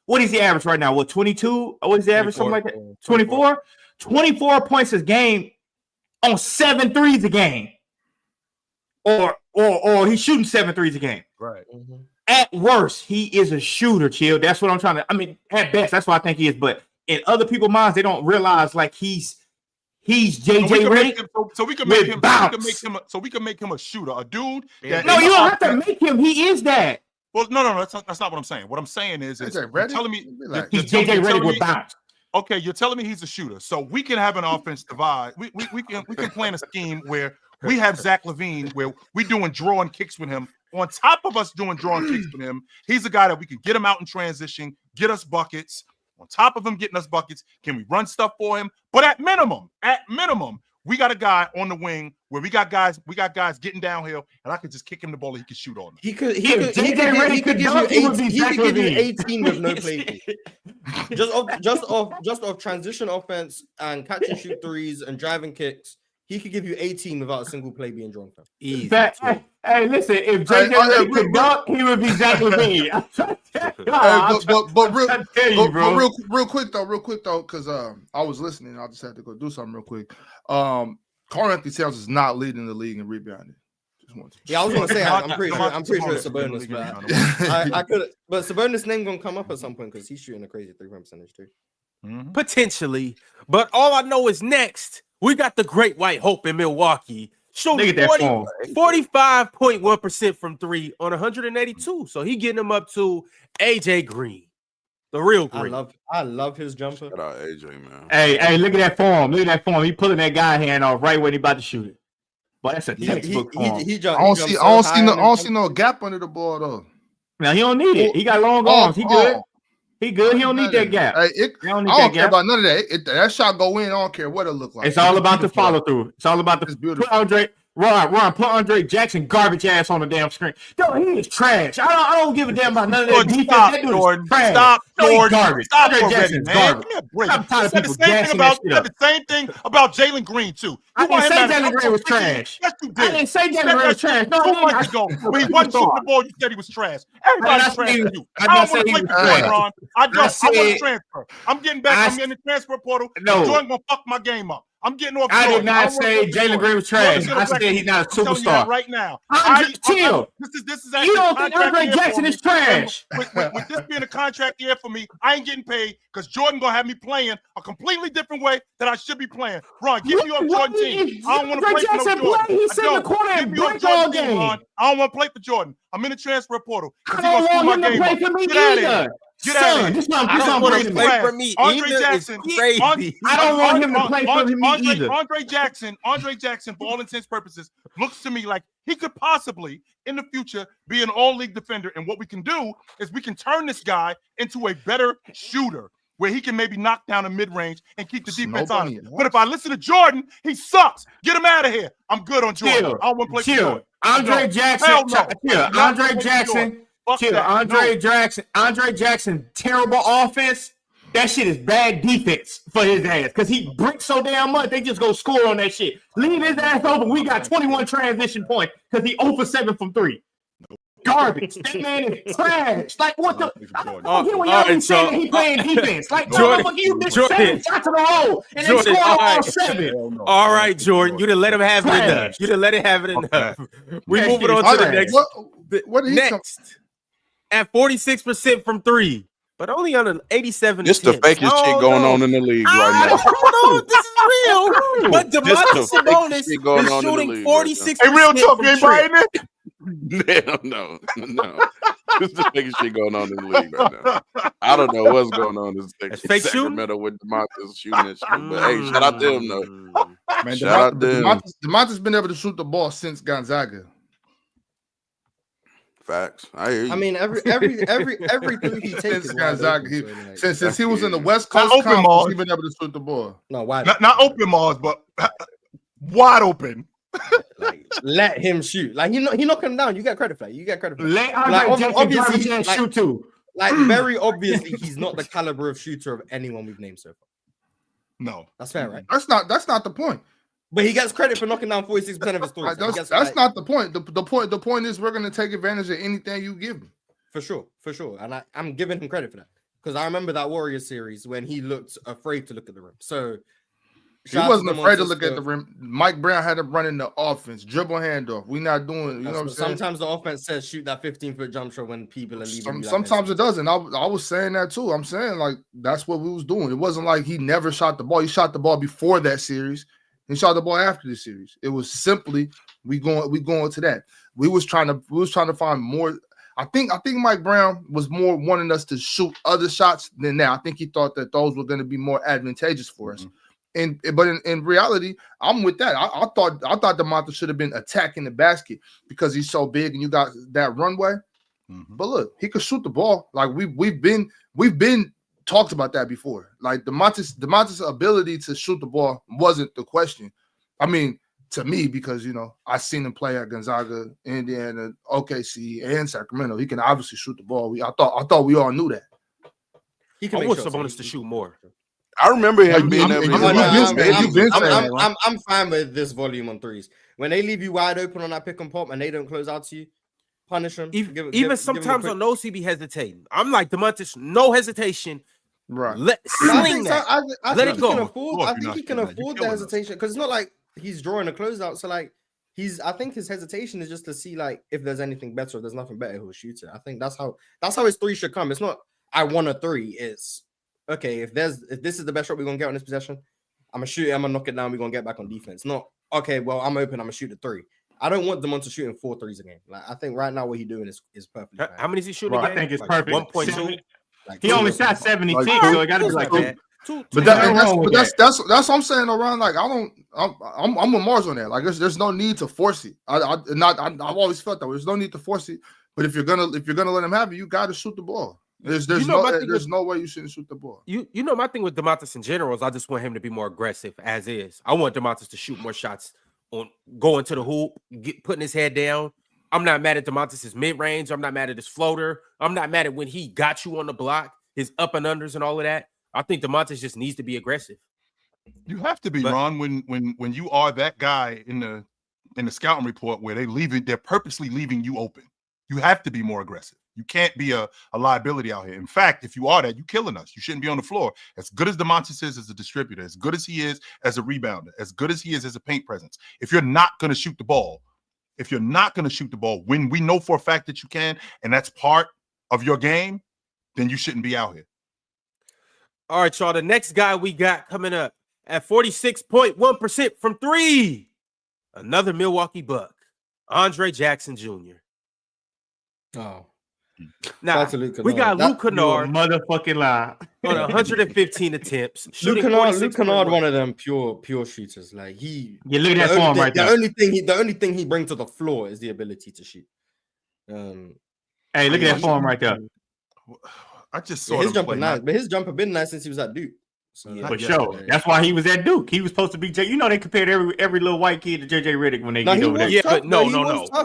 what is the average right now? What, 22? What is the average? 24, something like that? 24? 24 points a game on 7 threes a game. Or he's shooting 7 threes a game. Right. Mm-hmm. At worst, he is a shooter, Chill. That's what I'm trying to. I mean, at best, that's what I think he is. But in other people's minds, they don't realize like he's JJ Redick. So we can make him a shooter, a dude. That No, you don't have to make him. He is that. Well, no, that's not what I'm saying. What I'm saying is you're telling me He's JJ Redick with bounce. Okay, you're telling me he's a shooter. So we can have an offense divide. We can plan a scheme where we have Zach LaVine, where we doing drawing kicks with him. On top of us doing drawing kicks with him, he's a guy that we can get him out in transition, get us buckets. On top of him getting us buckets, can we run stuff for him? But at minimum, we got a guy on the wing where we got guys getting downhill, and I could just kick him the ball and he could shoot on them. He could give you 18 with no play. just off transition offense and catch and shoot threes and driving kicks. He could give you 18 without a single play being drawn from. Easy. Hey, listen, if JJ could dunk, he would be Zach LaVine. Real quick though, because I was listening. I just had to go do something real quick. Karl-Anthony Towns is not leading the league in rebounding. Yeah, I was gonna say I'm pretty sure it's Sabonis, but I could. But Sabonis' name gonna come up at some point because he's shooting a crazy 3-point percentage too. Mm-hmm. Potentially, but all I know is next we got the Great White Hope in Milwaukee shooting 45.1% from 3 on 182. So he getting him up to AJ Green, the real Green. I love his jumper. Shout out AJ, man. Hey, look at that form. Look at that form. He pulling that guy hand off right when he about to shoot it. But that's a textbook form. I don't see no gap under the ball though. Now he don't need it. He got long arms. He good. He good. He don't need that gap. I don't care about none of that. That shot go in. I don't care what it look like. It's all about the follow through. It's all about the put Ron, put Andre Jackson garbage ass on the damn screen. Yo, he is trash. I don't give a damn about none of that defense. That dude is trash. Stop, Jordan. Garbage. Stop Andre already, Jackson's man. garbage. Give me a break. I'm tired of people gassing that shit up. the same thing about Jalen Green too. I didn't say Jalen Green was trash. Yes, you did. I didn't say Jalen Green was trash. No, 2 months ago, when he wasn't shooting the ball, you said he was trash. Everybody's trash. I don't want to play for Jordan, Ron. I want to transfer. I'm getting back. I'm in the transfer portal. No. Jordan gonna fuck my game up. I'm getting off. I did not say Jalen Green was trash. I said he's not a superstar. Right now, chill. This is You don't think Andre Jackson is trash? With this being a contract year for me, I ain't getting paid because Jordan gonna have me playing a completely different way that I should be playing. Ron, give me your Jordan team. I don't want to play for no Jordan. He's in the corner and break all game. I don't want to play for Jordan. I'm in the transfer portal. I don't want him to play for me either. Get out of here. This is play for me. Andre Jackson, crazy. I don't want him to play for me either. Andre Jackson, for all intents and purposes, looks to me like he could possibly, in the future, be an all-league defender. And what we can do is we can turn this guy into a better shooter, where he can maybe knock down a mid-range and keep the defense on him. But if I listen to Jordan, he sucks. Get him out of here. I'm good on Jordan. I don't want to play for Jordan. Andre Jackson, terrible offense. That shit is bad defense for his ass because he bricks so damn much. They just go score on that shit. Leave his ass open. We got 21 transition points because he 0 for 7 from 3. Garbage. That man is trash. Like what the? I don't get when y'all be saying that he playing defense. Like Jordan, you missed 7 shots in a row and they scored all 7. All right, Jordan, you didn't let him have it enough. You didn't let it have it enough. We moving on to the next. What next at 46% from 3. but only on an 87. This the fakest shit going on in the league right now. I don't know if this is real, but Domantas This the fakest Sabonis shit going is on in the shooting league 46%. Hey, real talk, you ain't buying it? Hell no. This is the biggest shit going on in the league right now. I don't know what's going on in That's fake Sacramento with DeMontis shooting and shit. But hey, shout out to him though. Man, Shout out to him. DeMontis been able to shoot the ball since Gonzaga. Facts. I hear you. I mean, every three he takes Since is Gonzaga, wide open, since he was in the West Not Coast open, Conference, Mars. he's been able to shoot the ball. no wide. Not open, Mars, but wide open. Like, let him shoot. Like he knocking him down. You get credit for that. You get credit for that. Let Like, Andre Jackson obviously, drive and like- shoot too. Like very obviously, he's not the caliber of shooter of anyone we've named so far. No. That's fair, right? That's not the point. But he gets credit for knocking down 46% of his threes. That's not the point. The point is we're gonna take advantage of anything you give him. For sure. And I'm giving him credit for that. Because I remember that Warriors series when he looked afraid to look at the rim. So He wasn't afraid to look at the rim. Mike Brown had him running the offense, dribble handoff. We not doing, you know what I'm saying? Sometimes the offense says shoot that 15-foot jump shot when people are leaving. Sometimes it doesn't. I was saying that too. I'm saying like that's what we was doing. It wasn't like he never shot the ball. He shot the ball before that series. He shot the ball after the series. It was simply we going to that. We was trying to find more. I think Mike Brown was more wanting us to shoot other shots than that. I think he thought that those were going to be more advantageous for us. But in reality, I'm with that. I thought DeMontis should have been attacking the basket because he's so big and you got that runway. Mm-hmm. But look, he could shoot the ball. Like we've been talked about that before. Like DeMontis' ability to shoot the ball wasn't the question. I mean, to me, because I seen him play at Gonzaga, Indiana, OKC, and Sacramento. He can obviously shoot the ball. I thought we all knew that. I want Sabonis to shoot more. I remember him being able to. I'm fine with this volume on threes. When they leave you wide open on that pick and pop and they don't close out to you, punish them. Even sometimes on those, he be hesitating. I'm like DeMontis, no hesitation. Right. Let it go. I think he can afford the hesitation because it's not like he's drawing a closeout. So like I think his hesitation is just to see like if there's anything better. If there's nothing better, he'll shoot it. I think that's how his three should come. It's not I want a three. It's okay, if this is the best shot we're gonna get on this possession, I'm gonna shoot it, I'm gonna knock it down, we're gonna get back on defense. Not okay, well, I'm open, I'm gonna shoot a three. I don't want DeMontis shooting 4 threes a game. Like I think right now what he's doing is perfectly fine. How many is he shooting? I think it's perfect. 1.2. He only shot 76, so it gotta be like that. But that's what I'm saying around. Like I'm with Mars on that. Like there's no need to force it. I've always felt that there's no need to force it. But if you're gonna let him have it, you got to shoot the ball. There's no way you shouldn't shoot the ball. You know my thing with DeMontis in general is I just want him to be more aggressive as is. I want DeMontis to shoot more shots on going to the hoop, putting his head down. I'm not mad at DeMontis' mid-range. I'm not mad at his floater. I'm not mad at when he got you on the block, his up and unders and all of that. I think DeMontis just needs to be aggressive. You have to be, Ron, when you are that guy in the scouting report where they're purposely leaving you open. You have to be more aggressive. You can't be a liability out here. In fact, if you are that, you're killing us. You shouldn't be on the floor. As good as DeMontis is as a distributor, as good as he is as a rebounder, as good as he is as a paint presence, if you're not going to shoot the ball, when we know for a fact that you can, and that's part of your game, then you shouldn't be out here. All right, y'all. The next guy we got coming up at 46.1% from three, another Milwaukee Buck, Andre Jackson Jr. Oh. Now, we got Luke Kennard motherfucking lie on 115 attempts. Luke Kennard, one of them pure shooters. Like look at that form right there. The only thing he brings to the floor is the ability to shoot. Hey, look at that form right there. I just saw his jumper nice, but his jumper been nice since he was at Duke. So, for sure. That's why he was at Duke. He was supposed to be they compared every little white kid to JJ Redick when they get over there. Yeah, but no.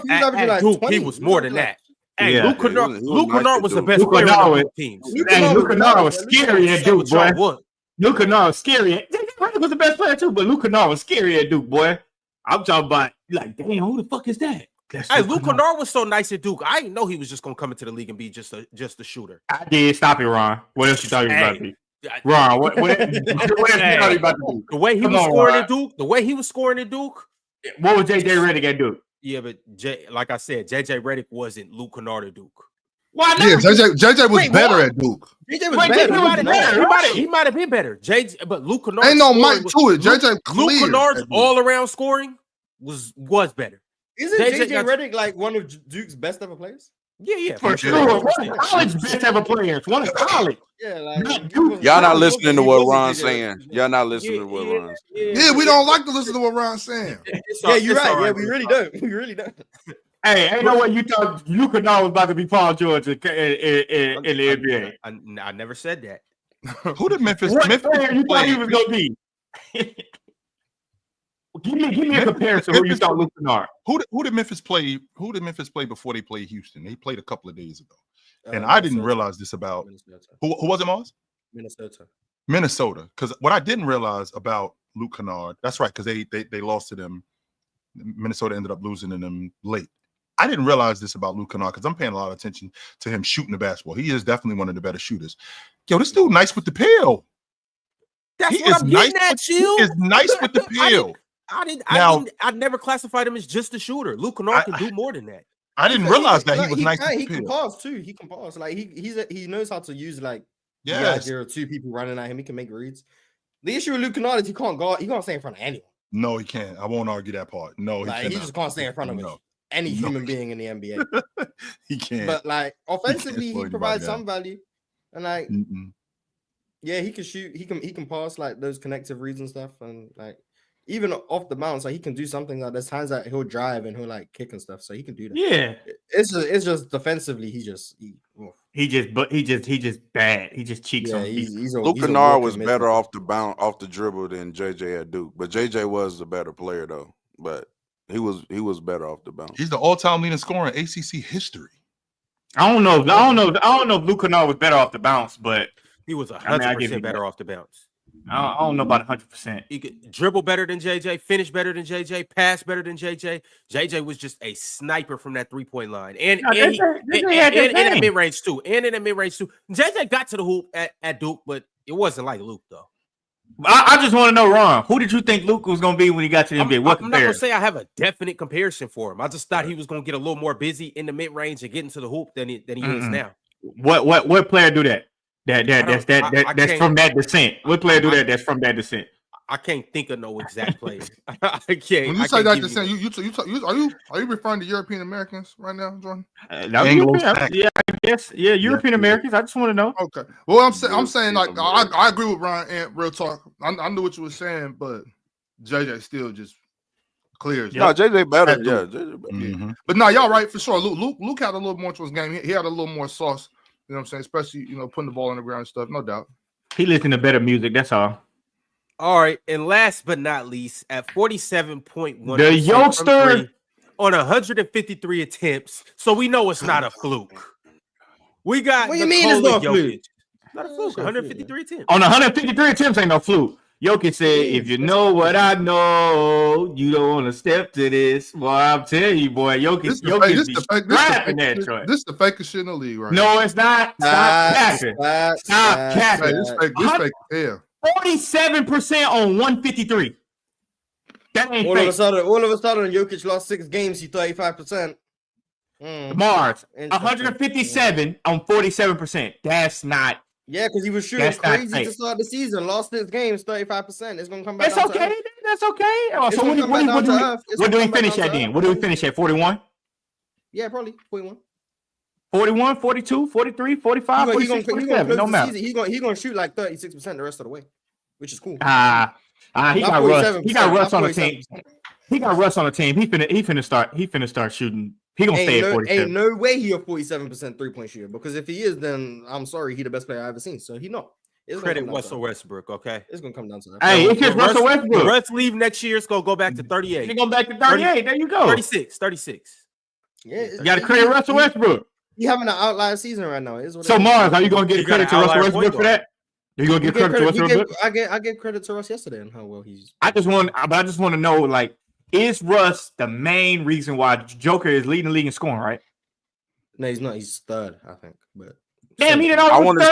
At Duke, he was more than that. Hey, Luke Kennard was the best player on the teams. Luke Kennard was scary at Duke, boy. Luke Kennard was scary. JJ Redick was the best player too, but Luke Kennard was scary at Duke, boy. I'm talking about like, damn, who the fuck is that? Hey, Luke Kennard was so nice at Duke. I didn't know he was just gonna come into the league and be just a shooter. I did. Stop it, Ron. What else you thought he was about to be? Ron, what else you thought he about to do? The way he was scoring at Duke. What was JJ Redick at Duke? Yeah, but like I said, JJ Redick wasn't Luke Kennard at Duke. Why not? Yeah, JJ was Wait, better what? at Duke. JJ was Wait, better. JJ was better. He might have been better. JJ, but Luke Kennard Ain't no mic to it. JJ Luke clear Kennard's at Duke. all around scoring was better. Isn't JJ JJ Redick like one of Duke's best ever players? Yeah, For sure. One of college best ever players. One of college. Yeah, like Y'all not listening to what Ron's saying. Y'all not listening to what Ron's saying. Yeah, we don't like to listen to what Ron's saying. Yeah, you're right. Yeah, we really don't. We really don't. Hey, ain't no way you thought Luke Kennard was about to be Paul George in the NBA. I never said that. Who did Memphis? What Memphis player you thought play? he was gonna be? Give me a comparison. Who you thought Luke Kennard? Who did Memphis play? Who did Memphis play before they played Houston? They played a couple of days ago, and I didn't realize this about who was it, Mars? Minnesota. Because what I didn't realize about Luke Kennard, that's right, because they lost to them. Minnesota ended up losing to them late. I didn't realize this about Luke Kennard because I'm paying a lot of attention to him shooting the basketball. He is definitely one of the better shooters. Yo, this dude nice with the pill. That's He what is I'm nice getting at, with- Chill. He is nice with the pill. I never classified him as just a shooter. Luke Kennard can do more than that. I didn't realize that he was nice with He the can pill. pass too. He can pass. Like he knows how to use like the Yes. idea of two people running at him. He can make reads. The issue with Luke Kennard is he can't guard. He can't stay in front of anyone. No, he can't. I won't argue that part. No, he Like, cannot. he just can't stay in front of No. any No. human being in the NBA. He can't. But like offensively, slow he anybody provides down. some value. And like, Mm-mm. yeah, he can shoot. He can pass like those connective reads and stuff. And like even off the bounce, like he can do something. Like there's times that he'll drive and he'll like kick and stuff. So he can do that. Yeah, It's just defensively, he just bad. He just cheeks yeah, on people. he's a, Luke he's a Kennard walking was midget. better off the dribble than JJ at Duke, but JJ was the better player though. But he was better off the bounce. He's the all-time leading scorer in ACC history. I don't know if Luke Kennard was better off the bounce, but He was I give you 100% better that. off the bounce. I don't know about 100%. He could dribble better than JJ, finish better than JJ, pass better than JJ. JJ was just a sniper from that three-point line, and in that mid-range too. JJ got to the hoop at Duke, but it wasn't like Luke though. I just want to know, Ron, who did you think Luke was going to be when he got to the NBA? What I'm not gonna comparison? say I have a definite comparison for him. I just thought he was gonna get a little more busy in the mid-range and get into the hoop than he is now. What player do that? That's from that descent. What player do that? That's from that descent. I can't think of no exact player. I can't. When you I say can't that, give just saying are you referring to European Americans right now, Jordan? Yeah, I guess. Yeah, European Americans. I just want to know. Okay. Well, I'm saying like I agree with Ryan and real talk. I knew what you were saying, but JJ still just clears. No, JJ better. Yeah. JJ better. Mm-hmm. But no, y'all right for sure. Luke had a little more to his game. He had a little more sauce. You know what I'm saying? Especially putting the ball on the ground and stuff. No doubt. He listened to better music. That's all. All right, and last but not least, at 47.1%, The youngster on 153 attempts, so we know it's not a fluke. We got. What do you mean it's not a fluke? It's not a fluke. 153 attempts. On 153 attempts ain't no fluke. Jokic said, "If you know what I know, you don't want to step to this." Well, I'm telling you, boy, Jokic be scrapping that joint. This is the fakest shit in the league, right? No, it's not. Stop capping. Stop capping. This fake. Yeah. 47% on 153. That ain't All fake. of a sudden, Jokic lost 6 games. He 35%. Mars 157 on 47%. That's not. Yeah, because he was shooting crazy to start the season. Lost 6 games, 35%. It's gonna come back. That's okay. That's okay. So what do we finish at then? What do we finish at? 41? Yeah, probably 41. 41, 42, 43, 45, 46, 47. No matter. He's gonna shoot like 36% the rest of the way, which is cool. He got Russ. He got Russ on the team. He got Russ on the team. He finna start shooting. He gonna stay at 47. Ain't no way he a 47% 3-point shooter, because if he is, then I'm sorry, he the best player I've ever seen. So he know. Credit Russell Westbrook, okay? It's gonna come down to that. Hey, it's just Russell Westbrook. Russ leave next year. It's gonna go back to 38. He go back to 38. There you go. 36. Yeah, you got to credit Russell Westbrook. He having an outlier season right now. So Mars, are you gonna give credit to Russell Westbrook for that? Are you gonna give credit to Russell Westbrook? I gave credit to Russ yesterday and how well he's. I just want to know, like, is Russ the main reason why Joker is leading the league in scoring? Right? No, he's not. He's third, I think. But damn, he didn't I want to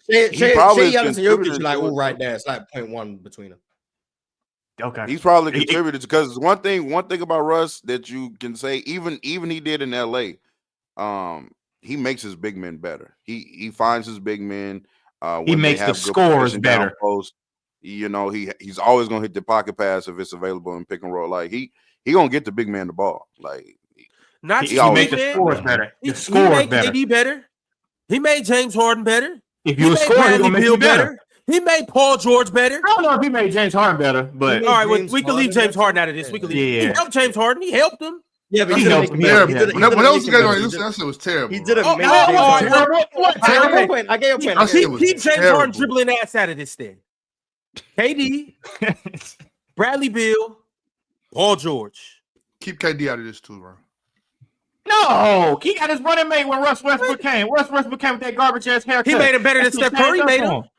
say Shea Giannis and Jokic like all right there. It's like 0.1 between them. Okay, he's probably contributed because one thing about Russ that you can say, even he did in LA. he makes his big men better. He finds his big men. He When makes they the have good scores position down better. post, you know, he's always gonna hit the pocket pass if it's available in pick and roll. Like he gonna get the big man the ball. Like Not He to made me, the man. scores better. He The scores made better. KD better. He made James Harden better. If He you a made scorer, he's Bradley gonna make Beal you better. He made Paul George better. I don't know if he made James Harden better, but made All right, well, James we can leave Harden James better? Harden out of this. We can leave. He Yeah. helped James Harden. He helped him. Yeah, but He he didn't helped make him. him Terrible. better. Yeah. He When didn't else make was him going better. on? That shit was terrible. He didn't Oh, make oh, James oh, Harden. terrible. I get your point. I get your point. I That get shit your was point. Keep James terrible. Harden dribbling ass out of this thing. KD, Bradley Beal, Paul George. Keep KD out of this too, bro. no, he got his running mate when Russ Westbrook came. Russ Westbrook came with that garbage ass haircut. He made him better than That's what Steph Curry changed made up him. for him.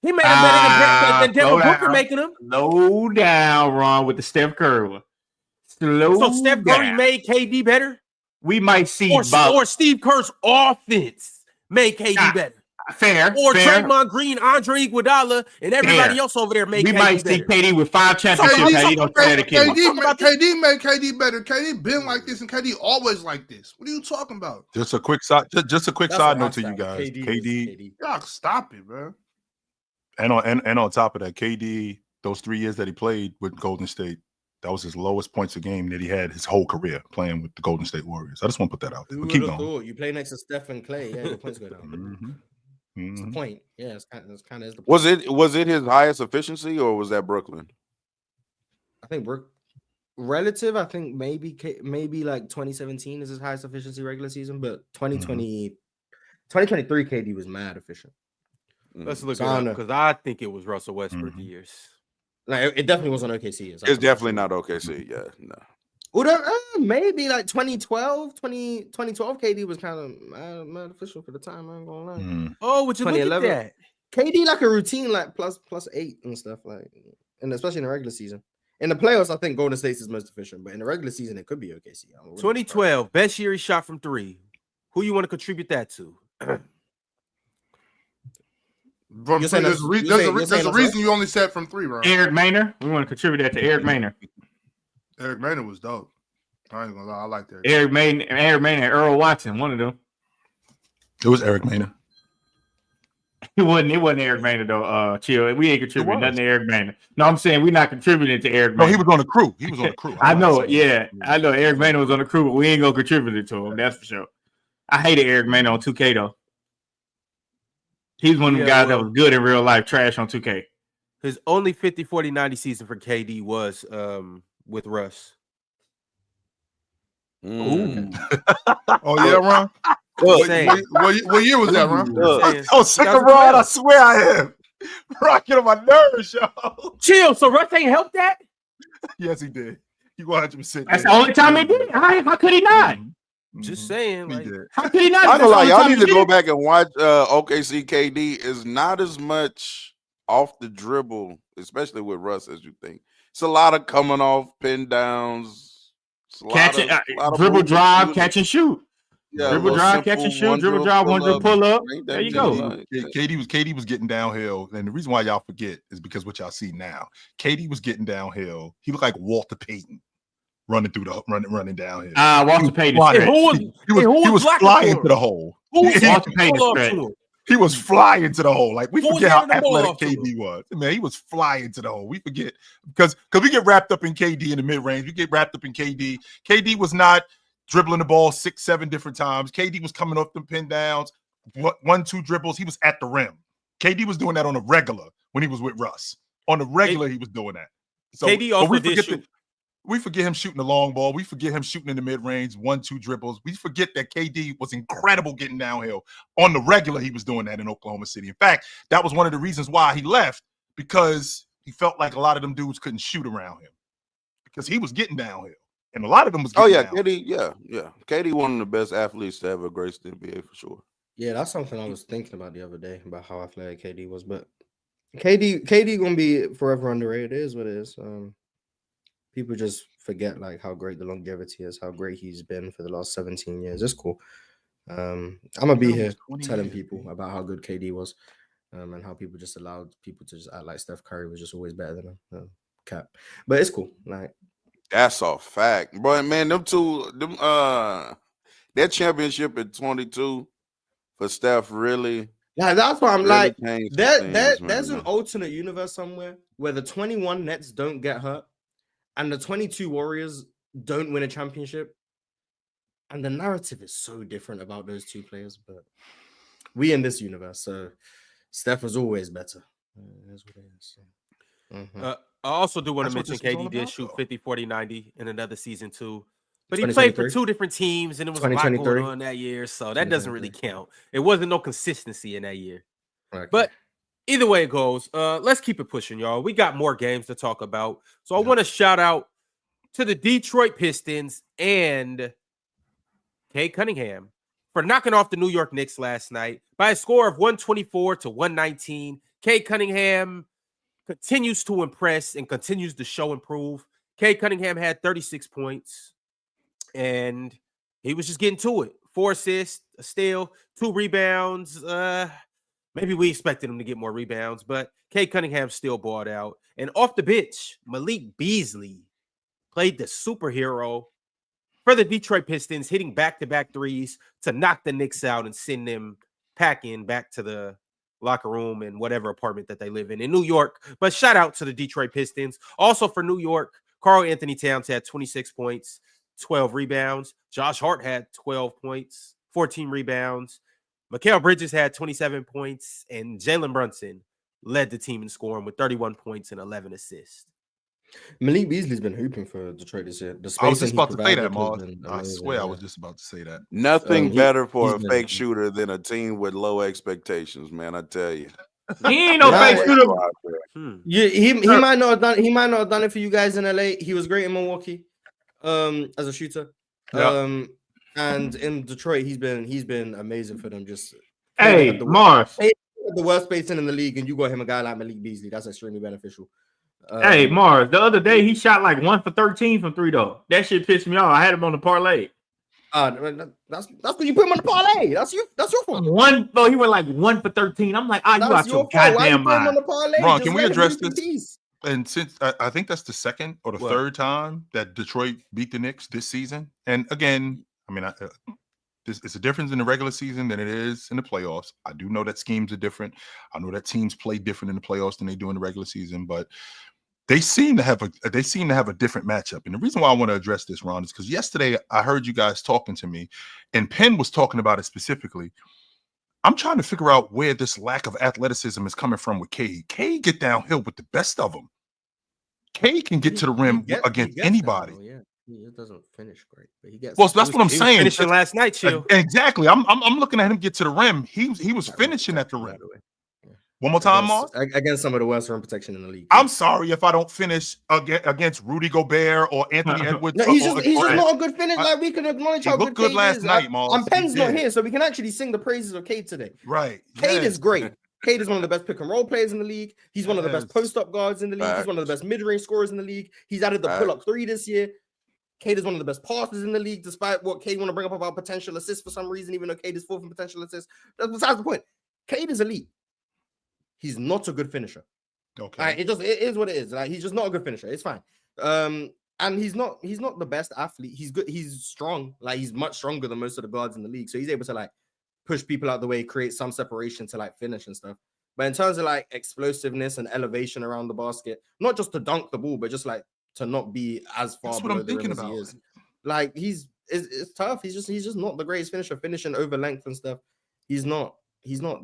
He made him better than Devin slow Booker down. making him. Slow down, Ron, with the Steph Curry one. Slow So Steph Curry down. made KD better, We might see or about Steve Kerr's offense made KD Nah, better, fair, or fair. Draymond Green, Andre Iguodala, and everybody Fair. else over there made We KD might see better. KD with 5 championships. How you don't say that again? KD made KD better. KD been like this, and KD always like this. What are you talking about? Just a quick side That's side a note to rock you star. guys. KD. KD Y'all stop it, bro. and on top of that, KD, those 3 years that he played with Golden State, that was his lowest points a game that he had his whole career playing with the Golden State Warriors. I just want to put that out there. Who But would keep have going. thought? You play next to Steph and Clay, yeah, your points go down. Mhm. That's the Mhm. point. Yeah, it's kind of the point. was it his highest efficiency or was that Brooklyn? I think we're relative. I think maybe like 2017 is his highest efficiency regular season, but 2023 KD was mad efficient. Let's look So it I up don't know. because I think it was Russell Westbrook Mhm. years. Like it definitely was on OKC. It's definitely not OKC. Yeah, no. Maybe like 2012 KD was kind of mad official for the time. I ain't gonna lie. Mhm. Oh, would you look at 2011. that? KD like a routine like plus 8 and stuff like, and especially in the regular season. In the playoffs, I think Golden State's is most efficient, but in the regular season, it could be OKC. 2012, best year he shot from 3. Who you want to contribute that to? From You're three, saying there's a that's reason you only said from 3, bro. Eric Maynard. We want to contribute that to Eric Maynard. Eric Maynard was dope. I ain't gonna lie, I like that. Eric Maynard, and Earl Watson, one of them. It was Eric Maynard. It wasn't Eric Maynard though. Chill. We ain't contributing was. nothing to Eric Maynard. No, I'm saying we're not contributing to Eric No, Maynard. he was on the crew. He was on the crew. I know, I'm not saying- yeah. I know Eric Maynard was on the crew, but we ain't gonna contribute it to him, that's for sure. I hated Eric Maynard on 2K though. He's one of them guys that was good in real life, trash on 2K. His only 50, 40, 90 season for KD was with Russ. Ooh. Oh yeah, Ron. Saying. What year was that, Ron? Saying. I'm sick of Ron. I swear I am. Ron, get on my nerves, yo. Chill. So Russ ain't helped that? Yes, he did. He 100%. That's the only time he did it. How could he not? Just saying. He Like, did. How could he not? I That's don't the lie. only Y'all time need he to go did it. back and watch OKC KD. Is not as much off the dribble, especially with Russ, as you think. It's a lot of coming off, pin downs, Catching, dribble, drive, catch and shoot. Yeah, Dribble, drive, catch and shoot. Dribble, drive, one dribble, pull up. There you go. KD was getting downhill, and the reason why y'all forget is because what y'all see now. KD was getting downhill. He looked like Walter Payton running downhill. Walter Payton. He was flying to the hole. Walter Payton. He was flying to the hole. Like we Who was forget how handing the ball athletic off to KD was. Man, he was flying to the hole. We forget because we get wrapped up in KD in the mid range. We get wrapped up in KD. KD was not dribbling the ball 6, 7 different times. KD was coming off them pin downs, 1, 2 dribbles. He was at the rim. KD was doing that on a regular when he was with Russ. On the regular, he was doing that. So KD also we did forget shoot. we forget him shooting the long ball. We forget him shooting in the mid-range, 1, 2 dribbles. We forget that KD was incredible getting downhill. On the regular, he was doing that in Oklahoma City. In fact, that was one of the reasons why he left, because he felt like a lot of them dudes couldn't shoot around him because he was getting downhill. And a lot of them was getting downhill. KD, KD one of the best athletes to ever grace the NBA for sure. Yeah, that's something I was thinking about the other day about how athletic KD was. But KD gonna be forever underrated. It is what it is. People just forget like how great the longevity is, how great he's been for the last 17 years. It's cool. I'm gonna be here telling people about how good KD was, and how people just allowed people to just act like Steph Curry was just always better than him. Cap, but it's cool. Like that's a fact, bro. Man, them that championship at 22 for Steph really. Yeah, that's why I'm really like, changed some things, there's man. an alternate universe somewhere where the 21 Nets don't get hurt and the 22 Warriors don't win a championship. And the narrative is so different about those two players, but we in this universe, so Steph was always better. That's what it is. I also do want to That's mention what this is all KD did about, shoot though. 50, 40, 90 in another season too. But he played for 2023? two different teams, and it was a lot going 2023? on that year, so that doesn't really 2023. count. It wasn't no consistency in that year. Okay. But either way it goes, let's keep it pushing, y'all. We got more games to talk about. So I want to shout out to the Detroit Pistons and Cade Cunningham for knocking off the New York Knicks last night by a score of 124 to 119. Cade Cunningham continues to impress and continues to show improve. Cade Cunningham had 36 points, and he was just getting to it. 4 assists, a steal, 2 rebounds. Maybe we expected him to get more rebounds, but Cade Cunningham still balled out. And off the bench, Malik Beasley played the superhero for the Detroit Pistons, hitting back-to-back threes to knock the Knicks out and send them packing back to the locker room and whatever apartment that they live in New York. But shout out to the Detroit Pistons. Also for New York, Karl Anthony Towns had 26 points, 12 rebounds. Josh Hart had 12 points, 14 rebounds. Mikal Bridges had 27 points, and Jalen Brunson led the team in scoring with 31 points and 11 assists. Malik Beasley's been hooping for Detroit this year. The I was spacing just he about to say provided that, has Mars. been I amazing, swear I yeah. was just about to say that. Nothing better for he's a been- fake shooter than a team with low expectations, man. I tell you. He ain't no Yeah, fake yeah. shooter. Out there. Yeah, he might not have done it for you guys in LA. He was great in Milwaukee, as a shooter. Yeah. And in Detroit, he's been amazing for them. Just Hey, Mars. the worst spacing in the league, and you got him a guy like Malik Beasley. That's extremely beneficial. Hey, Mars. The other day he shot like 1 for 13 from 3 though. That shit pissed me off. I had him on the parlay. That's because you put him on the parlay. That's your fault. He went like 1 for 13. I'm like, you out That's your your fault. Why you goddamn put him on mind. the parlay? Ron, Just can we let him address hoop in this? peace. And since I think that's the second or the What? third time that Detroit beat the Knicks this season, and again, I mean, it's a difference in the regular season than it is in the playoffs. I do know that schemes are different. I know that teams play different in the playoffs than they do in the regular season, but they seem to have a different matchup. And the reason why I want to address this, Ron, is because yesterday I heard you guys talking to me, and Penn was talking about it specifically. I'm trying to figure out where this lack of athleticism is coming from with Cade. Cade get downhill with the best of them. Cade can get to the rim against anybody. Yeah, he doesn't finish great, but he gets. Well, that's what I'm He was saying. finishing last night, Chill. Exactly. I'm looking at him get to the rim. He was finishing at the rim. One more time, Mars. Against some of the worst rim protection in the league. I'm sorry if I don't finish against Rudy Gobert or Anthony Edwards. No, he's just not a good finish. Like, we can acknowledge he how looked good good last is. night, Mars. And Penn's He not did. here, so we can actually sing the praises of Cade today. Right. Cade Yes. is great. Cade is one of the best pick and roll players in the league. He's one of the best Yes. post-up guards in the league. He's one of the best mid-range scorers in the league. He's added the pull-up 3 this year. Cade is one of the best passers in the league, despite what Cade want to bring up about potential assists for some reason, even though Cade is 4th in potential assists. That's besides the point. Cade is elite. He's not a good finisher. Okay. Like, it is what it is. Like, he's just not a good finisher. It's fine. And he's not the best athlete. He's good. He's strong. Like, he's much stronger than most of the guards in the league. So he's able to like push people out the way, create some separation to like finish and stuff. But in terms of like explosiveness and elevation around the basket, not just to dunk the ball, but just like to not be as far That's what below I'm the rim thinking as he about. is. Like, it's tough. He's just not the greatest finisher, finishing over length and stuff. He's not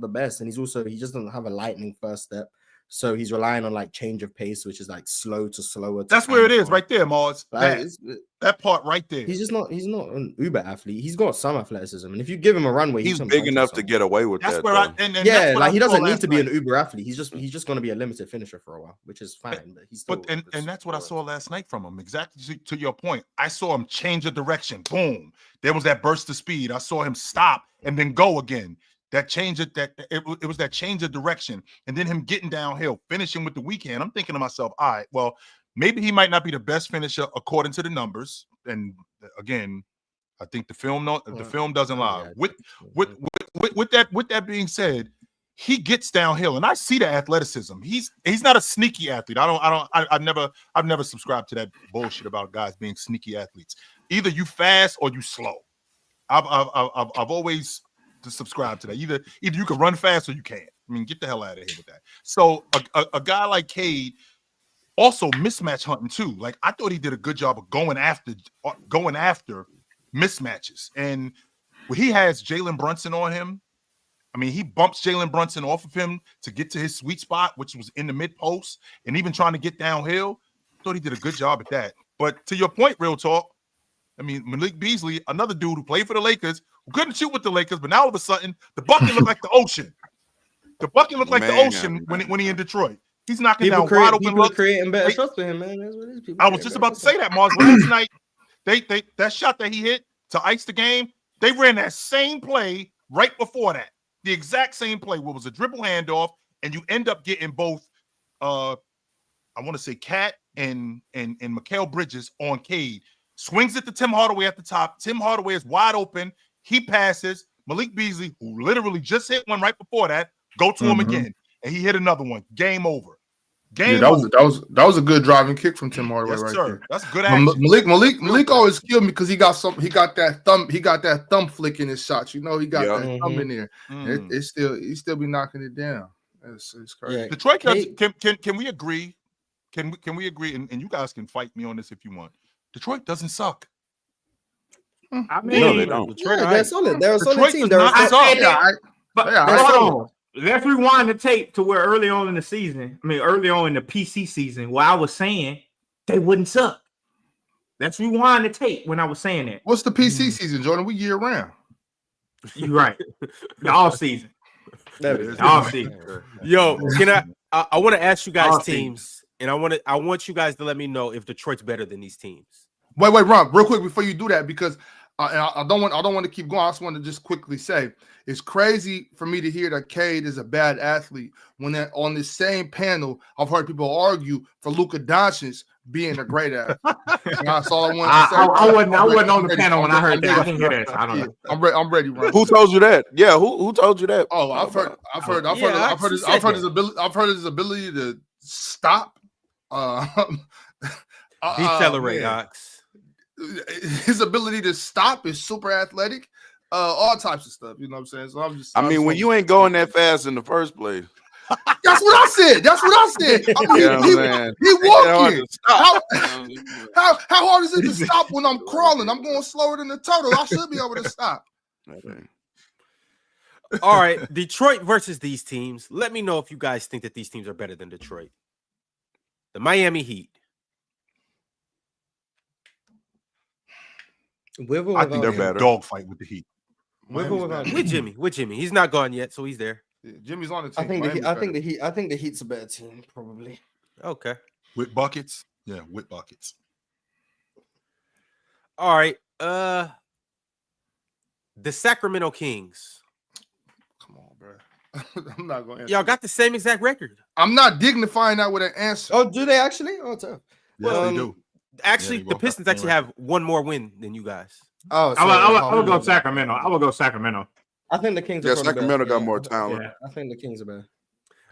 the best, and he just doesn't have a lightning first step. So he's relying on like change of pace, which is like slow to slower. That's where it is, right there, Mars. Like, That part right there. he's not an uber athlete. He's got some athleticism, and if you give him a runway, He's he can big punch enough to someone. get away with That's that. where though. and Yeah, that's what like I he saw doesn't need last to be night. an uber athlete. He's just going to be a limited finisher for a while, which is fine. But he's still. But and that's what I saw last night from him. Exactly to your point. I saw him change of direction. Boom. There was that burst of speed. I saw him stop and then go again. That change of it was that change of direction, and then him getting downhill, finishing with the weekend. I'm thinking to myself, all right, well, maybe he might not be the best finisher according to the numbers. And again, I think the film doesn't lie. With that being said, he gets downhill, and I see the athleticism. He's not a sneaky athlete. I've never subscribed to that bullshit about guys being sneaky athletes. Either you fast or you slow. I've always subscribed to that. Either you can run fast or you can't. I mean, get the hell out of here with that. So a guy like Cade also mismatch hunting too. Like I thought he did a good job of going after mismatches. And when he has Jalen Brunson on him, I mean, he bumps Jalen Brunson off of him to get to his sweet spot, which was in the mid post, and even trying to get downhill. I thought he did a good job at that. But to your point, real talk, I mean, Malik Beasley, another dude who played for the Lakers, who couldn't shoot with the Lakers, but now all of a sudden, the bucket looked like the ocean. The bucket looked like the ocean when he in Detroit. He's knocking down wide open looks. Creating better shots for him, man. That's what it is. People I was just about to say that, Mars. Last night, they that shot that he hit to ice the game, they ran that same play right before that. The exact same play, what was a dribble handoff, and you end up getting both I want to say Cat and Mikal Bridges on Cade. Swings it to Tim Hardaway at the top. Tim Hardaway is wide open. He passes. Malik Beasley, who literally just hit one right before that, go to him again. And he hit another one. Game over. That was a good driving kick from Tim Hardaway right there. That's good action. Malik always killed me because he got that thumb flick in his shots. You know, he got that thumb in there. He still be knocking it down. It's crazy. Yeah. Detroit can we agree? Can we agree? And you guys can fight me on this if you want. Detroit doesn't suck. I mean, no, they don't. Detroit, they're solid. They're a solid Detroit team. does not suck. But hold on. Let's rewind the tape to where early on in the season, early on in the PC season, where I was saying they wouldn't suck. Let's rewind the tape when I was saying that. What's the PC season, Jordan? We year round. You're right. The off season. Off season. Yo, I want to ask you guys teams, and I want you guys to let me know if Detroit's better than these teams. Wait, Ron, real quick before you do that, because I don't want to keep going. I just want to just quickly say it's crazy for me to hear that Cade is a bad athlete when on this same panel I've heard people argue for Luka Doncic being a great athlete. That's all I wanted to say. I wasn't on the panel when I heard that. I didn't hear that. So I don't know. I'm ready, Ron. Who told you that? Yeah, who told you that? Oh, I've heard his ability to stop. Decelerate, Ox. His ability to stop is super athletic, all types of stuff. You know what I'm saying? So when you ain't going that fast in the first place. That's what I said. He walking. How hard is it to stop when I'm crawling? I'm going slower than the turtle. I should be able to stop. All right, Detroit versus these teams. Let me know if you guys think that these teams are better than Detroit. The Miami Heat. I think they're better. Dogfight with the Heat. With Jimmy. He's not gone yet, so he's there. Yeah, Jimmy's on the team. I think the Heat's a better team, probably. Okay. With buckets? Yeah, with buckets. All right. The Sacramento Kings. Come on, bro. I'm not going to answer. Y'all got the same exact record. I'm not dignifying that with an answer. Oh, do they actually? Oh, tough. Yes, they do. Actually, the Pistons actually have one more win than you guys. Oh, I will go Sacramento. I will go Sacramento. I think the Kings. Yeah, Sacramento got more talent. Yeah, I think the Kings are better.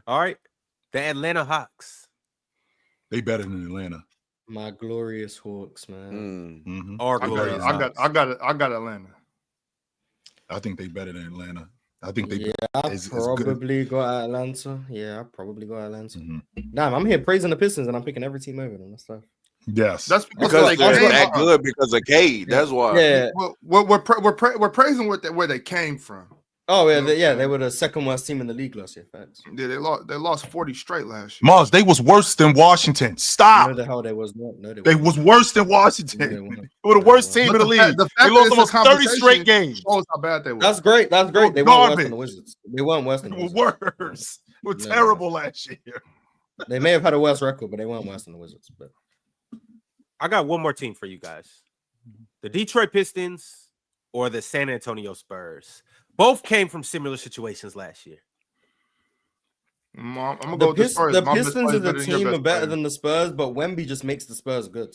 All right, the Atlanta Hawks. They better than Atlanta. My glorious Hawks, man. Mm-hmm. I got Atlanta. I think they better than Atlanta. I think they. Yeah, I probably got Atlanta. Mm-hmm. Damn, I'm here praising the Pistons, and I'm picking every team over them. That's tough. Yes, that's because they're that good because of Cade. That's why. Yeah, we're praising where they came from. Oh yeah, they were the second worst team in the league last year. Facts. Yeah, they lost 40 straight last year. Mars, they was worse than Washington. Stop. No, the hell they was not. No, they was worse than Washington. They were the worst team in the league. They lost almost 30 straight games. Shows how bad they were. That's great. They weren't worse than the Wizards. They weren't worse than the Wizards. Worse. Were terrible last year. They may have had a worse record, but they weren't worse than the Wizards. But I got one more team for you guys. The Detroit Pistons or the San Antonio Spurs. Both came from similar situations last year. I'm gonna go with the Spurs. The Pistons as a team are better than the Spurs, but Wemby just makes the Spurs good.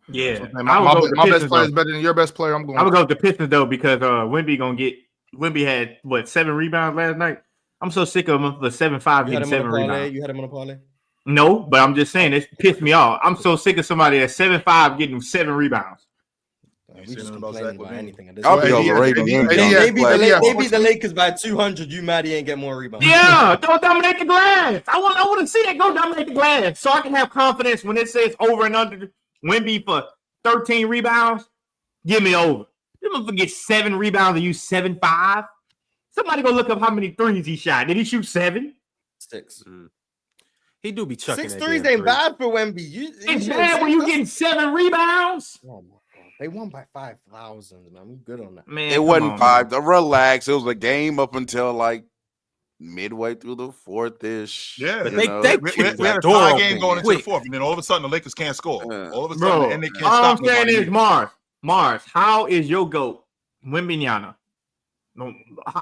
Yeah. My best player is better than your best player. I'm gonna go with the Pistons though because Wemby had 7 rebounds last night. I'm so sick of him for 7-5 getting 7 rebounds. You had him on a parlay? No, but I'm just saying it pissed me off. I'm so sick of somebody that's 7-5 getting 7 rebounds. We Say just nothing about complaining Zach about LaVine. anything at this I'll point. be AD overrating him. AD They beat the Lakers by 200. You mad he ain't get more rebounds? Yeah, don't dominate the glass. I want to see that go dominate the glass, so I can have confidence when it says over and under Wemby for 13 rebounds. Give me over. You motherfucker get 7 rebounds and you 7-5. Somebody go look up how many threes he shot. Did he shoot 7? 6. He do be chucking 6 that threes damn ain't three. bad for Wemby. It's bad when you getting 7 rebounds. Oh my god, they won by 5,000. Man, we good on that. Man, It come wasn't on, 5. man. Relax. It was a game up until like midway through the fourth-ish. Yeah, But you they know, they we kicked had a that door tie open game going into the quick. fourth, and then all of a sudden the Lakers can't score. Yeah. All of a Bro, sudden, and they can't all stop I'm saying nobody. is Mars, how is your GOAT, Wembanyama?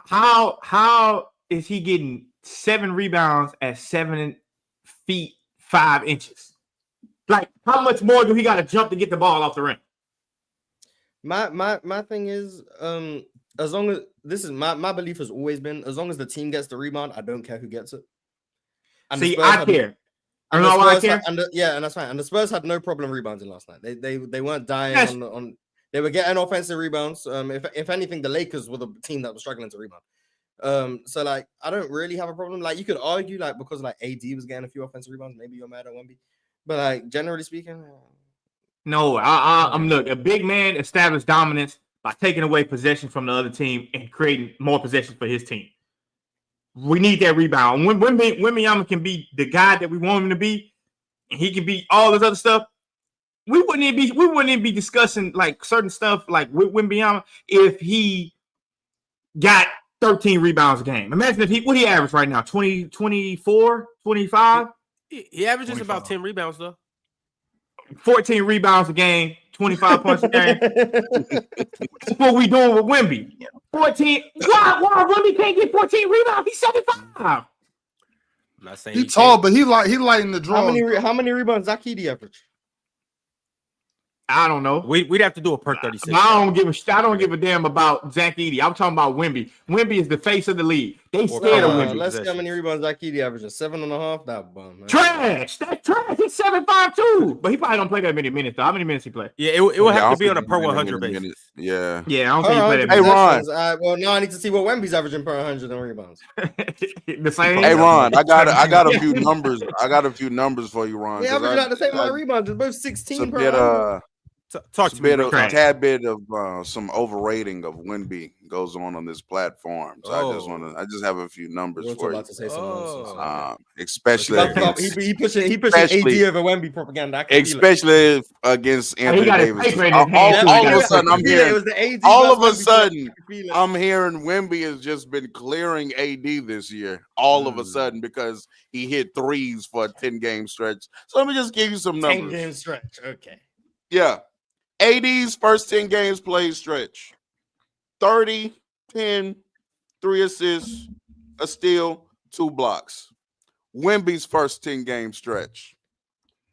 How is he getting 7 rebounds at 7 feet 5 inches? Like, how much more do he got to jump to get the ball off the rim? My thing is, as long as this is my belief has always been, as long as the team gets the rebound, I don't care who gets it. And See, I care. I And know why I care. and that's fine. And the Spurs had no problem rebounding last night. They weren't dying Yes. on. They were getting offensive rebounds. If anything, the Lakers were the team that was struggling to rebound. So like, I don't really have a problem. Like, you could argue like because like AD was getting a few offensive rebounds, maybe you're mad at Wemby. But like, generally speaking, No, I'm look, a big man established dominance by taking away possession from the other team and creating more possession for his team. We need that rebound. When Wembanyama can be the guy that we want him to be, and he can be all this other stuff, we wouldn't even be discussing like certain stuff like with Wembanyama if he got 13 rebounds a game. Imagine if what he averaged right now, 20, 24, 25? He averages 25. about 10 rebounds though. 14 rebounds a game, 25 points a game. That's what we doing with Wemby. 14. Why Wemby can't get 14 rebounds? He's 75. I'm not saying He tall, but he lighting the draw. how many rebounds Zach LaVine average? I don't know. We'd have to do a per 36. I don't give a damn about Zach Edey. I'm talking about Wemby. Wemby is the face of the league. They scared of Wemby. Let's see how many rebounds Zach LaVine averages. 7.5. That bum. Man. Trash. That's trash. He's 7'5" too. But he probably don't play that many minutes though. How many minutes he play? Yeah, it would I have don't to be on a think per he's 100 gonna get basis. Yeah. Yeah, I don't think he play that Hey, many. Ron. Well, now I need to see what Wemby's averaging per 100 in rebounds. The same. Hey, Ron, I got a few numbers. I got a few numbers for you, Ron. They 'cause average about the same amount of rebounds. It's both It's 16 a per bit 100. Talk to me. a Trash. tad bit of some overrating of Wemby goes on this platform. So I just have a few numbers We're for you. about to say some nonsense. Especially He pushing AD over Wemby propaganda. I can feel it. especially against Anthony got his Davis. paper in his hand, All too. of a sudden, I'm It hearing. was the AD All of a versus Wemby sudden, I can feel it. I'm hearing Wemby has just been clearing AD this year. All of a sudden, because he hit threes for a 10-game stretch. So let me just give you some 10 numbers. game stretch. Okay. Yeah. AD's first 10 games played stretch. 30, 10, 3 assists, a steal, 2 blocks. Wemby's first 10 game stretch.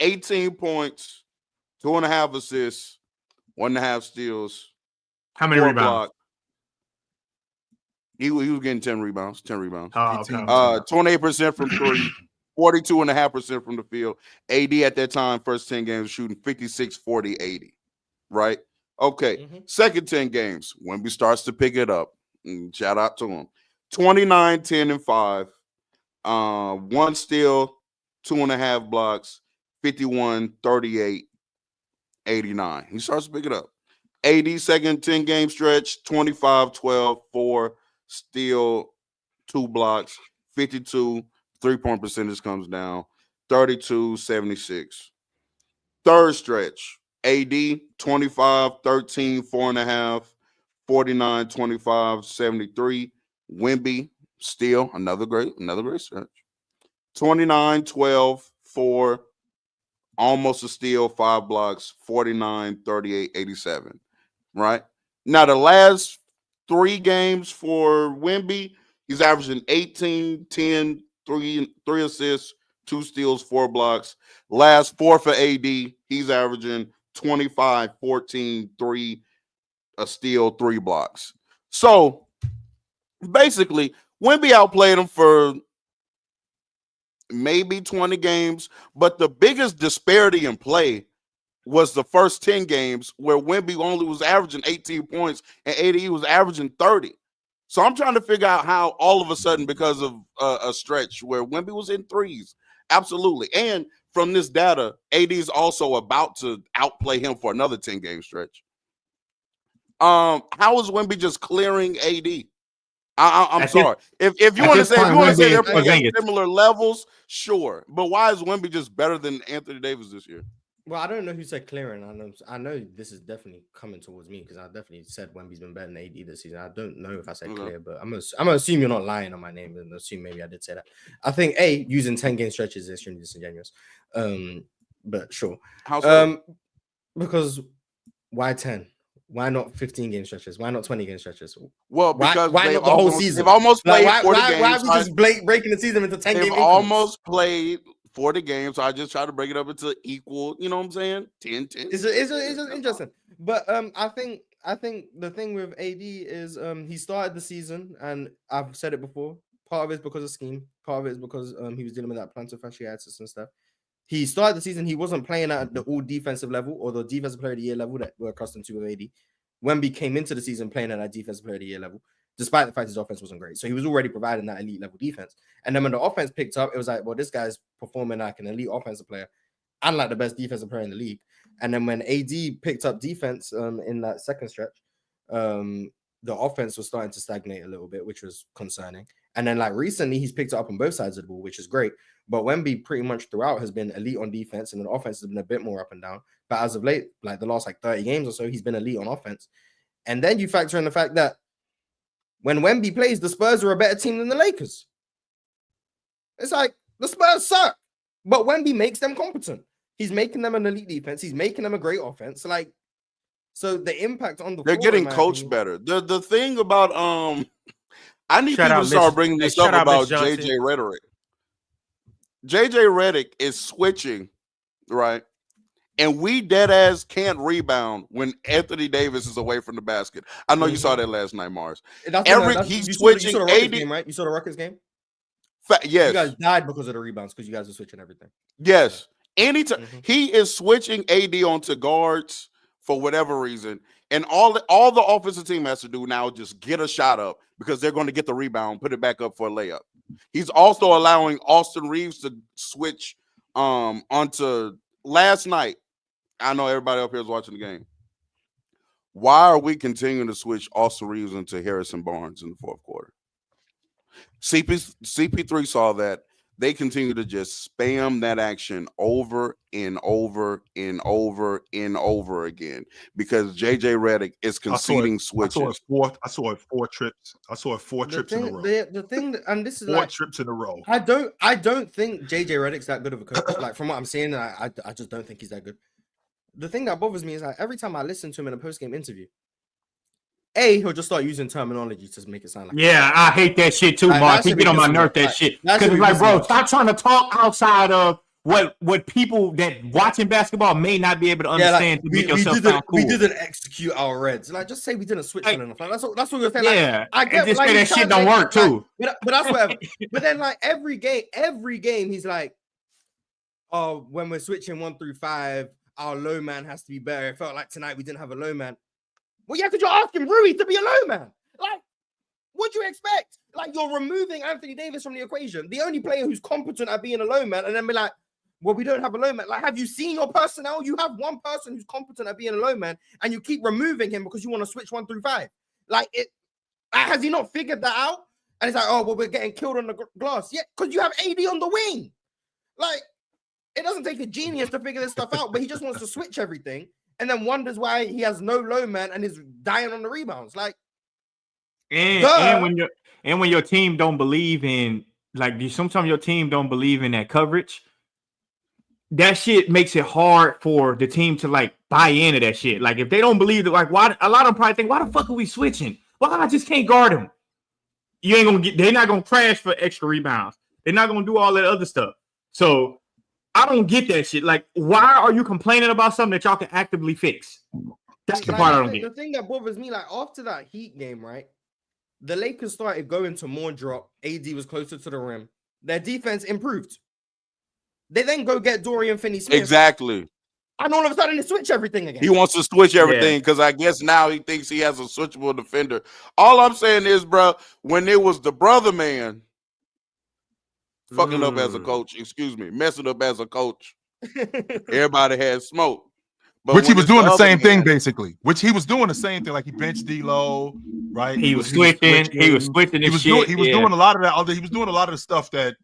18 points, 2.5 assists, 1.5 steals, How many 4 rebounds? blocks. He was getting 10 rebounds. Oh, okay. 28% from 3, 42.5% from the field. AD at that time, first 10 games, shooting 56, 40, 80. Right? Okay. Second 10 games, Wemby starts to pick it up. Shout out to him. 29, 10, and 5. 1 steal, 2.5 blocks, 51, 38, 89. He starts to pick it up. AD second 10 game stretch, 25, 12, 4, steal, 2 blocks, 52, 3-point percentage comes down, 32, 76. Third stretch, AD 25, 13, 4.5, 49, 25, 73. Wemby still another great stretch. 29, 12, 4, almost a steal, 5 blocks, 49, 38, 87. Right? Now the last 3 games for Wemby, he's averaging 18, 10, 3 assists, 2 steals, 4 blocks. Last 4 for AD, he's averaging 25, 14, 3, a steal, 3 blocks. So basically, Wemby outplayed him for maybe 20 games, but the biggest disparity in play was the first 10 games where Wemby only was averaging 18 points and AD was averaging 30. So I'm trying to figure out how all of a sudden, because of a stretch where Wemby was in threes, absolutely. And from this data, AD is also about to outplay him for another 10-game stretch. How is Wemby just clearing AD? I'm sorry. If you want to say they're playing similar levels, sure. But why is Wemby just better than Anthony Davis this year? Well, I don't know who said clearing. I know this is definitely coming towards me because I definitely said Wemby's been better than AD this season. I don't know if I said clear, but I'm gonna assume you're not lying on my name and assume maybe I did say that. I think using 10-game stretches is extremely disingenuous. But sure. How so? Because why 10? Why not 15-game stretches? Why not 20-game stretches? Well, because why not the whole season? They've almost played 40 games. Why are we just breaking the season into 10-game increments? Almost played 40 games. So I just try to break it up into equal, you know what I'm saying? 10. It's interesting. But I think the thing with AD is he started the season, and I've said it before, part of it is because of scheme, part of it is because he was dealing with that plantar fasciitis and stuff. He started the season, he wasn't playing at the all defensive level or the defensive player of the year level that we're accustomed to with AD. Wemby came into the season playing at that defensive player of the year level, despite the fact his offense wasn't great. So he was already providing that elite level defense. And then when the offense picked up, it was like, well, this guy's performing like an elite offensive player and like the best defensive player in the league. And then when AD picked up defense in that second stretch, the offense was starting to stagnate a little bit, which was concerning. And then like recently, he's picked it up on both sides of the ball, which is great. But Wemby pretty much throughout has been elite on defense, and the offense has been a bit more up and down. But as of late, like the last 30 games or so, he's been elite on offense. And then you factor in the fact that when Wemby plays, the Spurs are a better team than the Lakers. It's like the Spurs suck, but Wemby makes them competent. He's making them an elite defense. He's making them a great offense. So the impact on the they're floor, getting coached better. The thing about I need people to start bringing this up about JJ Redick. JJ Redick is switching, right? And we dead ass can't rebound when Anthony Davis is away from the basket. I know you saw that last night, Mars. He's switching. You saw the Rockets game, right? You saw the Rockets game? Yes. You guys died because of the rebounds because you guys are switching everything. Yes. Anytime he is switching AD onto guards for whatever reason, and all the offensive team has to do now is just get a shot up because they're going to get the rebound, put it back up for a layup. He's also allowing Austin Reeves to switch onto last night. I know everybody up here is watching the game. Why are we continuing to switch Austin Reeves into Harrison Barnes in the fourth quarter? CP3 saw that. They continue to just spam that action over and over and over and over again because JJ Redick is conceding switches. I saw it four trips. I saw it four trips in a row. The thing, and this is four trips in a row. I don't think JJ Redick's that good of a coach. Like from what I'm seeing, I just don't think he's that good. The thing that bothers me is like every time I listen to him in a post-game interview, he'll just start using terminology to make it sound like I hate that shit too, Mark. He get on my nerve that shit. Because it's like, bro, stop trying to talk outside of what people that watching basketball may not be able to understand to make yourself sound cool. We didn't execute our reds. Like, just say we didn't switch on enough. Like, that's what we're saying. Yeah, like, I get just say that shit don't work too. But that's whatever. But then like every game, he's like, oh, when we're switching 1 through 5, our low man has to be better. It felt like tonight we didn't have a low man. Well, yeah, because you're asking Rui to be a low man. Like, what do you expect? Like, you're removing Anthony Davis from the equation, the only player who's competent at being a low man, and then be like, well, we don't have a low man. Like, have you seen your personnel? You have one person who's competent at being a low man, and you keep removing him because you want to switch 1 through 5. Like, has he not figured that out? And it's like, oh, well, we're getting killed on the glass. Yeah, because you have AD on the wing. Like, it doesn't take a genius to figure this stuff out, but he just wants to switch everything. And then wonders why he has no low man and is dying on the rebounds. Like, and when your team don't believe in, like, sometimes your team don't believe in that coverage. That shit makes it hard for the team to like buy into that shit. Like, if they don't believe that, like, why? A lot of them probably think, why the fuck are we switching? Why I just can't guard him? You ain't gonna get. They're not gonna crash for extra rebounds. They're not gonna do all that other stuff. So. I don't get that shit. Like, why are you complaining about something that y'all can actively fix? That's the part I don't get. The thing that bothers me, like, after that Heat game, right? The Lakers started going to more drop. AD was closer to the rim. Their defense improved. They then go get Dorian Finney-Smith. Exactly. And all of a sudden, they switch everything again. He wants to switch everything because I guess now he thinks he has a switchable defender. All I'm saying is, bro, when it was the brother man fucking up as a coach, messing up as a coach, everybody had smoke. But which he was doing the same thing, basically. Which he was doing the same thing, like he benched D'Lo, right? He was switching. He was switching. He was doing a lot of that. He was doing a lot of the stuff that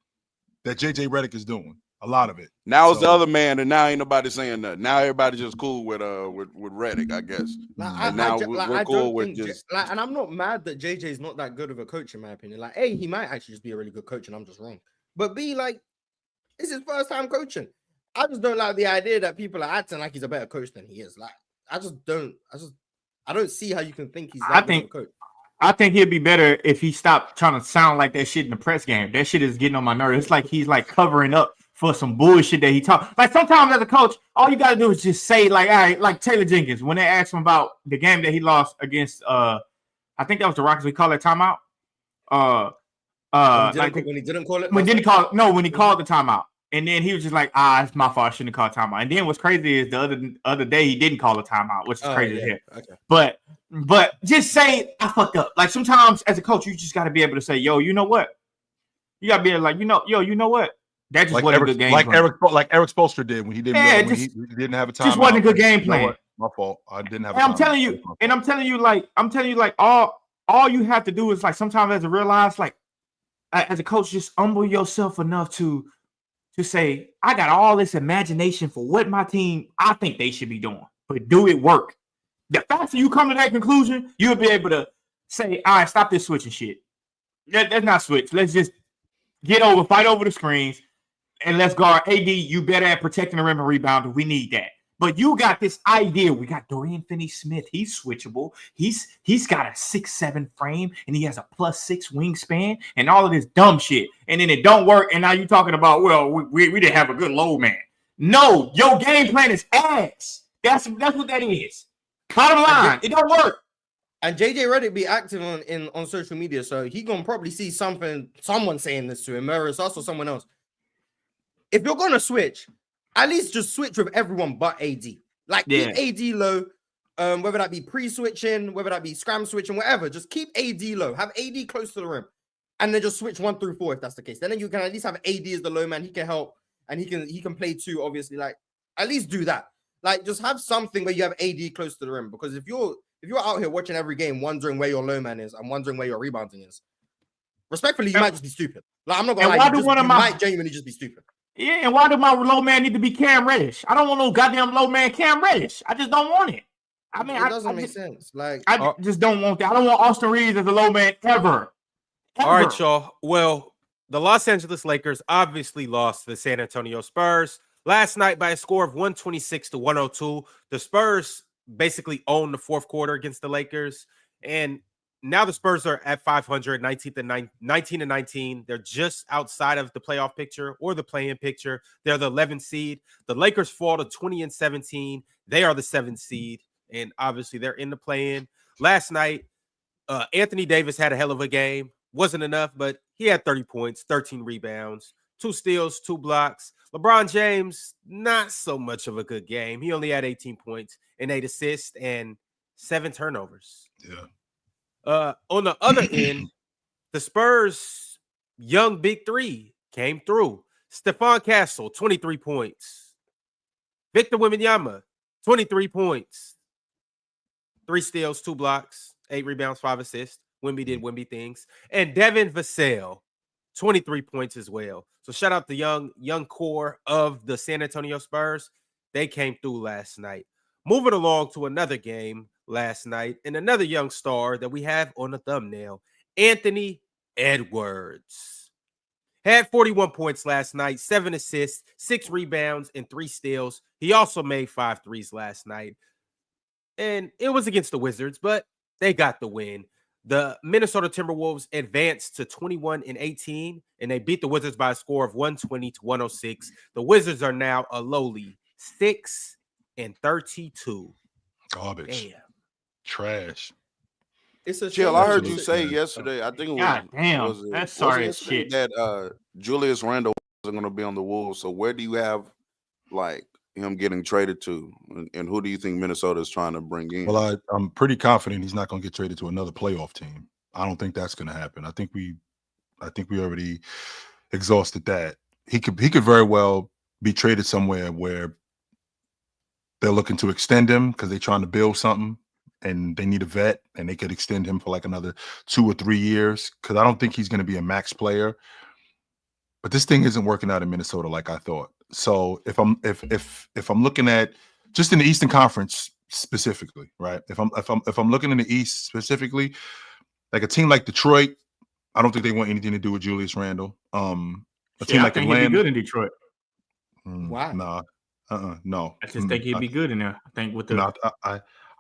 JJ Redick is doing. A lot of it. Now it's the other man, and now ain't nobody saying nothing. Now everybody's just cool with Redick, I guess. And now we're cool with just. And I'm not mad that JJ's not that good of a coach, in my opinion. Like, A, he might actually just be a really good coach, and I'm just wrong. But B, like, it's his first time coaching. I just don't like the idea that people are acting like he's a better coach than he is. Like, I don't see how you can think he's that good of a coach. I think he'd be better if he stopped trying to sound like that shit in the press game. That shit is getting on my nerves. It's like he's like covering up for some bullshit that he talk. Like sometimes as a coach, all you gotta do is just say, like, all right, like Taylor Jenkins, when they asked him about the game that he lost against I think that was the Rockets, we call that timeout. When he didn't call it? When he called the timeout. And then he was just like, it's my fault. I shouldn't have called timeout. And then what's crazy is the other day he didn't call a timeout, which is crazy to hear. Okay. But just say I fucked up. Like sometimes as a coach, you just got to be able to say, yo, you know what? You got to be able to like, you know what? That just wasn't a good game plan. Like Eric Spoelstra did when he didn't he didn't have a timeout. Just wasn't a good game plan. You know my fault. I didn't have a timeout. I'm telling you, like all you have to do is like sometimes as a coach, just humble yourself enough to say, I got all this imagination for what my team, I think they should be doing, but do it work. The faster you come to that conclusion, you'll be able to say, all right, stop this switching shit. Let's not switch. Let's just fight over the screens, and let's guard AD. You better at protecting the rim and rebounding. We need that. But you got this idea. We got Dorian Finney-Smith. He's switchable. He's got a 6'7" frame, and he has a +6 wingspan, and all of this dumb shit. And then it don't work. And now you're talking about, well, we didn't have a good low man. No, your game plan is ass. That's what that is. Bottom line, it don't work. And JJ Redick be active on social media, so he gonna probably see someone saying this to him, whether it's us or someone else. If you're gonna switch, at least just switch with everyone but AD. Like, keep AD low, whether that be pre-switching, whether that be scram switching, whatever. Just keep AD low. Have AD close to the rim. And then just switch 1 through 4 if that's the case. Then you can at least have AD as the low man. He can help, and he can play too, obviously. Like, at least do that. Like, just have something where you have AD close to the rim. Because if you're out here watching every game wondering where your low man is and wondering where your rebounding is, respectfully, you might just be stupid. Like, I'm not going to lie. You might genuinely just be stupid. Yeah, and why do my low man need to be Cam Reddish? I don't want no goddamn low man Cam Reddish. I just don't want it. I mean, it doesn't make sense. Like, I just don't want that. I don't want Austin Reeves as a low man ever. All right, y'all. Well, the Los Angeles Lakers obviously lost to the San Antonio Spurs last night by a score of 126-102. The Spurs basically owned the fourth quarter against the Lakers, and now the Spurs are at 500, 19-19. They're just outside of the playoff picture or the play-in picture. They're the 11th seed. The Lakers fall to 20-17. They are the 7th seed, and obviously they're in the play-in. Last night, Anthony Davis had a hell of a game. Wasn't enough, but he had 30 points, 13 rebounds, 2 steals, 2 blocks. LeBron James, not so much of a good game. He only had 18 points and 8 assists and 7 turnovers. Yeah. On the other end, the Spurs' young big three came through. Stephon Castle, 23 points. Victor Wembanyama, 23 points. 3 steals, 2 blocks, 8 rebounds, 5 assists. Wemby did Wemby things. And Devin Vassell, 23 points as well. So shout out the young core of the San Antonio Spurs. They came through last night. Moving along to another game last night, and another young star that we have on the thumbnail, Anthony Edwards. Had 41 points last night, 7 assists, 6 rebounds, and 3 steals. He also made 5 threes last night. And it was against the Wizards, but they got the win. The Minnesota Timberwolves advanced to 21-18, and they beat the Wizards by a score of 120-106. The Wizards are now a lowly 6-32. Garbage. Damn. Trash. It's a Chill. I heard you say yesterday. I think it was. God damn. That's sorry as shit. That Julius Randle wasn't going to be on the Wolves. So where do you have like him getting traded to, and who do you think Minnesota is trying to bring in? Well, I'm pretty confident he's not going to get traded to another playoff team. I don't think that's going to happen. I think we already exhausted that. He could very well be traded somewhere where they're looking to extend him because they're trying to build something and they need a vet, and they could extend him for like another 2 or 3 years, because I don't think he's going to be a max player. But this thing isn't working out in Minnesota like I thought. So if I'm looking at just in the Eastern Conference specifically, right? If I'm looking in the East specifically, like a team like Detroit, I don't think they want anything to do with Julius Randle. A team like Atlanta, he'd be good in Detroit. Why? Nah, no. I just think he'd be good in there. I think with the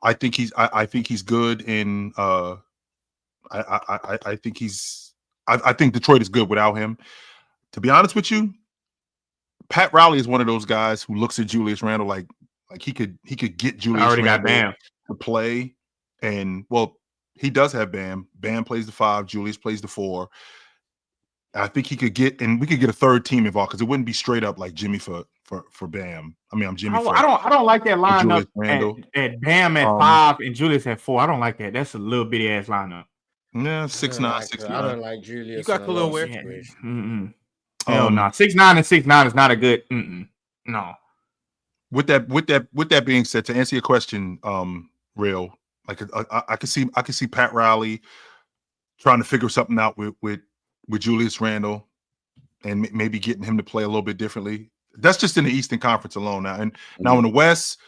I think he's good in I think Detroit is good without him. To be honest with you, Pat Riley is one of those guys who looks at Julius Randle like he could get Julius Randle to play. And well, he does have Bam. Bam plays the 5, Julius plays the 4. I think he could get, and we could get a third team involved, because it wouldn't be straight up like Jimmy for Bam. I mean, I'm Jimmy. I don't like that lineup at Bam at 5 and Julius at 4. I don't like that. That's a little bitty ass lineup. Yeah, 6'9", 6'9". I don't like Julius. You got Khalil Ware. Hell no. 6'9" and 6'9" is not a good. No. With that being said, to answer your question, Real, like I could see Pat Riley trying to figure something out with Julius Randle, and maybe getting him to play a little bit differently. That's just in the Eastern Conference alone now. And now in the West,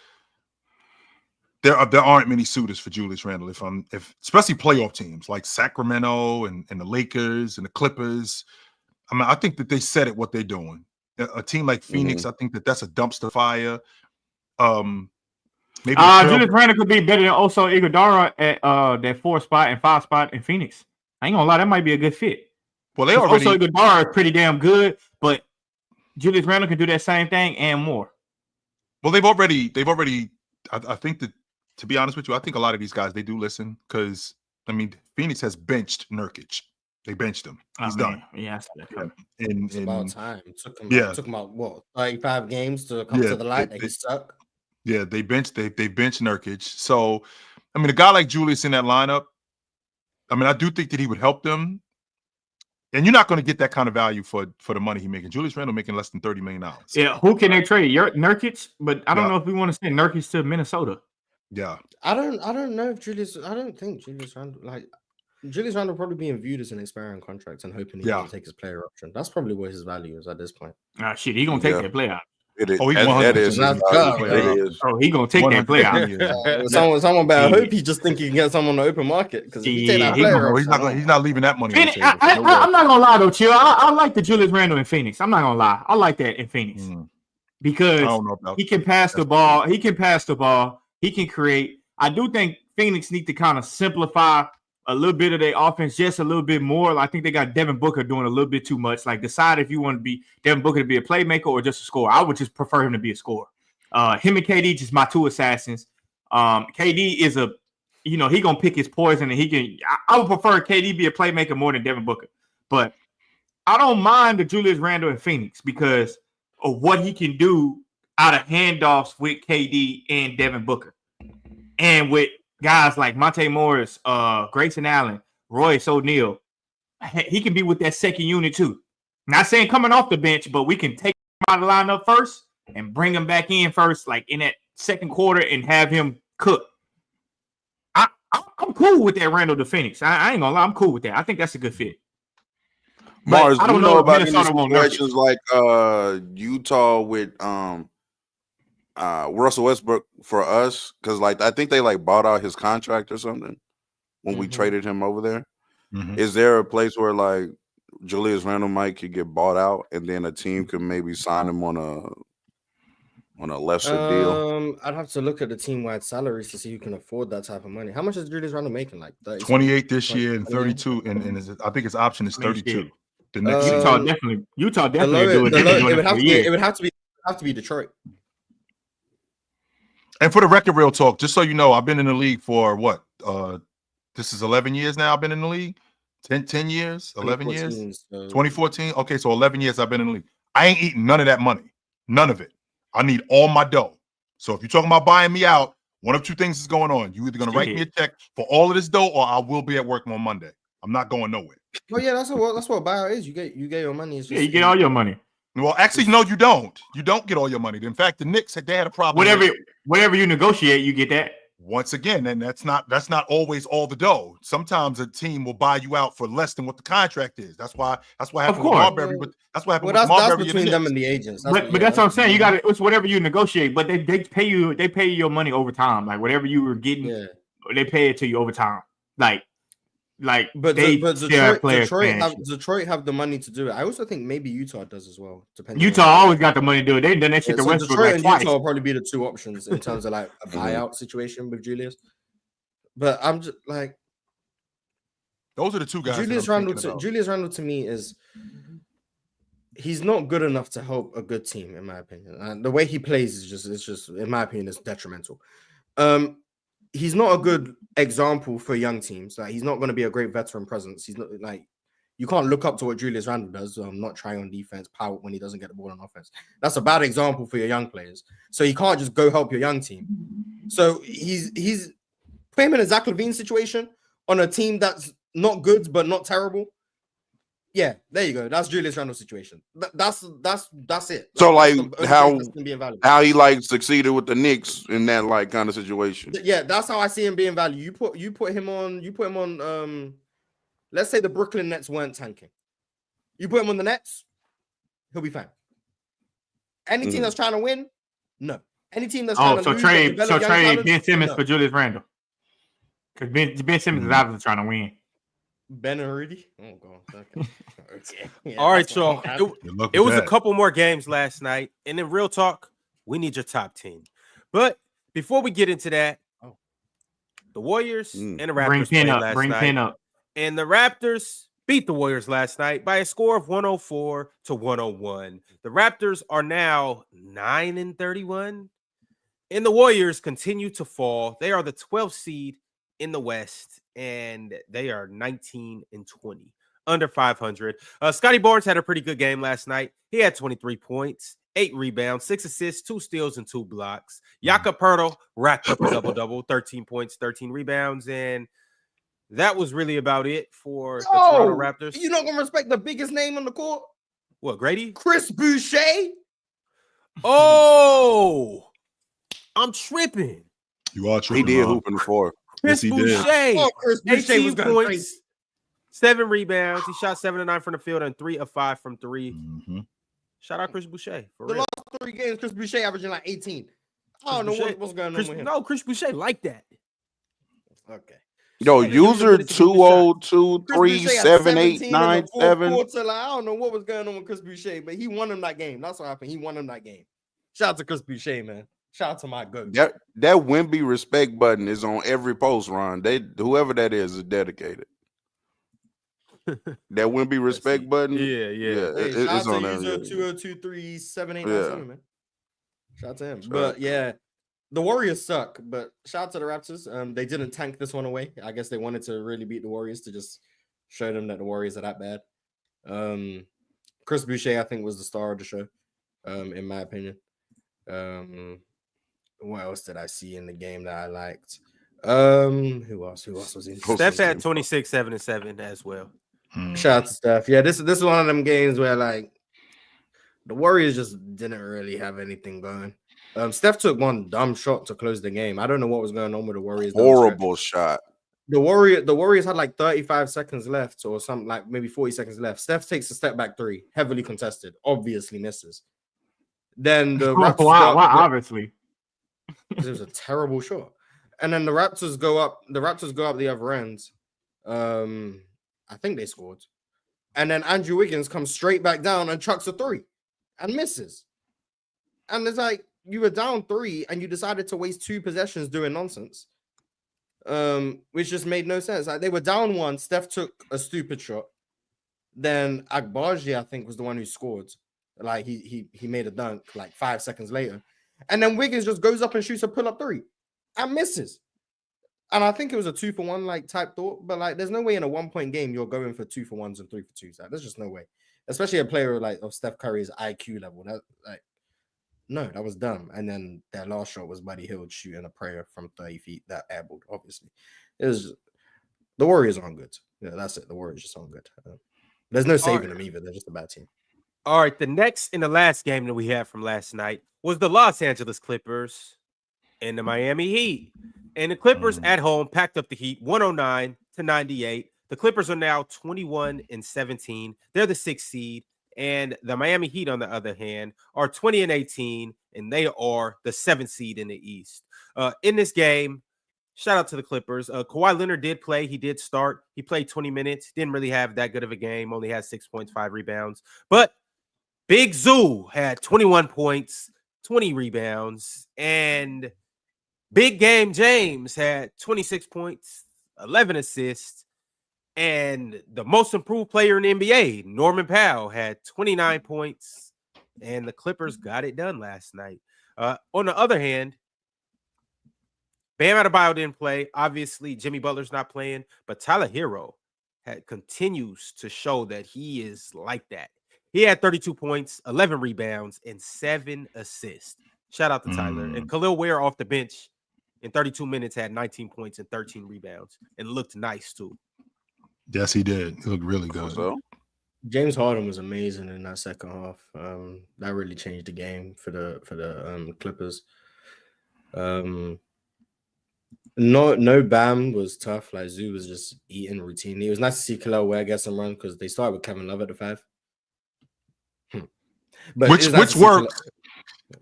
there aren't many suitors for Julius Randle. If especially playoff teams like Sacramento and the Lakers and the Clippers. I mean, I think that they set it what they're doing. A team like Phoenix, I think that's a dumpster fire. Maybe Julius Randle could be better than Oso Iguodala at that 4 spot and 5 spot in Phoenix. I ain't gonna lie, that might be a good fit. Well, they already Oso Iguodala is pretty damn good, but Julius Randle can do that same thing and more. Well, they've already. I think that, to be honest with you, I think a lot of these guys, they do listen, because I mean, Phoenix has benched Nurkic. They benched him. He's done. Yeah, it's about time. It took him about what, 35 games to come to the light that he sucked. Yeah, they benched Nurkic. So, I mean, a guy like Julius in that lineup, I mean, I do think that he would help them. And you're not going to get that kind of value for the money he's making. Julius Randle making less than $30 million. Yeah, who can they trade? Nurkic, but I don't know if we want to send Nurkic to Minnesota. Yeah, I don't know if Julius. I don't think Julius Randle Julius Randle probably being viewed as an expiring contract and hoping he can take his player option. That's probably where his value is at this point. Shit, he gonna take that player. It is. Oh, that is. Oh, he gonna take that player. Someone better hope he just think he can get someone on the open market, because if he take that player, he's not leaving that money. I'm not gonna lie though, Chill. I like the Julius Randle in Phoenix. I'm not gonna lie. I like that in Phoenix because he can pass the ball. He can pass the ball. He can create. I do think Phoenix need to kind of simplify a little bit of their offense, just a little bit more. I think they got Devin Booker doing a little bit too much. Like, decide if you want to be Devin Booker to be a playmaker or just a scorer. I would just prefer him to be a scorer. Him and KD, just my 2 assassins. KD is he gonna pick his poison, and he can. I would prefer KD be a playmaker more than Devin Booker. But I don't mind the Julius Randle in Phoenix because of what he can do out of handoffs with KD and Devin Booker, and with guys like Monte Morris, Grayson Allen, Royce O'Neal. He can be with that second unit too. Not saying coming off the bench, but we can take him out of the lineup first and bring him back in first, like in that second quarter, and have him cook. I'm cool with that Randle to Phoenix. I ain't gonna lie, I'm cool with that. I think that's a good fit. Mars, I don't know about any Minnesota situations like Utah with Russell Westbrook for us, because I think they bought out his contract or something when we traded him over there. Is there a place where Julius Randle could get bought out and then a team could maybe sign him on a lesser deal? I'd have to look at the team-wide salaries to see who can afford that type of money. How much is Julius Randle making? 28 this year and 32, and I think his option is 32. The next Utah definitely it would have to be Detroit. And for the record, real talk, just so you know, I've been in the league for what? This is 11 years now. I've been in the league. 10 years, 11 years, 2014. Okay, so 11 years I've been in the league. I ain't eating none of that money. None of it. I need all my dough. So if you're talking about buying me out, one of two things is going on. You either going to write me a check for all of this dough, or I will be at work on Monday. I'm not going nowhere. Well, yeah, that's what buyout is. You get your money. It's just, you get all your money. Well, actually, no, you don't. You don't get all your money. In fact, the Knicks they had a problem. Whatever you negotiate, you get that. Once again, and that's not always all the dough. Sometimes a team will buy you out for less than what the contract is. That's what happened with Marbury. But that's what happened with Marbury. That's between them and the agents. But that's what I'm saying. It's whatever you negotiate. But they pay you your money over time. Like whatever you were getting, they pay it to you over time. But Detroit have the money to do it. I also think maybe Utah does as well. Utah always got the money to do it. They've done that shit. So Detroit and Utah will probably be the two options in terms of like a buyout situation with Julius. But I'm just like, those are the two guys. Julius Randle to me is he's not good enough to help a good team, in my opinion. And the way he plays is just in my opinion, it's detrimental. He's not a good example for young teams. Like he's not going to be a great veteran presence. He's not like you can't look up to what Julius Randle does. Not trying on defense, pout when he doesn't get the ball on offense. That's a bad example for your young players. So you can't just go help your young team. So he's put him in a Zach LaVine situation on a team that's not good but not terrible. Yeah, there you go. That's Julius Randle's situation. That's it. So like how he like succeeded with the Knicks in that like kind of situation. Yeah, that's how I see him being valued. You put him on. Let's say the Brooklyn Nets weren't tanking. You put him on the Nets, he'll be fine. Any team that's trying to win, no. Any team that's trying to lose, trade Ben Simmons for Julius Randle because Ben Simmons is obviously trying to win. Ben already? Oh god. Okay. Yeah, all right, y'all. It was a couple more games last night, and in real talk, we need your top team. But before we get into that, the Warriors and the Raptors played last night. And the Raptors beat the Warriors last night by a score of 104-101. The Raptors are now 9-31, and the Warriors continue to fall. They are the 12th seed in the West, and they are 19-20, under 500. Scotty Barnes had a pretty good game last night. He had 23 points, 8 rebounds, 6 assists, 2 steals, and 2 blocks. Jakob Poeltl racked up a double-double, 13 points, 13 rebounds, and that was really about it for the Toronto Raptors. You're not going to respect the biggest name on the court? What, Grady? Chris Boucher? Oh, I'm tripping. You are tripping. He did hooping before. Chris Boucher. Oh, Chris Boucher 18 points, 7 rebounds. He shot 7 of 9 from the field and 3 of 5 from 3. Mm-hmm. Shout out Chris Boucher. The last 3 games, Chris Boucher averaging like 18. I don't know what's going on with him. No, Chris Boucher like that. Okay. Yo, user 202378997. I don't know what was going on with Chris Boucher, but he won him that game. That's what happened. He won him that game. Shout out to Chris Boucher, man. Shout out to my goat. That Wemby respect button is on every post, Ron. Whoever that is dedicated. That Wemby respect button. Yeah. Hey, it's on there. User 202378997, man. Shout out to him. But yeah, the Warriors suck. But shout out to the Raptors. They didn't tank this one away. I guess they wanted to really beat the Warriors to just show them that the Warriors are that bad. Chris Boucher, I think, was the star of the show, in my opinion. What else did I see in the game that I liked? Who else was in? Steph had 26, 7, and 7 as well. Shout out to Steph. Yeah, this is one of them games where like the Warriors just didn't really have anything going. Steph took one dumb shot to close the game. I don't know what was going on with the Warriors. Horrible shot. The Warriors had like 35 seconds left or something, like maybe 40 seconds left. Steph takes a step back 3, heavily contested, obviously misses. Then the Raptors obviously. It was a terrible shot. And then the Raptors go up the other end. I think they scored. And then Andrew Wiggins comes straight back down and chucks a 3 and misses. And it's like you were down 3 and you decided to waste 2 possessions doing nonsense. Which just made no sense. Like they were down 1. Steph took a stupid shot. Then Agbaji, I think, was the one who scored. Like he made a dunk like 5 seconds later. And then Wiggins just goes up and shoots a pull-up 3 and misses. And I think it was a 2-for-1 like type thought, but like there's no way in a 1-point game you're going for 2-for-1s and 3-for-2s. Like, there's just no way. Especially a player like of Steph Curry's IQ level. That like No, that was dumb. And then their last shot was Buddy Hield shooting a prayer from 30 feet that airballed, obviously. It was the Warriors aren't good. Yeah, that's it. The Warriors just aren't good. There's no saving them either. They're just a bad team. All right, the next and the last game that we had from last night was the Los Angeles Clippers and the Miami Heat. And the Clippers at home packed up the Heat 109-98. The Clippers are now 21-17. They're the 6th seed. And the Miami Heat, on the other hand, are 20-18, and they are the 7th seed in the East. In this game, shout out to the Clippers. Kawhi Leonard did play. He did start. He played 20 minutes. Didn't really have that good of a game. Only had 6 points, 5 rebounds. But Big Zoo had 21 points, 20 rebounds, and Big Game James had 26 points, 11 assists, and the most improved player in the NBA, Norman Powell, had 29 points, and the Clippers got it done last night. On the other hand, Bam Adebayo didn't play. Obviously, Jimmy Butler's not playing, but Tyler Hero continues to show that he is like that. He had 32 points, 11 rebounds, and 7 assists. Shout out to Tyler. And Khalil Ware off the bench in 32 minutes had 19 points and 13 rebounds and looked nice too. Yes, he did. He looked really good. So, James Harden was amazing in that second half. That really changed the game for the Clippers. No Bam was tough. Like Zoo was just eating routinely. It was nice to see Khalil Ware get some run because they started with Kevin Love at the 5. But which works.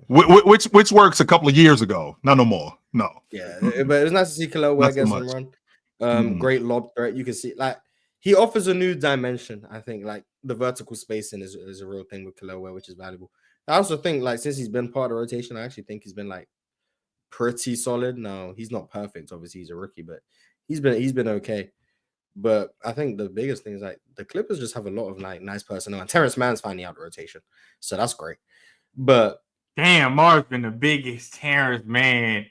Which works a couple of years ago. Not no more. No. Yeah, but it was nice to see Khalil Ware get some run. Great lob threat. You can see like he offers a new dimension. I think like the vertical spacing is a real thing with Khalil Ware, which is valuable. I also think like since he's been part of the rotation, I actually think he's been like pretty solid. Now he's not perfect. Obviously, he's a rookie, but he's been okay. But I think the biggest thing is like the Clippers just have a lot of like nice personnel. And Terrence Mann's finally out the rotation, so that's great. But damn, Mar's been the biggest Terrence Mann.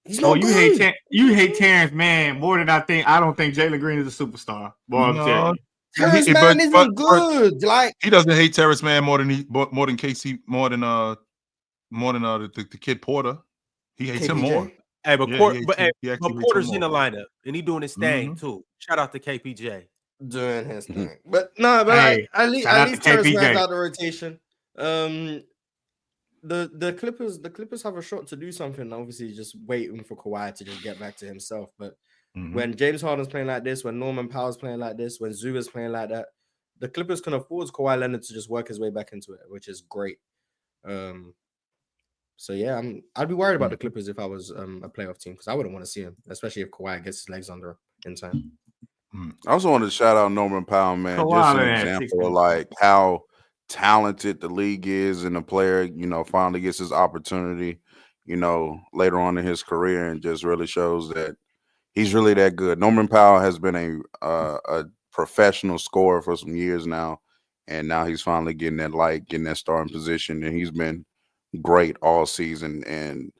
He's not good. You hate Terrence Mann more than I think. I don't think Jalen Green is a superstar. Boy, I'm telling you. Terrence Mann isn't good. Like he doesn't hate Terrence Mann more than KC more than the kid Porter. He hates him more. Hey, but Porter's in the lineup and he doing his thing too. Shout out to KPJ doing his thing. But no, but hey, at least Terrence Mann's out the rotation. The Clippers have a shot to do something. Obviously, just waiting for Kawhi to just get back to himself. But when James Harden's playing like this, when Norman Powell's playing like this, when Zoo is playing like that, the Clippers can afford Kawhi Leonard to just work his way back into it, which is great. So yeah, I'd be worried about the Clippers if I was a playoff team because I wouldn't want to see him, especially if Kawhi gets his legs under in time. I also wanted to shout out Norman Powell, man. Just an example of like how talented the league is, and the player, finally gets his opportunity, later on in his career, and just really shows that he's really that good. Norman Powell has been a professional scorer for some years now, and now he's finally getting that starting position, and he's been great all season, and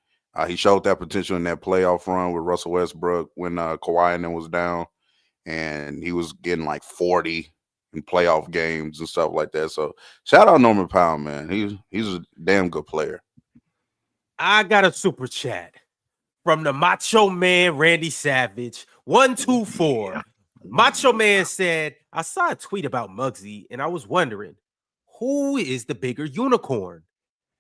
he showed that potential in that playoff run with Russell Westbrook when Kawhi and them was down, and he was getting like 40 in playoff games and stuff like that. So shout out Norman Powell, man. He's a damn good player. I got a super chat from the Macho Man Randy Savage 124. Macho Man said, I saw a tweet about Mugsy and I was wondering, who is the bigger unicorn,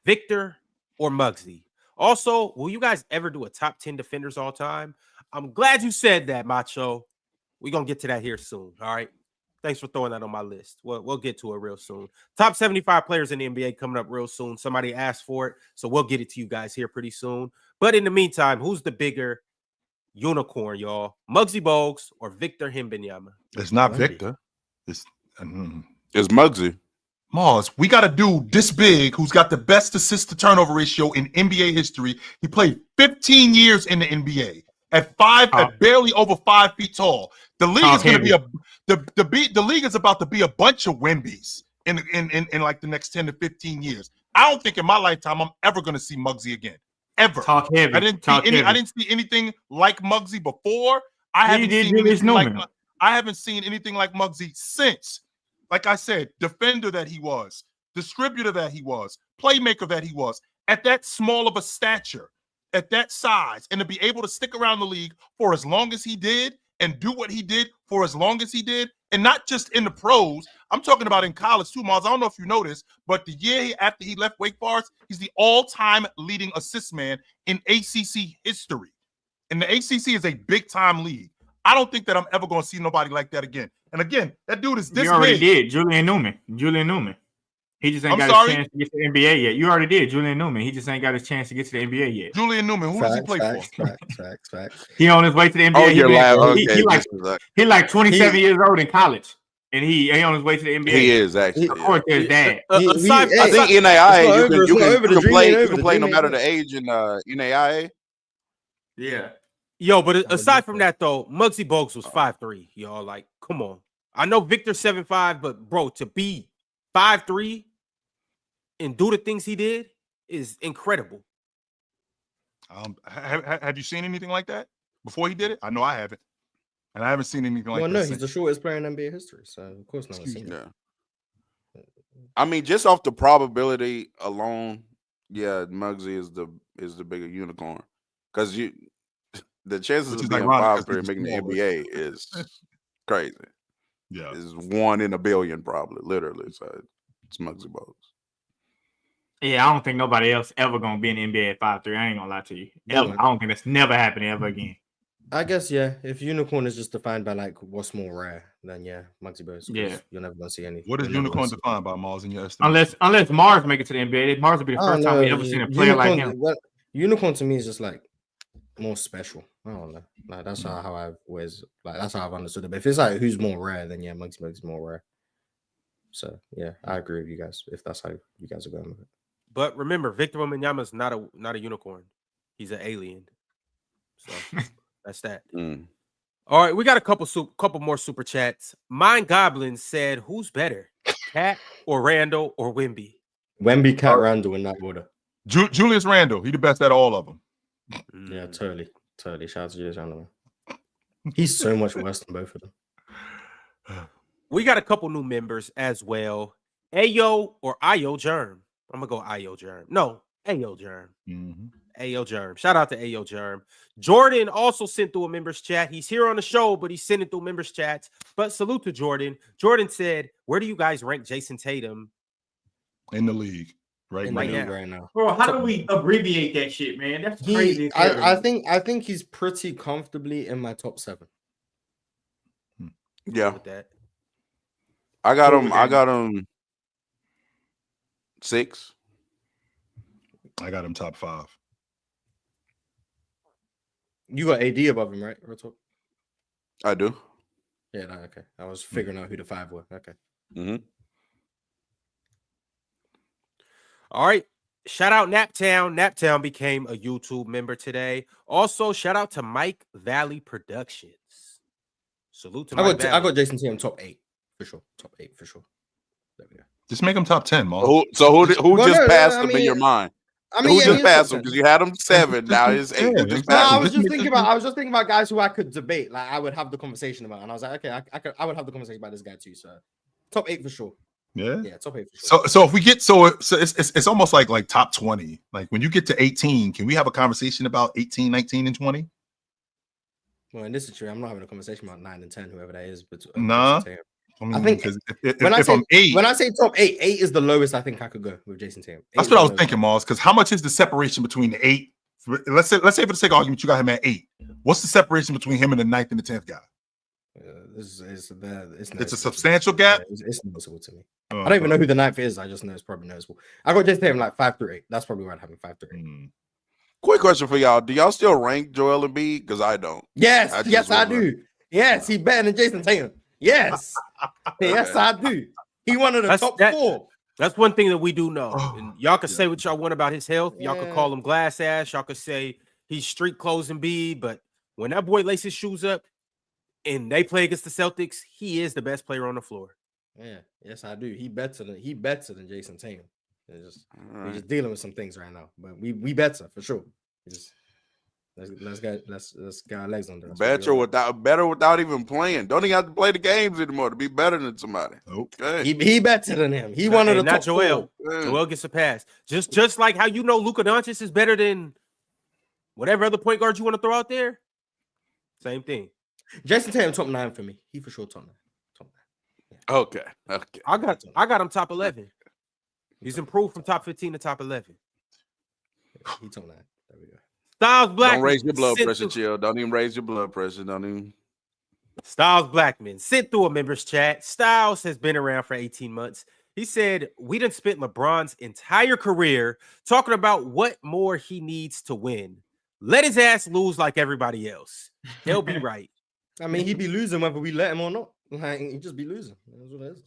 Victor or Mugsy? Also, will you guys ever do a top 10 defenders all time? I'm glad you said that, Macho. We're going to get to that here soon. All right. Thanks for throwing that on my list. We'll get to it real soon. Top 75 players in the NBA coming up real soon. Somebody asked for it, so we'll get it to you guys here pretty soon. But in the meantime, who's the bigger unicorn, y'all? Mugsy Bogues or Victor Wembanyama? It's not Victor. It's Mugsy. Mars, we got a dude this big who's got the best assist to turnover ratio in NBA history. He played 15 years in the NBA at barely over 5 feet tall. The league is going to be the league is about to be a bunch of Wembys in like the next 10 to 15 years. I don't think in my lifetime I'm ever going to see Mugsy again. Ever. Talk heavy. I didn't see anything like Mugsy before. I haven't seen anything like Mugsy since. Like I said, defender that he was, distributor that he was, playmaker that he was, at that small of a stature, at that size, and to be able to stick around the league for as long as he did and do what he did for as long as he did, and not just in the pros. I'm talking about in college too, Miles. I don't know if you noticed, but the year after he left Wake Forest, he's the all-time leading assist man in ACC history. And the ACC is a big-time league. I don't think that I'm ever going to see nobody like that again. And again, that dude is this You already big. did. Julian Newman. He just ain't I'm got sorry? his chance to get to the NBA yet. You already did. Julian Newman. He just ain't got his chance to get to the NBA yet. Julian Newman, who does he play for? Facts. He on his way to the NBA. Oh, you're He, live. he like 27 years old in college, and he on his way to the NBA. He is actually. Of course, there's that. I think NAIA, you can play no matter the age in NAIA. Yeah. Yo, but aside from that though, Mugsy Bogues was 5'3", y'all. Like, come on. I know Victor 7'5", but bro, to be 5'3" and do the things he did is incredible. Have you seen anything like that before he did it? I know I haven't, and I haven't seen anything like that. Well, no, he's the shortest player in NBA history, so of course no one's seen it. I mean, just off the probability alone, yeah, Mugsy is the bigger unicorn, because the chances of being 5'3" and making the NBA is crazy. Yeah, it's 1 in a billion, probably, literally. So it's Mugsy Bogues. Yeah, I don't think nobody else ever gonna be in the NBA at 5'3". I ain't gonna lie to you. Ever. I don't think that's never happening ever again. I guess, yeah. If unicorn is just defined by like what's more rare, then yeah, Mugsy Bogues. Yeah, you're never gonna see anything. What is unicorn defined by, Mars, in your estimation? Unless Mars make it to the NBA, Mars will be the first time we ever seen a player like him. Unicorn to me is just like more special. I don't know. Like that's how I always that's how I've understood it. But if it's like who's more rare, then yeah, Mugsy Bogues is more rare. So yeah, I agree with you guys if that's how you guys are going with it. But remember, Victor Wembanyama is not a unicorn. He's an alien. So that's that. All right, we got a couple more super chats. Mind Goblin said, "Who's better, Cat or Randle or Wemby?" Wemby, Cat, Randle in that order. Julius Randle, he the best at all of them. Yeah, totally. Shout out to Julius Randle. He's so much worse than both of them. We got a couple new members as well. Ayo or Ayo Germ. I'm gonna go Ayo Germ. No, Ayo Germ. Ayo Germ. Shout out to Ayo Germ. Jordan also sent through a members chat. He's here on the show, but he's sending through members chats. But salute to Jordan. Jordan said, "Where do you guys rank Jason Tatum in the league right now?" Bro, how do we abbreviate that shit, man? That's crazy. I think he's pretty comfortably in my top 7. Yeah, with that. I got him 6. I got him top 5. You got AD above him, right? I do. Yeah, no, okay. I was figuring out who the 5 were. Okay. All right. Shout out Naptown. Naptown became a YouTube member today. Also, shout out to Mike Valley Productions. Salute to Mike Valley. I got Jason Tatum top 8 for sure. Top 8 for sure. There we go. Just make him top 10, Mom. Who just passed him in your mind? Who just passed him? Because you had him 7. Now he's 8. I was just thinking about guys who I could debate. Like I would have the conversation about, and I was like, okay, I would have the conversation about this guy too. So top 8 for sure. Yeah, top 8 for sure. So if we get it's almost like top 20. Like when you get to 18, can we have a conversation about 18, 19, and 20? Well, in this situation, I'm not having a conversation about 9 and 10, whoever that is. But nah. I think if I'm 8, when I say top 8, 8 is the lowest I think I could go with Jason Tatum. That's what I was thinking, Mars. Because how much is the separation between the 8? Let's say for the sake of argument, you got him at 8. What's the separation between him and the 9th and the 10th guy? It's a substantial gap. It's noticeable to me. I don't even know who the 9th is. I just know it's probably noticeable. I got Jason Tatum like 5 through 8. That's probably where I'd have him 5 through 8. Quick question for y'all: do y'all still rank Joel Embiid? Because I don't. Yes, I do. Yes, he's better than Jason Tatum. Yes, yes, I do. He one of the top 4. That's one thing that we do know. And y'all can say what y'all want about his health. Y'all can call him glass ass. Y'all could say he's street clothes Embiid. But when that boy laces his shoes up and they play against the Celtics, he is the best player on the floor. Yeah, yes, I do. He better than Jason Tatum. We're just dealing with some things right now, but we better for sure. Let's get our legs under us. Better without even playing. Don't even have to play the games anymore to be better than somebody. Okay. He better than him. He one of the not top Joel. four. Joel gets a pass. Just like how you know Luka Doncic is better than whatever other point guard you want to throw out there. Same thing. Jason Tatum top 9 for me. He for sure top 9. Yeah. Okay. I got him top 11. He's improved from top 15 to top 11. He top 9. There we go. Styles Blackman. Don't raise your blood pressure, chill. Don't even raise your blood pressure. Don't even. Styles Blackman sent through a members chat. Styles has been around for 18 months. He said, we done spent LeBron's entire career talking about what more he needs to win. Let his ass lose like everybody else. He'll be right. I mean, he be losing whether we let him or not. Like, he just be losing. That's what it is.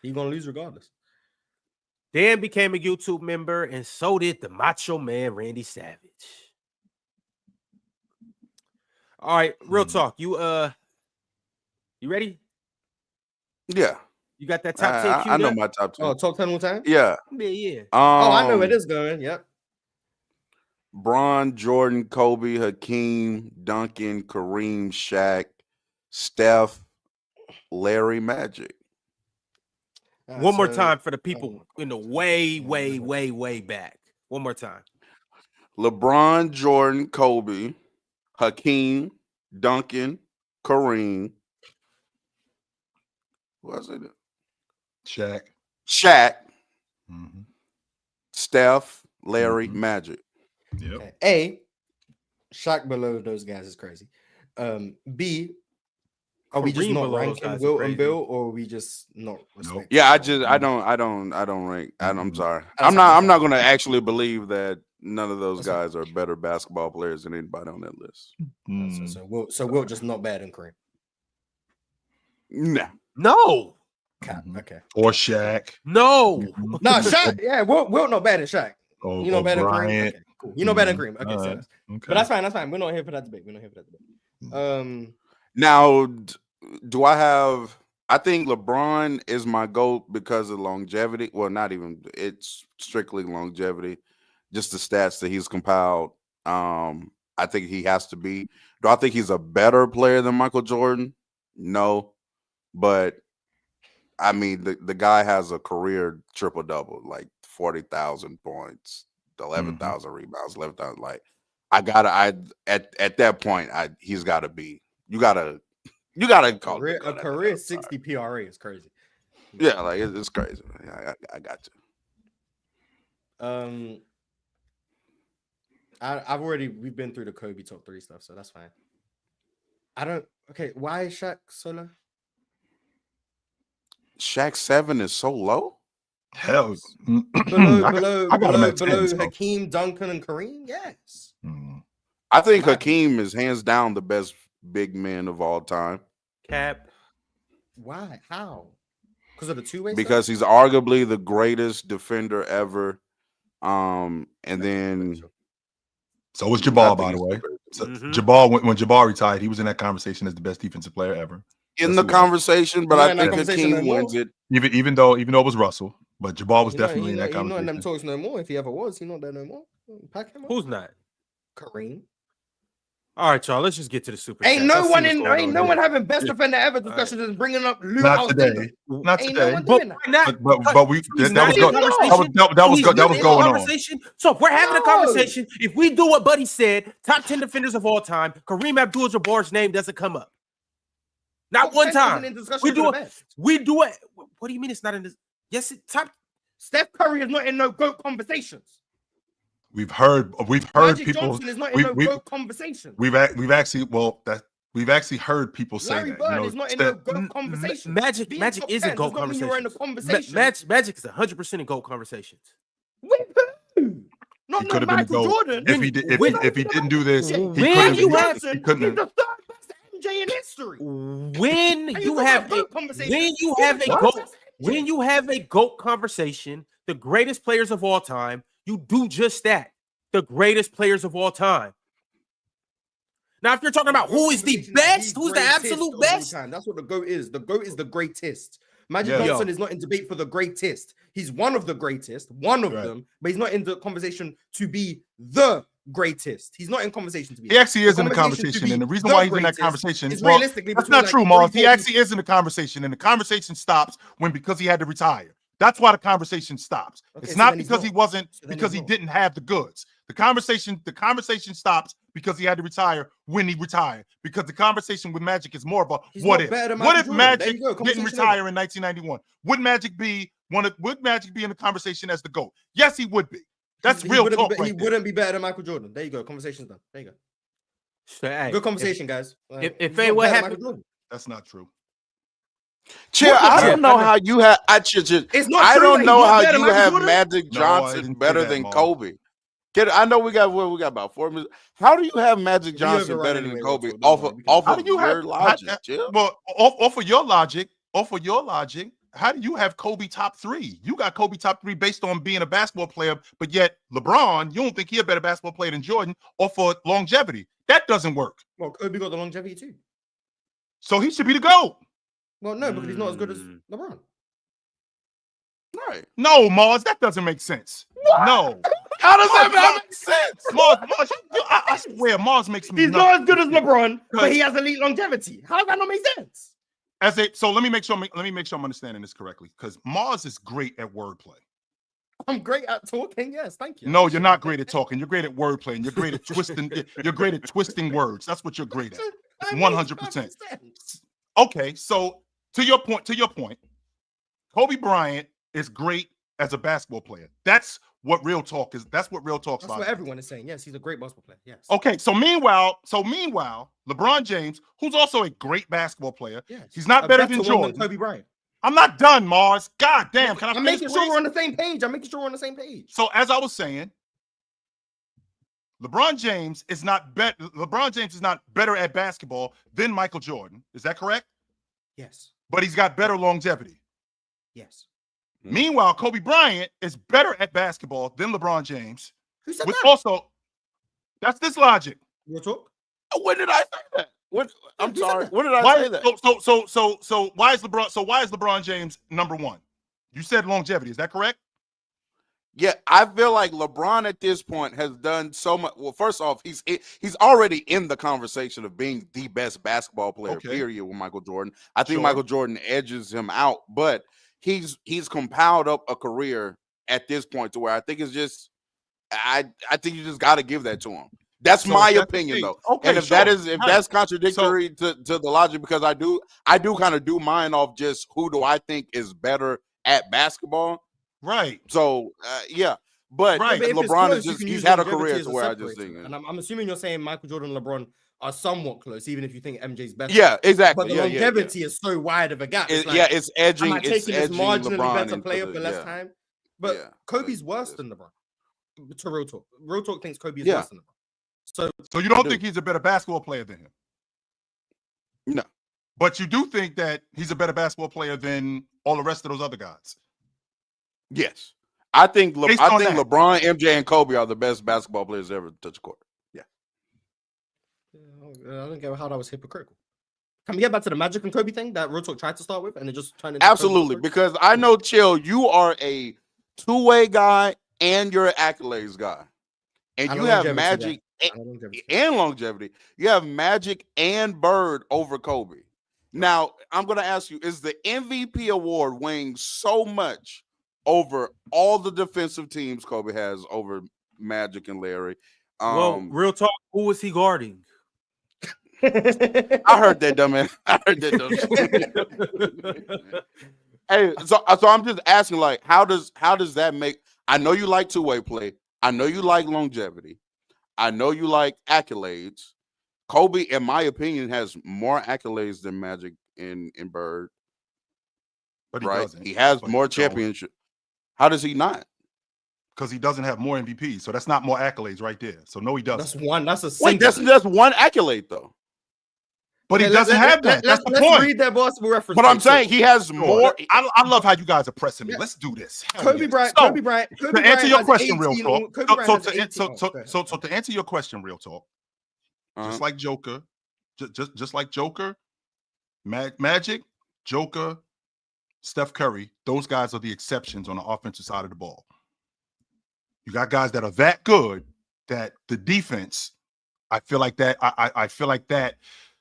He's going to lose regardless. Dan became a YouTube member, and so did the Macho Man Randy Savage. All right, real talk. You ready? Yeah. You got that top 10 queued I know up? my top 10. Oh, top 10 one time? Yeah. Yeah. I know where this is going. Yep. Bron, Jordan, Kobe, Hakeem, Duncan, Kareem, Shaq, Steph, Larry, Magic. One more time for the people in the way back. One more time. LeBron, Jordan, Kobe, Hakeem, Duncan, Kareem. Who else is it? Shaq, Mm-hmm. Steph, Larry, Magic. Yep. Okay. A, Shaq below those guys is crazy. B, are we just Kareem not below those ranking guys is Wilt crazy. and Bill, or are we just not respecting? Yeah, I don't rank. I'm sorry. I'm not gonna actually believe that none of those guys are better basketball players than anybody on that list. So Wilt just not better than Kareem. Nah. No. Okay. Or Shaq. No. No, Shaq. Yeah, Wilt not better than Shaq. Or, You know better than Kareem. Bryant. Okay, cool. You know better than Kareem. Okay, so Okay. but that's fine. That's fine. We're not here for that debate. Now, do I have? I think LeBron is my GOAT because of longevity. Well, not even. It's strictly longevity. Just the stats that he's compiled. I think he has to be. Do I think he's a better player than Michael Jordan? No, but I mean the guy has a career triple double, like 40,000 points, 11,000 rebounds, 11,000. Like at that point, he's got to be. You gotta call a career 60 PRA is crazy. Yeah, like it's crazy. I got you. We've been through the Kobe top 3 stuff, so that's fine. Why is Shaq so low? Shaq 7 is so low. Hell, below I got him at 10, so. Hakeem, Duncan, and Kareem. Yes. I think Hakeem is hands down the best big man of all time. Cap. Why? How? Because of the two-way. Because he's arguably the greatest defender ever. And then so was Jabbar, by the way. So Jabbar, when Jabbar retired, he was in that conversation as the best defensive player ever. In the conversation, but I think Hakeem wins it. Even though it was Russell, but Jabbar was definitely in that conversation. He's not in them talks no more. If he ever was, he's not there no more. Pack him up. Who's not? Kareem. All right, y'all. Let's just get to the super. Ain't no one having best defender ever discussions and bringing up Luke. Not today. Not today. But we that was going on. So if we're having a conversation, if we do what Buddy said, top 10 defenders of all time, Kareem Abdul-Jabbar's name doesn't come up. Not one time. We do it. What do you mean it's not in this? Yes, top. Steph Curry is not in no GOAT conversations. We've heard Magic people. Johnson is not in no GOAT conversation. We've actually heard people say Larry Bird is not in no GOAT conversation. Magic is in GOAT conversations. Magic is 100% in GOAT conversations. With who? Not he could have been Michael Jordan. If he didn't do this, he couldn't. He's the third best MJ in history. When you have a GOAT conversation, the greatest players of all time, you do just that. The greatest players of all time. Now, if you're talking about who is the best, who's the absolute best, that's what the GOAT is. The GOAT is the greatest. Magic Johnson is not in debate for the greatest. He's one of the greatest, one of them, but he's not in the conversation to be the greatest. He's not in conversation to be. He actually is in the conversation, and the reason why he's in that conversation is realistically that's not true, Mars. He actually is in the conversation, and the conversation stops because he had to retire. That's why the conversation stops. It's not because he wasn't because he didn't have the goods. The conversation stops because he had to retire when he retired. Because the conversation with Magic is more about what if Magic didn't retire in 1991? Would Magic be in the conversation as the GOAT? Yes, he would be. That's real talk. He wouldn't be better than Michael Jordan. There you go. Conversation's done. There you go. Good conversation, guys. If what happened, that's not true. Chill, I don't know how you have. I don't know how you have Magic Johnson better than Kobe. I know we got about 4 minutes. How do you have Magic Johnson better than Kobe? Off of your logic, well, off of your logic, how do you have Kobe top 3? You got Kobe top 3 based on being a basketball player, but yet LeBron, you don't think he's a better basketball player than Jordan, or for longevity? That doesn't work. Well, Kobe got the longevity too, so he should be the GOAT. Well, no, because he's not as good as LeBron. Right? No, Mars, that doesn't make sense. What? No. How does that make sense? Mars, I swear, Mars makes me. He's not as good as LeBron, but he has elite longevity. How does that not make sense? So let me make sure I'm understanding this correctly, because Mars is great at wordplay. I'm great at talking. Yes, thank you. No, you're not great at talking. You're great at wordplay, and you're great at twisting. You're great at twisting words. That's what you're great at. 100%. Okay, so to your point, Kobe Bryant is great as a basketball player. That's what real talk is. That's what real talk's like. That's what everyone is saying. Yes, he's a great basketball player. Yes. Okay, so meanwhile, LeBron James, who's also a great basketball player, he's not better than Jordan. Kobe Bryant. I'm not done, Mars. God damn, can I finish? I'm making sure we're on the same page. So as I was saying, LeBron James is not better at basketball than Michael Jordan. Is that correct? Yes. But he's got better longevity. Yes. Meanwhile, Kobe Bryant is better at basketball than LeBron James. Who said that? Also, that's this logic. Real talk? When did I say that? I'm sorry. When did I say that? So why is LeBron James number 1? You said longevity. Is that correct? Yeah, I feel like LeBron at this point has done so much. Well, first off, he's already in the conversation of being the best basketball player, period, with Michael Jordan. I think Michael Jordan edges him out, but he's compiled up a career at this point to where I think it's just I think you just got to give that to him. That's my opinion, though. Okay, and if that's contradictory to the logic, because I do kind of do mine off just who do I think is better at basketball. Right. So yeah, but LeBron is he's had a career to where I just think. And I'm assuming you're saying Michael Jordan and LeBron are somewhat close, even if you think MJ's better. Yeah, exactly. But the longevity is so wide of a gap. It's edging. Am I taking this marginally LeBron better player for less time? But Kobe's worse than LeBron. To real talk. Real talk thinks Kobe is worse than LeBron. So you don't think he's a better basketball player than him? No. But you do think that he's a better basketball player than all the rest of those other guys? Yes. I think LeBron, MJ, and Kobe are the best basketball players ever to touch the court. Yeah. I don't get how that was hypocritical. Can we get back to the Magic and Kobe thing that Real Talk tried to start with, and it just turned into absolutely, because I know, Chill, you are a two-way guy and you're an accolades guy, and you have Magic and longevity. You have Magic and Bird over Kobe. Now, I'm going to ask you: is the MVP award weighing so much over all the defensive teams Kobe has over Magic and Larry? Well, real talk, who was he guarding? I heard that, dumb man. I heard that, dumb. Hey, so I'm just asking, like, how does that make? I know you like two-way play. I know you like longevity. I know you like accolades. Kobe, in my opinion, has more accolades than Magic and Bird. But he has more championships. How does he not? Because he doesn't have more MVPs. So that's not more accolades right there. So no, he doesn't. That's one. That's a wait. That's one accolade though. But he doesn't have that. That's the point. Let's read that basketball reference. But I'm saying he has more. I love how you guys are pressing me. Let's do this. Kobe Bryant. To answer your question, real talk. So to answer your question, real talk. Just like Joker, just like Joker, Magic, Joker, Steph Curry, those guys are the exceptions on the offensive side of the ball. You got guys that are that good that the defense, I feel like that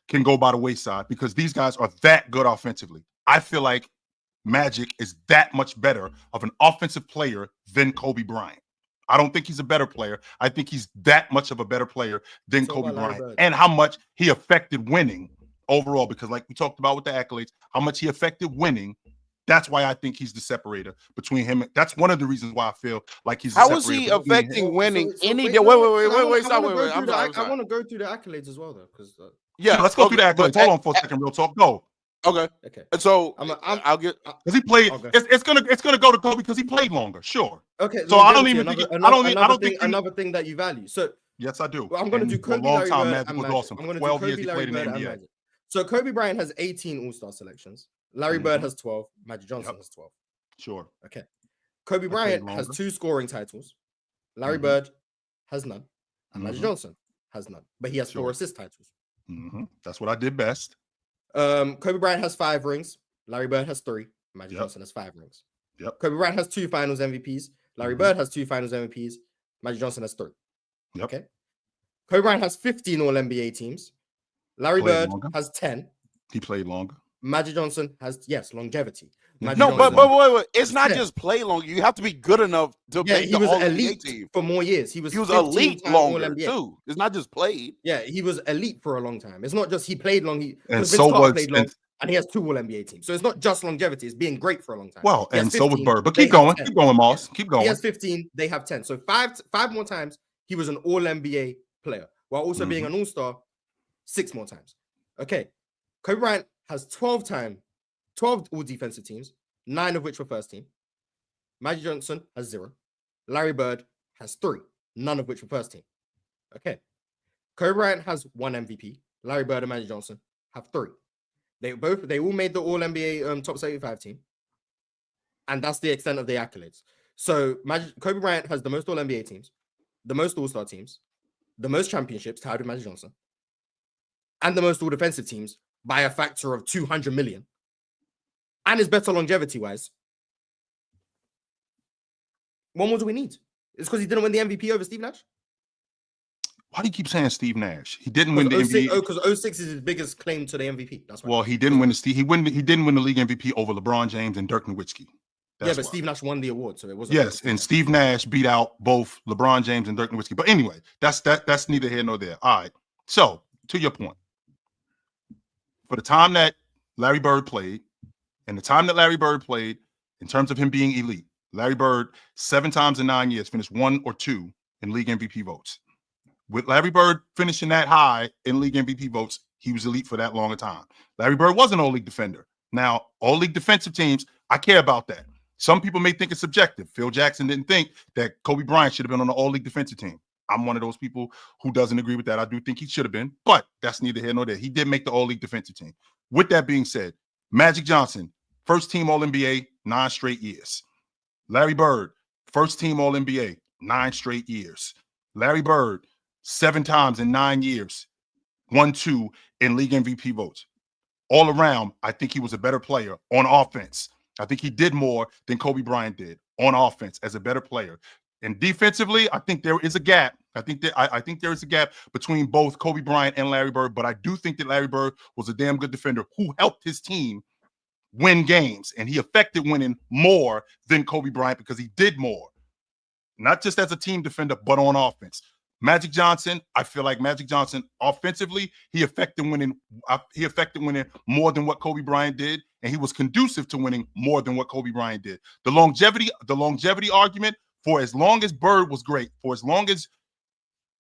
can go by the wayside because these guys are that good offensively. I feel like Magic is that much better of an offensive player than Kobe Bryant. I don't think he's a better player. I think he's that much of a better player than Kobe Bryant and how much he affected winning overall, because like we talked about with the accolades, how much he affected winning. That's why I think he's the separator between him. That's one of the reasons why I feel like he's. How is he affecting winning any day? Wait. I want to go through the accolades as well, though, because let's go through the accolades. Hold on for a second, real talk. Go. Okay. So I'll get because he played. Okay. It's gonna go to Kobe because he played longer. Sure. Okay. So I don't even think. I don't think another thing that you value. So yes, I do. Well, I'm going to do Kobe, for a long Larry time. Bird, Magic and was Magic. awesome. I'm going to 12 do years Kobe, he Larry played Bird, in the and NBA. Magic. So Kobe Bryant has 18 All-Star selections. Larry Bird has 12. Magic Johnson has 12. Sure. Okay. Kobe Bryant has 2 scoring titles. Larry Bird has none. And Magic Johnson has none. But he has 4 assist titles. That's what I did best. Kobe Bryant has 5 rings. Larry Bird has 3. Magic Johnson has 5 rings. Kobe Bryant has 2 finals MVPs. Larry Bird has 2 finals MVPs. Magic Johnson has 3. Okay. Kobe Bryant has 15 All-NBA teams. Larry Bird has 10. He played longer. Magic Johnson has, longevity. But wait. It's not just play long. You have to be good enough to make the All-NBA team for more years. He was elite longer too. It's not just played. Yeah, he was elite for a long time. It's not just he played long. And he has 2 All-NBA teams. So it's not just longevity. It's being great for a long time. Well, and 15, so was Bird. But keep going, Moss. Keep going. He has 15. They have 10. So five more times he was an All-NBA player while also being an All-Star 6 more times. Okay, Kobe Bryant has 12 all-defensive teams, 9 of which were first team. Magic Johnson has 0. Larry Bird has 3, none of which were first team. Okay. Kobe Bryant has 1 MVP. Larry Bird and Magic Johnson have 3. They all made the All-NBA top 75 team. And that's the extent of the accolades. So Kobe Bryant has the most All-NBA teams, the most All-Star teams, the most championships tied with Magic Johnson, and the most all-defensive teams by a factor of 200 million, and is better longevity-wise. What more do we need? It's because he didn't win the MVP over Steve Nash? Why do you keep saying Steve Nash? He didn't win the MVP. Because 06 is his biggest claim to the MVP. That's why. Well, he didn't win he didn't win the league MVP over LeBron James and Dirk Nowitzki. But Steve Nash won the award, so it wasn't. Yes, and Steve Nash beat out both LeBron James and Dirk Nowitzki. But anyway, that's neither here nor there. All right. So, to your point, for the time that Larry Bird played, and the time that Larry Bird played, in terms of him being elite, Larry Bird 7 times in 9 years finished 1 or 2 in league MVP votes. With Larry Bird finishing that high in league MVP votes, he was elite for that long a time. Larry Bird was an all-league defender. Now, all-league defensive teams, I care about that. Some people may think it's subjective. Phil Jackson didn't think that Kobe Bryant should have been on the all-league defensive team. I'm one of those people who doesn't agree with that. I do think he should have been, but that's neither here nor there. He did make the all-league defensive team. With that being said, Magic Johnson, first team All-NBA, 9 straight years. Larry Bird, first team All-NBA, 9 straight years. Larry Bird, 7 times in 9 years, 1-2 in league MVP votes. All around, I think he was a better player on offense. I think he did more than Kobe Bryant did on offense as a better player. And defensively, I think there is a gap. I think there is a gap between both Kobe Bryant and Larry Bird, but I do think that Larry Bird was a damn good defender who helped his team win games, and he affected winning more than Kobe Bryant because he did more, not just as a team defender, but on offense. Magic Johnson, I feel like Magic Johnson offensively, he affected winning more than what Kobe Bryant did, and he was conducive to winning more than what Kobe Bryant did. The longevity argument, for as long as Bird was great, for as long as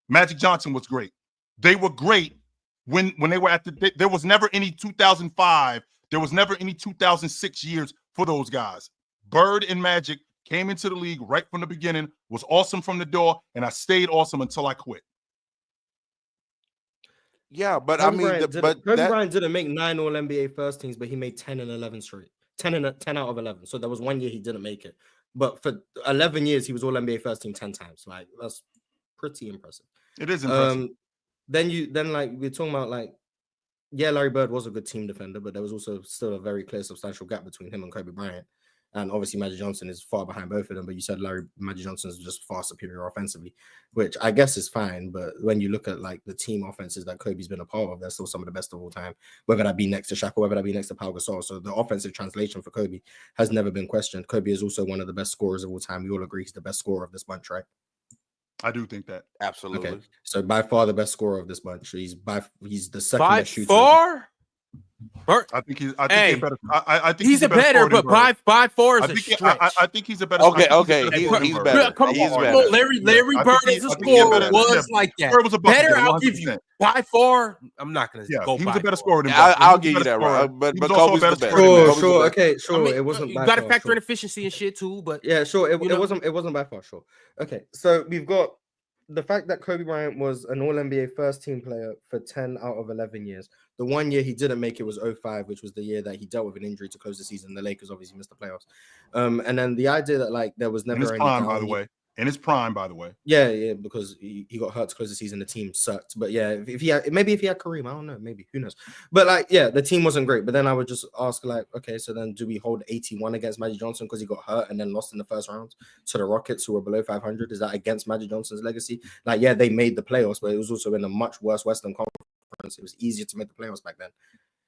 Magic Johnson was great, they were great when they were there was never any 2005, there was never any 2006 years for those guys. Bird and Magic came into the league right from the beginning, was awesome from the door, and I stayed awesome until I quit. Yeah, but Kobe Bryant didn't make 9 All-NBA first teams, but he made 10 and 11 straight. 10 out of 11. So there was 1 year he didn't make it. But for 11 years, he was All-NBA first team 10 times. Like, that's pretty impressive. It is impressive. Then we're talking about, like, yeah, Larry Bird was a good team defender, but there was also still a very clear, substantial gap between him and Kobe Bryant. And obviously, Magic Johnson is far behind both of them. But you said Magic Johnson is just far superior offensively, which I guess is fine. But when you look at like the team offenses that Kobe's been a part of, they're still some of the best of all time. Whether that be next to Shaq or whether that be next to Pau Gasol. So the offensive translation for Kobe has never been questioned. Kobe is also one of the best scorers of all time. We all agree he's the best scorer of this bunch, right? I do think that. Absolutely. Okay. So by far the best scorer of this bunch. He's the second By best shooter. far. I think he's better. I think he's a better, but by far is a stretch. I think he's a better. Okay, he's better. Come He's on, better. Larry Bird as a scorer was like that. Bird was a Better, I'll give you. By far, I'm not going to go. He was a better scorer than. I'll give you that, right? But Kobe's the best. Sure. Okay, sure. I mean, it wasn't. You by got to far, factor sure. in efficiency and shit too. But yeah, sure. It wasn't by far. Sure. Okay, so we've got the fact that Kobe Bryant was an All-NBA first-team player for 10 out of 11 years. The 1 year he didn't make it was 2005, which was the year that he dealt with an injury to close the season. The Lakers obviously missed the playoffs. And then the idea that like there was never in his any prime, doubt. by the way. In his prime, by the way. Yeah, because he got hurt to close the season. The team sucked. But yeah, if he had Kareem, I don't know, maybe, who knows. But like, yeah, the team wasn't great. But then I would just ask, like, okay, so then do we hold 81 against Magic Johnson because he got hurt and then lost in the first round to the Rockets, who were below 500? Is that against Magic Johnson's legacy? Like, yeah, they made the playoffs, but it was also in a much worse Western Conference. It was easier to make the playoffs back then.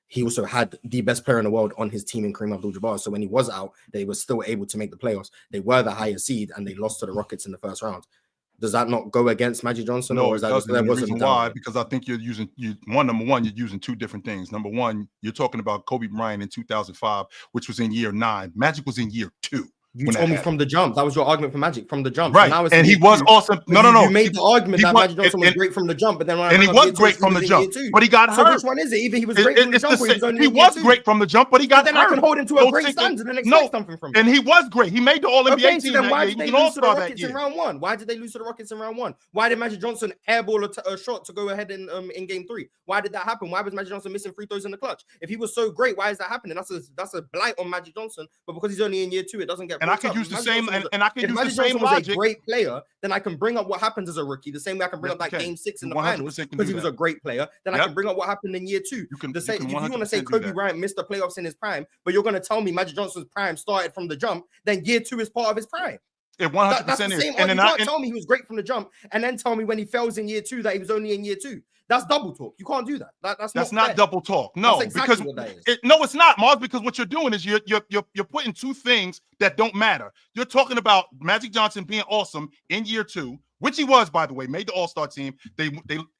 He also had the best player in the world on his team in Kareem Abdul-Jabbar. So when he was out, they were still able to make the playoffs. They were the higher seed and they lost to the Rockets in the first round. Does that not go against Magic Johnson? No, or is that doesn't. there The wasn't reason why, because I think number one, you're using two different things. Number one, you're talking about Kobe Bryant in 2005, which was in year 9. Magic was in year 2. You told me from the jump. That was your argument for Magic from the jump. Right. So now and he was awesome. No. You made the argument that Magic Johnson was great from the jump, but then he was great from the jump, but he got hurt. So which one is it? Either he was great from the jump, or he was great from the jump, but he got hurt. Then I can hold him to a great standard and expect something from him. And he was great. He made the All-NBA team. Then why did they lose to the Rockets in round 1? Why did they lose to the Rockets in round 1? Why did Magic Johnson airball a shot to go ahead in game 3? Why did that happen? Why was Magic Johnson missing free throws in the clutch? If he was so great, why is that happening? That's a blight on Magic Johnson. But because he's only in year 2, it doesn't get. And I could use the same. And I could use Magic Johnson was a great player, then I can bring up what happens as a rookie. The same way I can bring up that game 6 in the finals because he was a great player. Then I can bring up what happened in year 2. If you want to say Kobe Bryant missed the playoffs in his prime, but you're going to tell me Magic Johnson's prime started from the jump, then year 2 is part of his prime. It 100% that's the same. And you can't tell me he was great from the jump and then tell me when he fails in year 2 that he was only in year 2. That's double talk. You can't do that. That's not double talk. No, that's exactly because what that is. It's not, Mars. Because what you're doing is you're putting two things that don't matter. You're talking about Magic Johnson being awesome in year 2, which he was, by the way, made the All-Star team.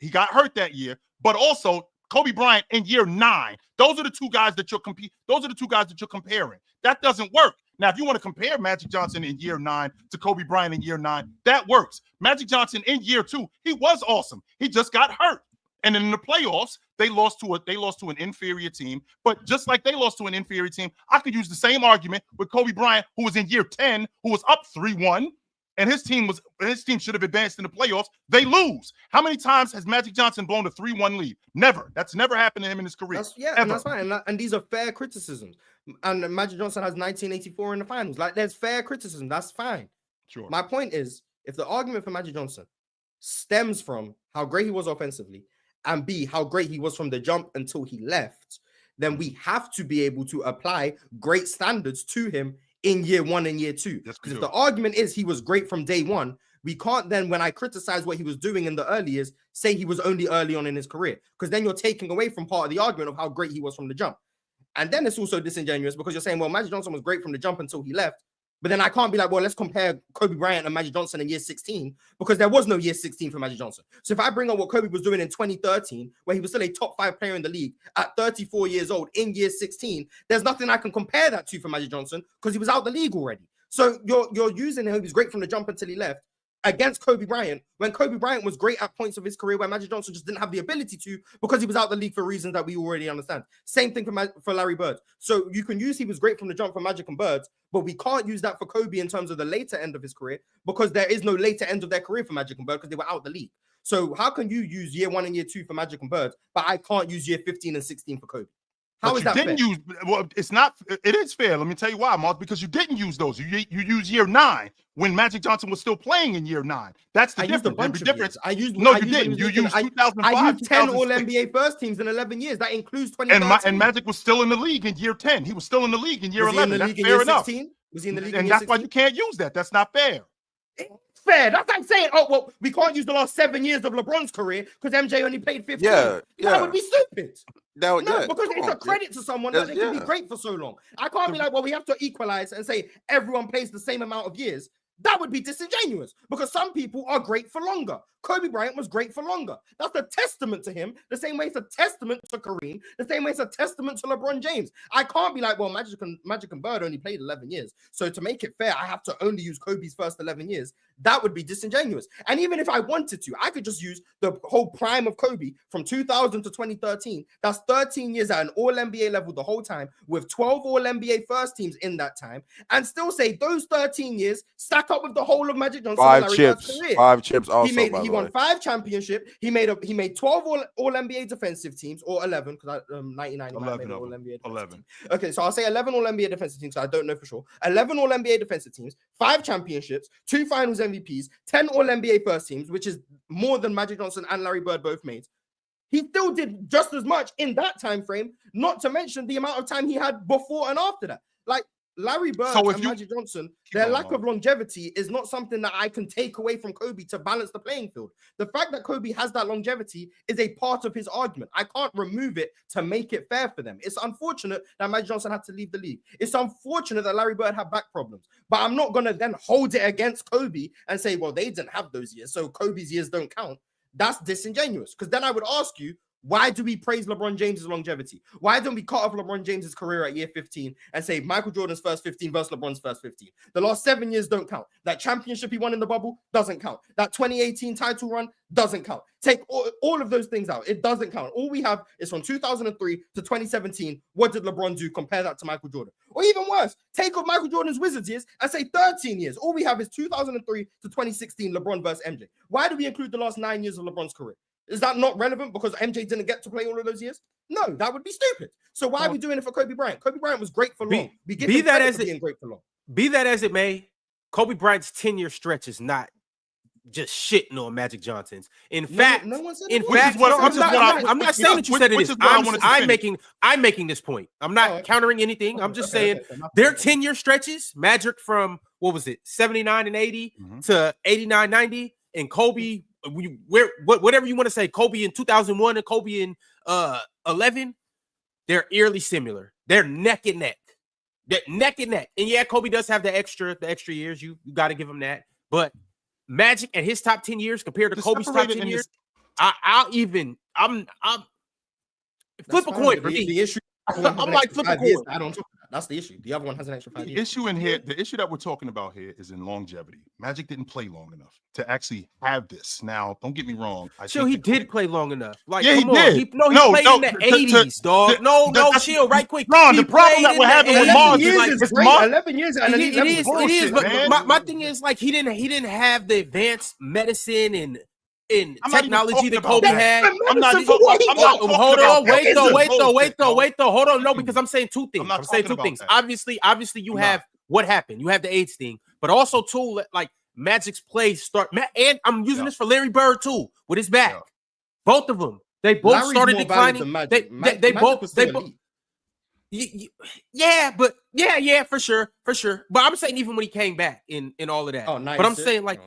He got hurt that year, but also Kobe Bryant in year 9. Those are the two guys that you're comparing. That doesn't work. Now, if you want to compare Magic Johnson in year 9 to Kobe Bryant in year 9, that works. Magic Johnson in year 2, he was awesome. He just got hurt. And in the playoffs, they lost to an inferior team. But just like they lost to an inferior team, I could use the same argument with Kobe Bryant, who was in year 10, who was up 3-1, and his team should have advanced in the playoffs. They lose. How many times has Magic Johnson blown a 3-1 lead? Never. That's never happened to him in his career. And that's fine. And these are fair criticisms. And Magic Johnson has 1984 in the finals. Like, there's fair criticism. That's fine. Sure. My point is, if the argument for Magic Johnson stems from how great he was offensively, and B, how great he was from the jump until he left, then we have to be able to apply great standards to him in year 1 and year 2. Because if the argument is he was great from day 1, we can't then, when I criticize what he was doing in the early years, say he was only early on in his career. Because then you're taking away from part of the argument of how great he was from the jump. And then it's also disingenuous because you're saying, well, Magic Johnson was great from the jump until he left. But then I can't be like, well, let's compare Kobe Bryant and Magic Johnson in year 16 because there was no year 16 for Magic Johnson. So if I bring up what Kobe was doing in 2013, where he was still a top 5 player in the league at 34 years old in year 16, there's nothing I can compare that to for Magic Johnson because he was out the league already. So you're using him, he was great from the jump until he left, against Kobe Bryant, when Kobe Bryant was great at points of his career where Magic Johnson just didn't have the ability to because he was out the league for reasons that we already understand. Same thing for Larry Bird. So you can use he was great from the jump for Magic and Bird, but we can't use that for Kobe in terms of the later end of his career because there is no later end of their career for Magic and Bird because they were out the league. So how can you use year 1 and year 2 for Magic and Bird, but I can't use year 15 and 16 for Kobe? How is that fair? Use, well, it's not. It is fair. Let me tell you why, Mark. Because you didn't use those. You used year 9 when Magic Johnson was still playing in year 9. That's the difference. Used a bunch of difference. Years. No, you didn't. You used 2005. I used 10 All NBA first teams in 11 years. That includes 2013. And Magic was still in the league in year 10. He was still in the league in year was 11. That's fair enough. Was he in the league? And that's why you can't use that. That's not fair. Fair. That's like saying, oh, well, we can't use the last 7 years of LeBron's career because MJ only played 15. Yeah. That would be stupid. No, because it's a credit to someone that they can be great for so long. I can't be like, well, we have to equalize and say everyone plays the same amount of years. That would be disingenuous because some people are great for longer. Kobe Bryant was great for longer. That's a testament to him, the same way it's a testament to Kareem, the same way it's a testament to LeBron James. I can't be like, well, Magic and Bird only played 11 years. So to make it fair, I have to only use Kobe's first 11 years. That would be disingenuous. And even if I wanted to, I could just use the whole prime of Kobe from 2000 to 2013. That's 13 years at an All-NBA level the whole time with 12 All-NBA first teams in that time and still say those 13 years stack up with the whole of Magic Johnson. 5 chips. 5 chips also, he won 5 championships. He made 12 All-NBA defensive teams, or 11, because 99 11, All-NBA 11. Okay, so I'll say 11 All-NBA defensive teams, so I don't know for sure. 11 All-NBA defensive teams, 5 championships, 2 finals MVPs, 10 All-NBA first teams, which is more than Magic Johnson and Larry Bird both made. He still did just as much in that time frame, not to mention the amount of time he had before and after that. Like, Larry Bird and Magic Johnson, their lack of longevity is not something that I can take away from Kobe to balance the playing field. The fact that Kobe has that longevity is a part of his argument. I can't remove it to make it fair for them. It's unfortunate that Magic Johnson had to leave the league. It's unfortunate that Larry Bird had back problems. But I'm not going to then hold it against Kobe and say, well, they didn't have those years, so Kobe's years don't count. That's disingenuous. Because then I would ask you, why do we praise LeBron James's longevity? Why don't we cut off LeBron James's career at year 15 and say Michael Jordan's first 15 versus LeBron's first 15? The last 7 years don't count. That championship he won in the bubble doesn't count. That 2018 title run doesn't count. Take all of those things out. It doesn't count. All we have is from 2003 to 2017. What did LeBron do? Compare that to Michael Jordan. Or even worse, take off Michael Jordan's Wizards years and say 13 years. All we have is 2003 to 2016 LeBron versus MJ. Why do we include the last 9 years of LeBron's career? Is that not relevant because MJ didn't get to play all of those years? No, that would be stupid. So why are we doing it for Kobe Bryant? Kobe Bryant was great for long. Be that as it may, Kobe Bryant's 10-year stretch is not just shitting on Magic Johnson's. In fact, I'm not saying that you said it is. I'm making this point. I'm not countering anything. I'm just saying their 10-year stretches, Magic from, what was it, 79 and 80 to 89, 90, and Kobe, whatever you want to say, Kobe in 2001 and Kobe in 11, they're eerily similar. They're neck and neck. They're neck and neck. And yeah, Kobe does have the extra years. You got to give him that. But Magic at his top 10 years compared to Kobe's top 10 years, I'm flip a coin for me. The issue, I'm like flip a coin. I don't. That's the issue. The other one has an extra 5 years. The issue that we're talking about here is in longevity. Magic didn't play long enough to actually have this. Now, don't get me wrong. He did play long enough. Like, yeah, he did. He played in the 80s, dog. No, chill, right quick. Ron, the problem that we're having with Mars is like 11 years. It is. But my thing is, like, he didn't have the advanced medicine and technology that Kobe had. Hold on. Wait though. Hold on. No, because I'm saying two things. I'm saying two things. Obviously, you have what happened. You have the AIDS thing, but also too, like Magic's play start. And I'm using this for Larry Bird too with his back. Yeah. Both of them. They both started declining. They both. Yeah, for sure. But I'm saying even when he came back in all of that. But I'm saying like,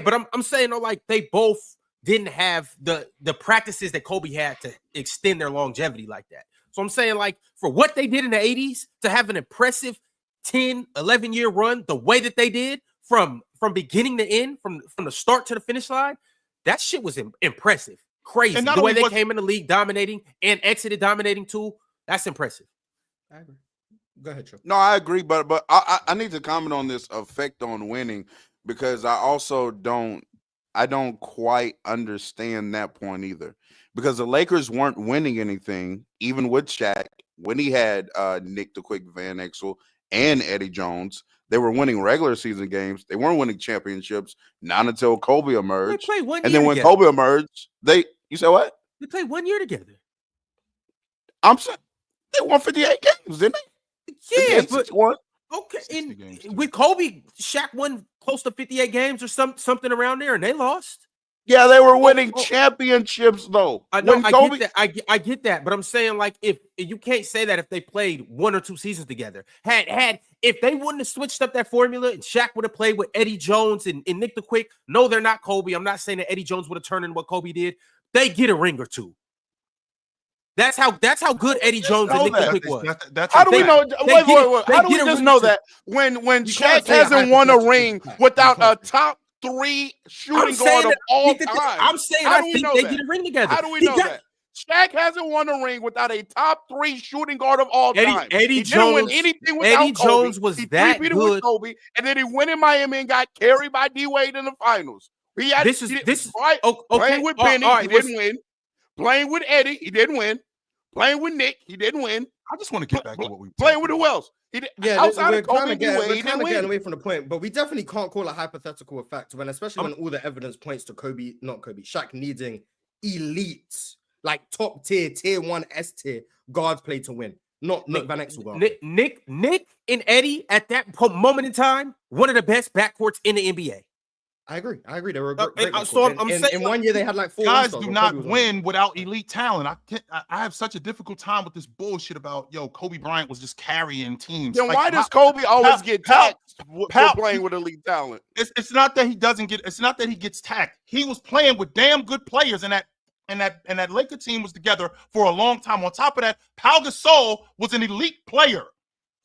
but I'm saying like they both didn't have the practices that Kobe had to extend their longevity like that. So I'm saying like for what they did in the 80s to have an impressive 10, 11-year run the way that they did from beginning to end, from the start to the finish line, that shit was impressive. Crazy. The way they came in the league dominating and exited dominating too, that's impressive. I agree. Go ahead, Joe. No, I agree, but I need to comment on this effect on winning because I also don't quite understand that point either. Because the Lakers weren't winning anything, even with Shaq, when he had Nick the Quick Van Exel and Eddie Jones. They were winning regular season games. They weren't winning championships, not until Kobe emerged. They played 1 year and then when together. Kobe emerged, you said what? They played 1 year together. I'm saying They won 58 games, didn't they? Yeah, 58, but 61. okay. 60 games, too. With Kobe, Shaq won close to 58 games or something around there, and they lost. Yeah, they were winning championships though. I know, When I Kobe, get that. I get that, but I'm saying like if you can't say that if they played 1 or 2 seasons together, if they wouldn't have switched up that formula and Shaq would have played with Eddie Jones and Nick the Quick. No, they're not Kobe. I'm not saying that Eddie Jones would have turned in what Kobe did. They get a ring or 2. That's how good Eddie Jones and Nick the Quick was. How do we know? Wait. How do we just know that when Shaq hasn't won a ring without a top 3 shooting guard of all time? I'm saying I think they get a ring together. How do we know that? Shaq hasn't won a ring without a top 3 shooting guard of all time. Eddie Jones didn't win anything without Eddie Kobe. Jones was that good. With Kobe, and then he went in Miami and got carried by D Wade in the finals. Playing with Penny, he didn't win. Playing with Eddie, he didn't win. Playing with Nick, he didn't win. I just want to get back to what we playing with who else? Outside of Kobe, we're kind of getting away from the point, but we definitely can't call it hypothetical effect especially when all the evidence points to Shaq needing elite, like top tier, tier 1 S tier guards play to win, not Nick Van Exel guard. Nick and Eddie at that moment in time, one of the best backcourts in the NBA. I agree. They were a great in 1 year they had like 4 guys do not win without elite talent. I have such a difficult time with this bullshit about Kobe Bryant was just carrying teams. Then why does Kobe always get taxed for playing with elite talent? It's not that he doesn't get. It's not that he gets taxed. He was playing with damn good players, and that Laker team was together for a long time. On top of that, Pau Gasol was an elite player.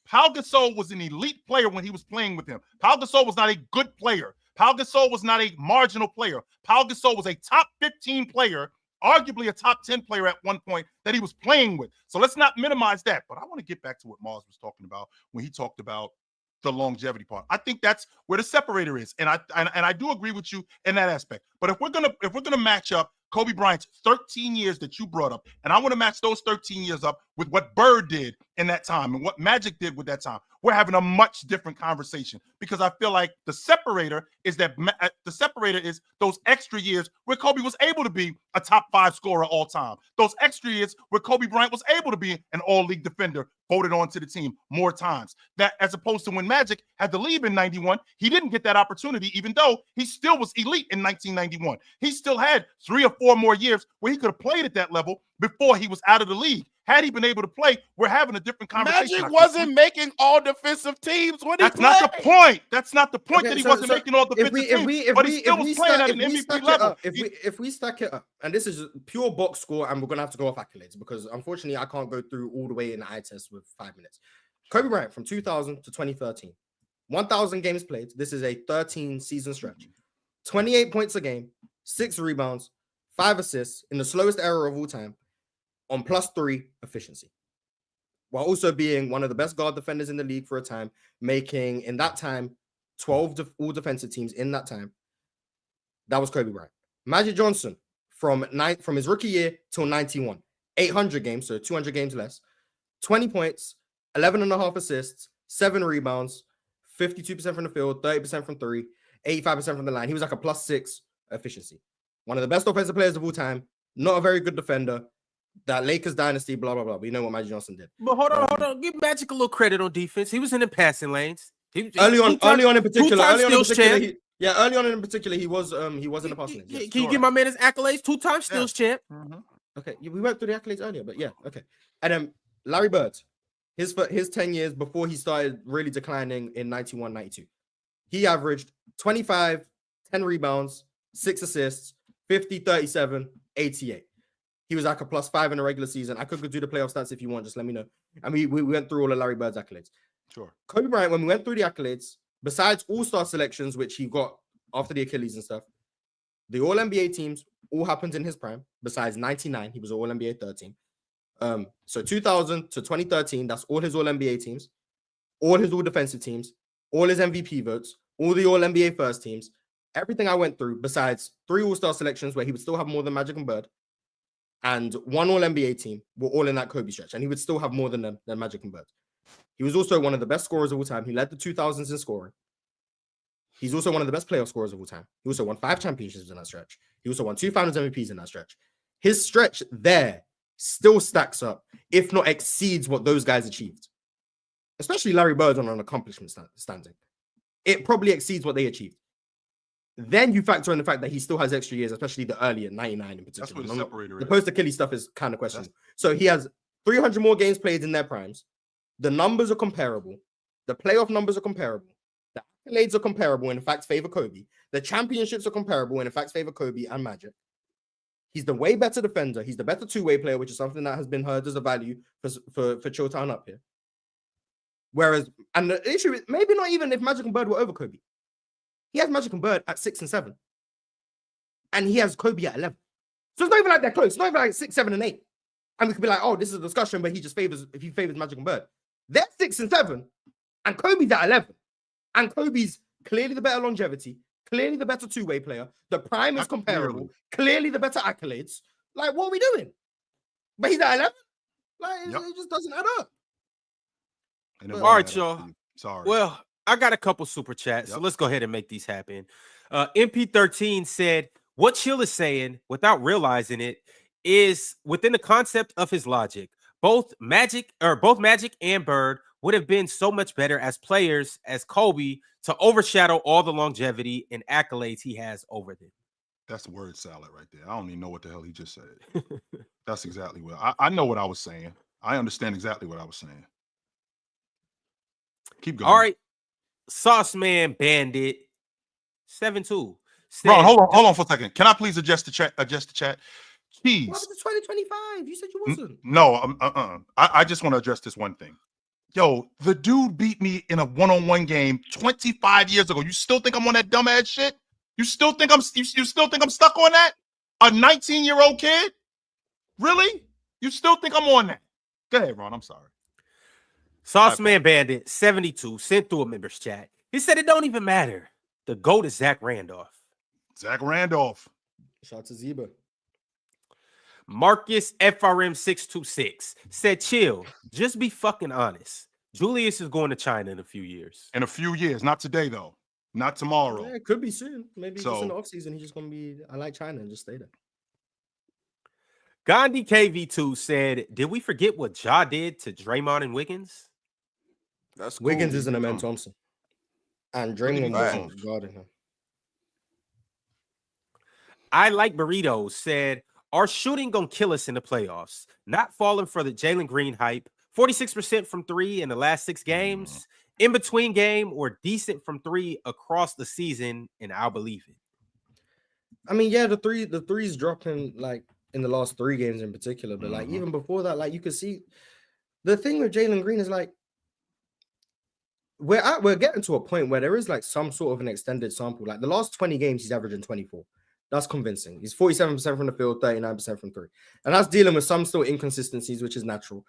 Pau Gasol was an elite player when he was playing with him. Pau Gasol was not a good player. Pau Gasol was not a marginal player. Pau Gasol was a top 15 player, arguably a top 10 player at one point that he was playing with. So let's not minimize that. But I want to get back to what Mars was talking about when he talked about the longevity part. I think that's where the separator is. And I do agree with you in that aspect. But if we're gonna match up Kobe Bryant's 13 years that you brought up, and I want to match those 13 years up with what Bird did in that time and what Magic did with that time, we're having a much different conversation, because I feel like the separator is those extra years where Kobe was able to be a top 5 scorer all time. Those extra years where Kobe Bryant was able to be an all-league defender, voted onto the team more times. That as opposed to when Magic had to leave in 91, he didn't get that opportunity, even though he still was elite in 1991. He still had 3 or 4 more years where he could have played at that level before he was out of the league. Had he been able to play, we're having a different conversation. Magic wasn't making all defensive teams when he played. That's not the point. That's not the point that he wasn't making all defensive teams. But he still was playing at an MVP level. If we stack it up, and this is pure box score, and we're going to have to go off accolades, because unfortunately I can't go through all the way in the eye test with 5 minutes. Kobe Bryant from 2000 to 2013, 1,000 games played. This is a 13-season stretch. 28 points a game, 6 rebounds, 5 assists in the slowest era of all time, on +3 efficiency, while also being one of the best guard defenders in the league for a time, making in that time 12 all defensive teams in that time. That was Kobe Bryant. Magic Johnson from his rookie year till 91, 800 games, so 200 games less, 20 points, 11.5 assists, 7 rebounds, 52% from the field, 30% from 3, 85% from the line. He was like a +6 efficiency. One of the best offensive players of all time, not a very good defender. That Lakers dynasty, blah, blah, blah. We know what Magic Johnson did. But hold on. Give Magic a little credit on defense. He was in the passing lanes. Early on in particular, he was in the passing lanes. Yes. Can you give my man his accolades? 2-time steals champ. Mm-hmm. Okay, we went through the accolades earlier, but yeah, okay. And then Larry Bird, his 10 years before he started really declining in 91, 92. He averaged 25, 10 rebounds, 6 assists, 50, 37, 88. He was like a +5 in the regular season. I could go do the playoff stats if you want. Just let me know. And we went through all of Larry Bird's accolades. Sure. Kobe Bryant, when we went through the accolades, besides all-star selections, which he got after the Achilles and stuff, the All-NBA teams all happened in his prime. Besides 99, he was All-NBA 13. So 2000 to 2013, that's all his All-NBA teams, all his all-defensive teams, all his MVP votes, all the All-NBA first teams, everything I went through, besides 3 all-star selections where he would still have more than Magic and Bird, and 1 All-NBA team were all in that Kobe stretch, and he would still have more than them than Magic and Bird. He was also one of the best scorers of all time. He led the 2000s in scoring. He's also one of the best playoff scorers of all time. He also won 5 championships in that stretch. He also won 2 Finals MVPs in that stretch. His stretch there still stacks up, if not exceeds what those guys achieved. Especially Larry Bird on an accomplishment standing. It probably exceeds what they achieved. Then you factor in the fact that he still has extra years, especially the earlier 99 in particular. That's where the separator The is. post-Achilles stuff is kind of questionable. So he has 300 more games played in their primes. The numbers are comparable. The playoff numbers are comparable. The accolades are comparable and in fact favor Kobe. The championships are comparable and in fact favor Kobe and Magic. He's the way better defender. He's the better two-way player, which is something that has been heard as a value for Chilltown up here. Whereas, and the issue is maybe not even if Magic and Bird were over Kobe. He has Magic and Bird at 6 and 7. And he has Kobe at 11. So it's not even like they're close. It's not even like 6, 7, and 8. And we could be like, oh, this is a discussion, but he favors Magic and Bird. They're 6 and 7, and Kobe's at 11. And Kobe's clearly the better longevity, clearly the better two-way player. The prime is comparable, clearly the better accolades. Like, what are we doing? But he's at 11? Like, it just doesn't add up. All right, y'all. Sorry. Well, I got a couple super chats, so let's go ahead and make these happen. MP13 said, what Chill is saying, without realizing it, is within the concept of his logic. Both Magic and Bird would have been so much better as players as Kobe to overshadow all the longevity and accolades he has over them. That's word salad right there. I don't even know what the hell he just said. That's exactly what I know what I was saying. I understand exactly what I was saying. Keep going. All right. Sauce Man Bandit 72. Ron, hold on for a second. Can I please adjust the chat? Jeez. What was it 2025? You said you wasn't. No, I just want to address this one thing. Yo, the dude beat me in a one-on-one game 25 years ago. You still think I'm on that dumbass shit? You still think I'm stuck on that? A 19-year-old kid? Really? You still think I'm on that? Go ahead, Ron. I'm sorry. Sauce Man Bandit 72 sent through a members chat. He said it don't even matter. The GOAT is Zach Randolph. Zach Randolph. Shout out to Zeba. Marcus FRM 626 said, chill, just be fucking honest. Julius is going to China in a few years. In a few years, not today though. Not tomorrow. Yeah, it could be soon. Maybe just in the offseason, he's just gonna be I like China and just stay there. Gandhi KV2 said, did we forget what Ja did to Draymond and Wiggins? That's cool. Wiggins is an Amen Thompson. And Draymond was guarding him. I like burritos said, our shooting gonna kill us in the playoffs. Not falling for the Jalen Green hype. 46% from 3 in the last 6 games. In between game or decent from 3 across the season, and I'll believe it. I mean, yeah, the threes dropping like in the last 3 games in particular, but like even before that, like you could see the thing with Jalen Green is like we're getting to a point where there is like some sort of an extended sample. Like the last 20 games, he's averaging 24. That's convincing. He's 47% from the field, 39% from 3. And that's dealing with some still inconsistencies, which is natural.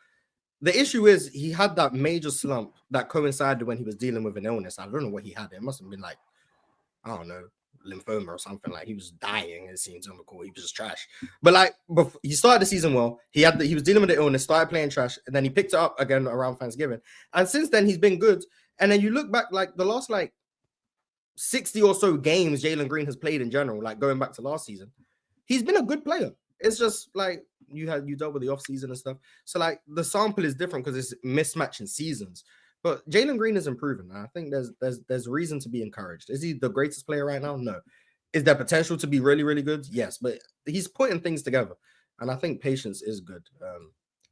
The issue is he had that major slump that coincided when he was dealing with an illness. I don't know what he had. It must have been like, I don't know, lymphoma or something. Like he was dying, it seems cool. He was just trash. But like before, he started the season well. He was dealing with the illness, started playing trash, and then he picked it up again around Thanksgiving. And since then, he's been good. And then you look back, like the last like 60 or so games Jalen Green has played in general, like going back to last season, he's been a good player. It's just like you dealt with the offseason and stuff. So like the sample is different because it's mismatching seasons. But Jalen Green is improving. And I think there's reason to be encouraged. Is he the greatest player right now? No. Is there potential to be really, really good? Yes. But he's putting things together. And I think patience is good.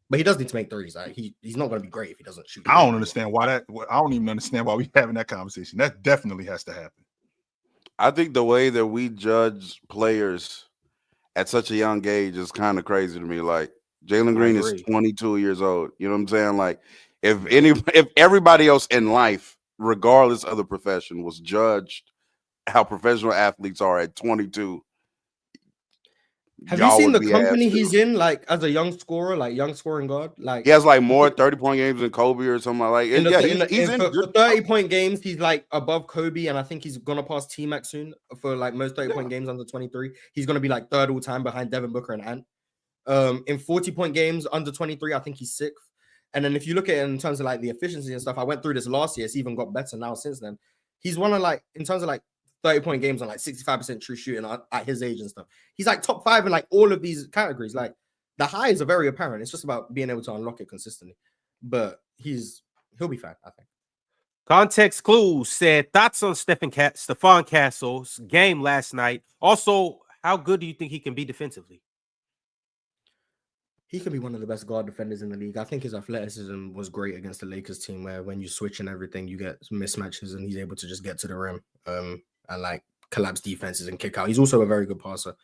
But he does need to make threes. Like he's not going to be great if he doesn't shoot. I don't understand why that. I don't even understand why we're having that conversation. That definitely has to happen. I think the way that we judge players at such a young age is kind of crazy to me. Like Jalen Green is 22 years old. You know what I'm saying? Like if everybody else in life, regardless of the profession, was judged how professional athletes are at 22. Have you seen the company he's in, like as a young scorer, like young scoring guard? Like he has like more 30-point games than Kobe or something like that. He's in 30-point games. He's like above Kobe, and I think he's gonna pass T-Mac soon for like most 30-point games under 23. He's gonna be like 3rd all time behind Devin Booker and Ant. In 40-point games under 23, I think he's 6th. And then if you look at it in terms of like the efficiency and stuff, I went through this last year. It's even got better now since then. He's one of like in terms of like 30-point games on like 65% true shooting at his age and stuff. He's like top 5 in like all of these categories. Like The highs are very apparent. It's just about being able to unlock it consistently. But he'll be fine, I think. Context Clues said thoughts on Stephon Castle's game last night. Also, how good do you think he can be defensively? He can be one of the best guard defenders in the league. I think his athleticism was great against the Lakers team, where when you switch and everything, you get mismatches, and he's able to just get to the rim and like collapse defenses and kick out. He's also a very good passer.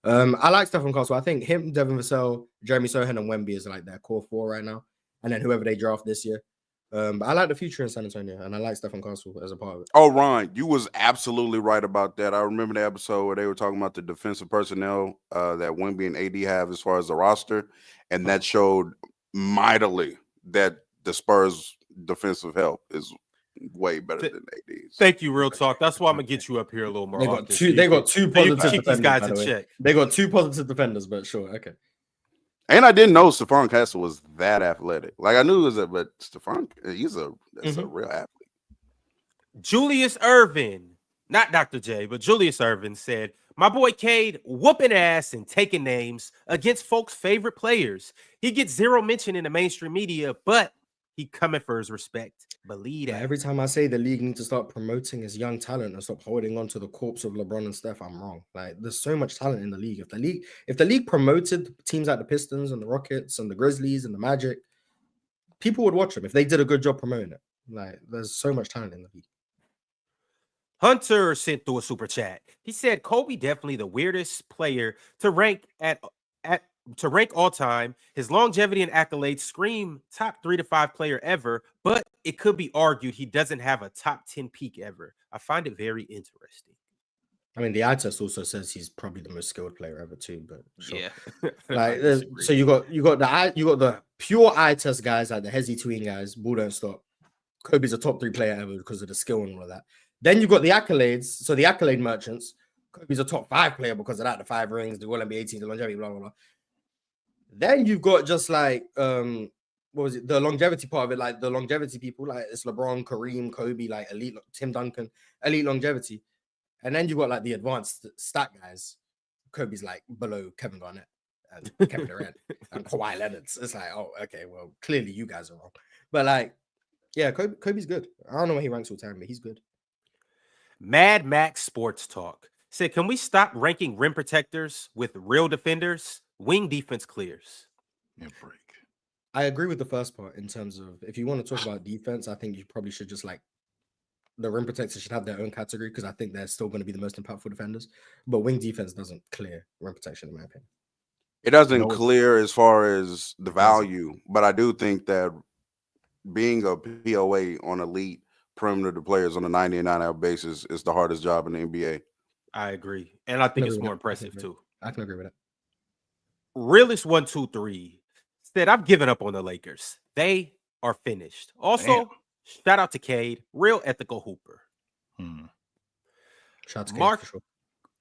I like Stephon Castle. I think him, Devin Vassell, Jeremy Sohan, and Wemby is like their core four right now, and then whoever they draft this year. But I like the future in San Antonio, and I like Stephon Castle as a part of it. Oh, Ron, you was absolutely right about that. I remember the episode where they were talking about the defensive personnel that Wemby and AD have as far as the roster, and that showed mightily that the Spurs' defensive help is way better than AD's. Thank you, Real Talk. That's why I'm gonna get you up here a little more. They got two positive keep these guys in check. They got two positive defenders, but sure, okay. And I didn't know Stephon Castle was that athletic. Like I knew he was that, but Stephon, that's a real athlete. Julius Irvin, not Dr. J, but Julius Irvin said, my boy Cade whooping ass and taking names against folks' favorite players. He gets zero mention in the mainstream media, but he coming for his respect. Believe that. Every time I say the league needs to start promoting its young talent and stop holding on to the corpse of LeBron and Steph, I'm wrong. Like, there's so much talent in the league. If the league promoted teams like the Pistons and the Rockets and the Grizzlies and the Magic, people would watch them if they did a good job promoting it. Like, there's so much talent in the league. Hunter sent through a super chat. He said Kobe definitely the weirdest player to rank all time. His longevity and accolades scream top 3 to 5 player ever, but it could be argued he doesn't have a top 10 peak ever. I find it very interesting. I mean, the eye test also says he's probably the most skilled player ever too. But sure. Yeah, like so you got the pure eye test guys, like the Hezzy Tween guys. Ball don't stop. Kobe's a top 3 player ever because of the skill and all of that. Then you got the accolades. So the accolade merchants. Kobe's a top 5 player because of that. The 5 rings, the All-NBA team, the longevity, blah blah blah. Then you've got just like what was it? The longevity part of it, like the longevity people, like it's LeBron, Kareem, Kobe, like elite, Tim Duncan, elite longevity. And then you got like the advanced stat guys. Kobe's like below Kevin Garnett and Kevin Durant and Kawhi Leonard. It's like, oh, okay, well, clearly you guys are wrong. But like, yeah, Kobe's good. I don't know where he ranks all time, but he's good. Mad Max Sports Talk said, can we stop ranking rim protectors with real defenders? Wing defense clears. Yeah, break. I agree with the first part in terms of if you want to talk about defense, I think you probably should just like the rim protectors should have their own category because I think they're still going to be the most impactful defenders. But wing defense doesn't clear rim protection, in my opinion. It doesn't clear as far as the value, but I do think that being a POA on elite perimeter players on a 99-hour basis is the hardest job in the NBA. I agree. And I think it's more impressive too. I can agree with that. Realist 123 said, I've given up on the Lakers. They are finished. Also, shout out to Cade, real ethical hooper. Shout out to Cade for sure.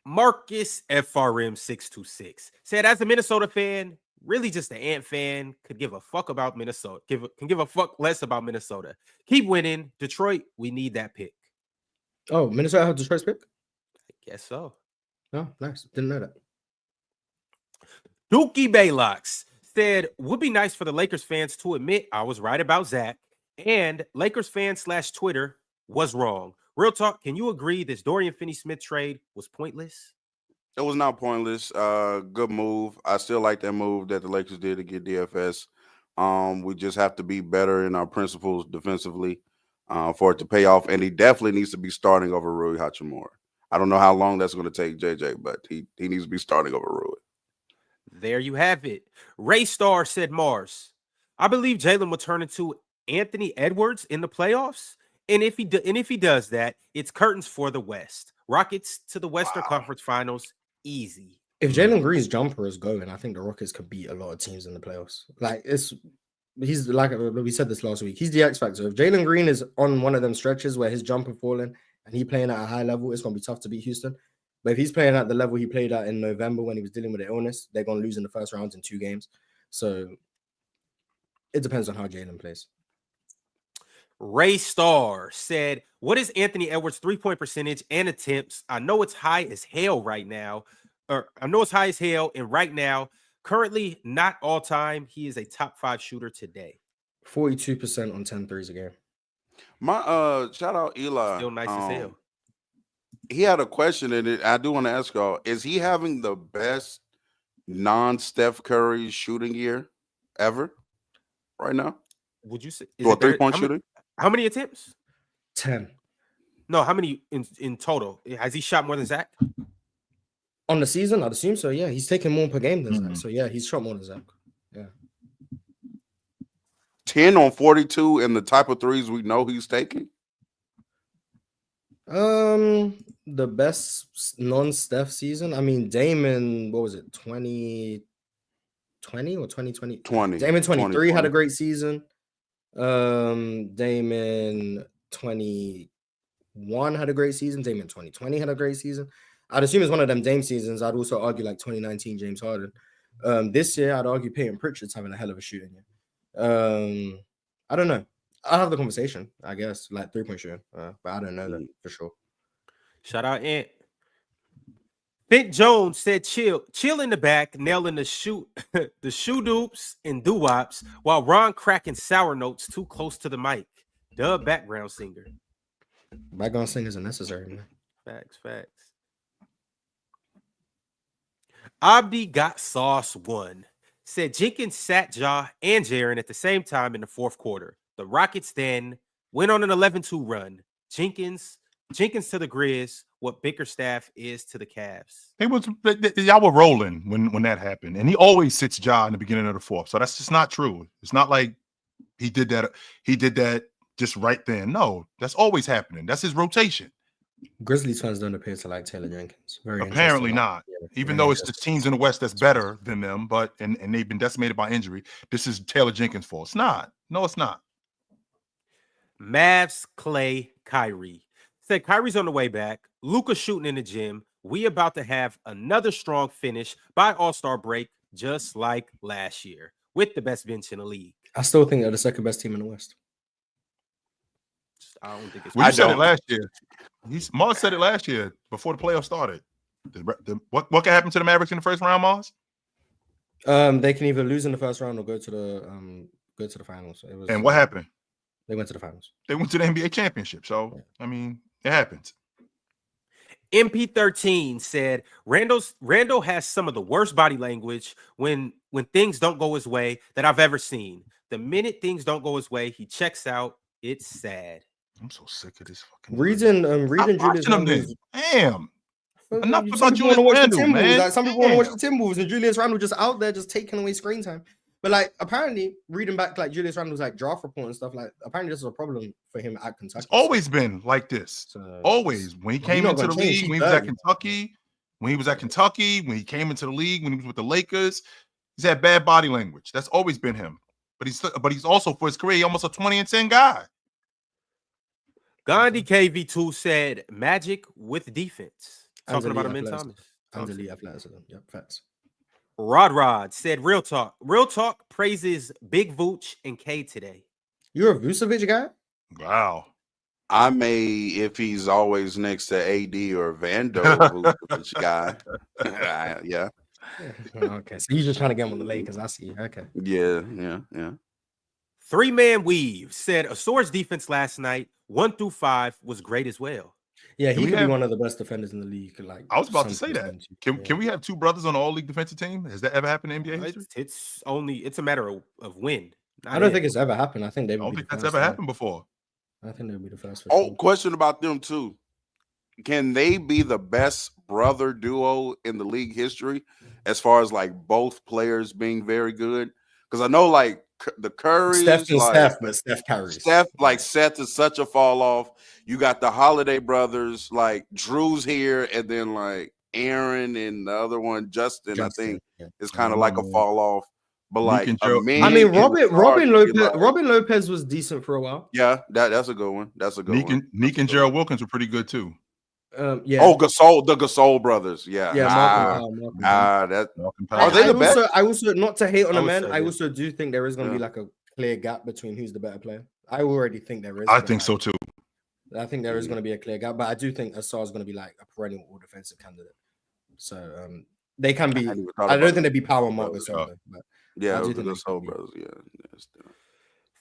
Marcus FRM626 said, as a Minnesota fan, really just an Ant fan, could give a fuck about Minnesota. Can give a fuck less about Minnesota. Keep winning. Detroit, we need that pick. Oh, Minnesota have Detroit's pick? I guess so. Oh, nice. Didn't know that. Dookie Baylocks said, would be nice for the Lakers fans to admit I was right about Zach, and Lakers fans / Twitter was wrong. Real talk, can you agree this Dorian Finney-Smith trade was pointless? It was not pointless. Good move. I still like that move that the Lakers did to get DFS. We just have to be better in our principles defensively for it to pay off, and he definitely needs to be starting over Rui Hachimura. I don't know how long that's going to take, JJ, but he needs to be starting over Rui. There you have it. Ray Starr said, Mars, I believe Jalen will turn into Anthony Edwards in the playoffs. And if he does that, it's curtains for the West. Rockets to the Western Conference Finals, easy. If Jalen Green's jumper is going, I think the Rockets could beat a lot of teams in the playoffs. Like he's like we said this last week. He's the X factor. If Jalen Green is on one of them stretches where his jumper falling and he playing at a high level, it's gonna be tough to beat Houston. But if he's playing at the level he played at in November when he was dealing with the illness, they're going to lose in the first round in 2 games. So it depends on how Jalen plays. Ray Starr said, what is Anthony Edwards' 3-point percentage and attempts? I know it's high as hell right now. And right now, Currently, not all time. He is a top 5 shooter today. 42% on 10 threes a game. My shout out Eli. Still nice as hell. He had a question, and I do want to ask y'all: is he having the best non-Steph Curry shooting year ever right now? Would you say? For 3-point shooting? How many attempts? 10. No, how many in total? Has he shot more than Zach? On the season, I'd assume so. Yeah, he's taking more per game than Zach. So yeah, he's shot more than Zach. Yeah. 10 on 42 and the type of threes we know he's taking. The best non-Steph season. I mean, Damon, what was it? 2020 or 2020? 20. Damon 23 20. had a great season. Damon 21 had a great season. Damon 2020 had a great season. I'd assume it's one of them Dame seasons. I'd also argue like 2019 James Harden. This year, I'd argue Peyton Pritchard's having a hell of a shooting year. I don't know. I'll have the conversation, I guess, like 3-point shooting. But I don't know that for sure. Shout out Ant. Fink Jones said, chill in the back, nailing the shoe dupes and doo-wops while Ron cracking sour notes too close to the mic. Dub background singer. Background singers are necessary, man. Facts. Abdi got sauce 1. Said Jenkins sat Ja and Jaren at the same time in the fourth quarter. The Rockets then went on an 11-2 run. Jenkins to the Grizz, what Bickerstaff is to the Cavs. Y'all were rolling when that happened, and he always sits Ja in the beginning of the fourth. So that's just not true. It's not like he did that. He did that just right then. No, that's always happening. That's his rotation. Grizzlies fans don't appear to like Taylor Jenkins. Apparently not. Even though it's the teams in the West that's better than them, but and they've been decimated by injury. This is Taylor Jenkins' fault. It's not. No, it's not. Mavs, Clay, Kyrie. Said Kyrie's on the way back. Luka shooting in the gym. We about to have another strong finish by All-Star break, just like last year, with the best bench in the league. I still think they're the second best team in the West. I don't think it's. We said it last year. Mars said it last year before the playoffs started. What can happen to the Mavericks in the first round, Mars? They can either lose in the first round or go to the finals. And what happened? They went to the finals. They went to the NBA championship. So yeah. I mean, it happens. MP13 said Randle has some of the worst body language when things don't go his way that I've ever seen. The minute things don't go his way, he checks out. It's sad. I'm so sick of this fucking. Reading Julius Randle. Damn. Enough Some about people Julius want to watch the Randle, man. Like, some people want to watch the Timberwolves, and Julius Randle just out there just taking away screen time. But like, apparently, reading back like Julius Randle's like draft report and stuff, like apparently this is a problem for him at Kentucky. It's always been like this. So, always. When he came into the league, when he was at Kentucky, when he came into the league, when he was with the Lakers, he's had bad body language. That's always been him. But he's also for his career, almost a 20-10 guy. Gandhi KV2 said Magic with defense. Talking about Amen Thompson. And elite athleticism. Yep, facts. Rod said real talk. Real talk praises Big Vooch and K today. You're a Vucevic guy? Wow. I may, if he's always next to AD or Vando, Vucevic guy. Yeah. Okay. So you're just trying to get him on the Lakers. I see. Okay. Yeah. 3-man weave said a Source defense last night, 1 through 5, was great as well. Yeah, he could be one of the best defenders in the league. Like I was about to say that. Can we have two brothers on the all-league defensive team? Has that ever happened in NBA history? It's a matter of when. I don't think it's ever happened. I think that's ever happened before. I think they'll be the first. Question about them too. Can they be the best brother duo in the league history as far as like both players being very good? Because I know like the Curry, Steph and Steph, but Steph carries. Seth is such a fall off. You got the Holiday brothers, like Drew's here, and then like Aaron and the other one, Justin I think, is kind of like a fall off. But like, Robin Lopez was decent for a while. Yeah, that's a good one. That's a good one. Neek and Gerald Wilkins were pretty good too. Yeah. Oh, the Gasol brothers. Yeah. Are they the best? I also, not to hate on the men, I also do think there is going to be like a clear gap between who's the better player. I already think there is. I think so too. I think there is going to be a clear gap, but I do think Asar is going to be like a perennial all defensive candidate. So They can be. hadn't even thought I don't about think they'd be power that. Marc Gasol, though, but Yeah, I do it was think the they Soul can be. Brothers. Yeah.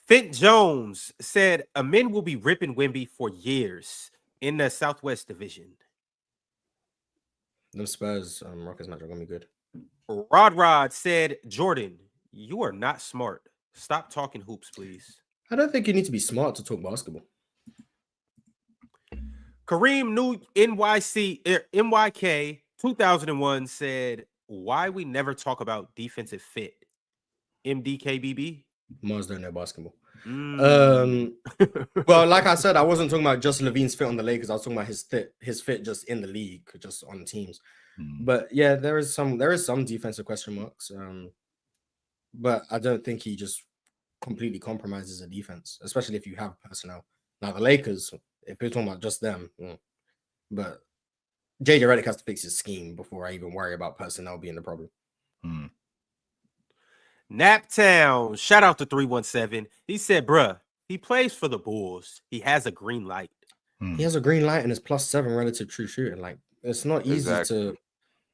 Fint Jones said Amen will be ripping Wemby for years in the Southwest Division. The Spurs Rockets match are gonna be good. Rod said, Jordan, you are not smart. Stop talking hoops, please. I don't think you need to be smart to talk basketball. Kareem New NYK 2001 said, why we never talk about defensive fit? MDKBB? Mars don't know basketball. Mm. Well, like I said, I wasn't talking about just LaVine's fit on the Lakers. I was talking about his fit just in the league, just on teams. But yeah, there is some defensive question marks. But I don't think he just completely compromises the defense, especially if you have personnel. Now the Lakers, if we're talking about just them, but JJ Redick has to fix his scheme before I even worry about personnel being the problem. Naptown, shout out to 317. He said, bruh, he plays for the Bulls. He has a green light. He has a green light and is +7 relative true shooting. Like, it's not easy to,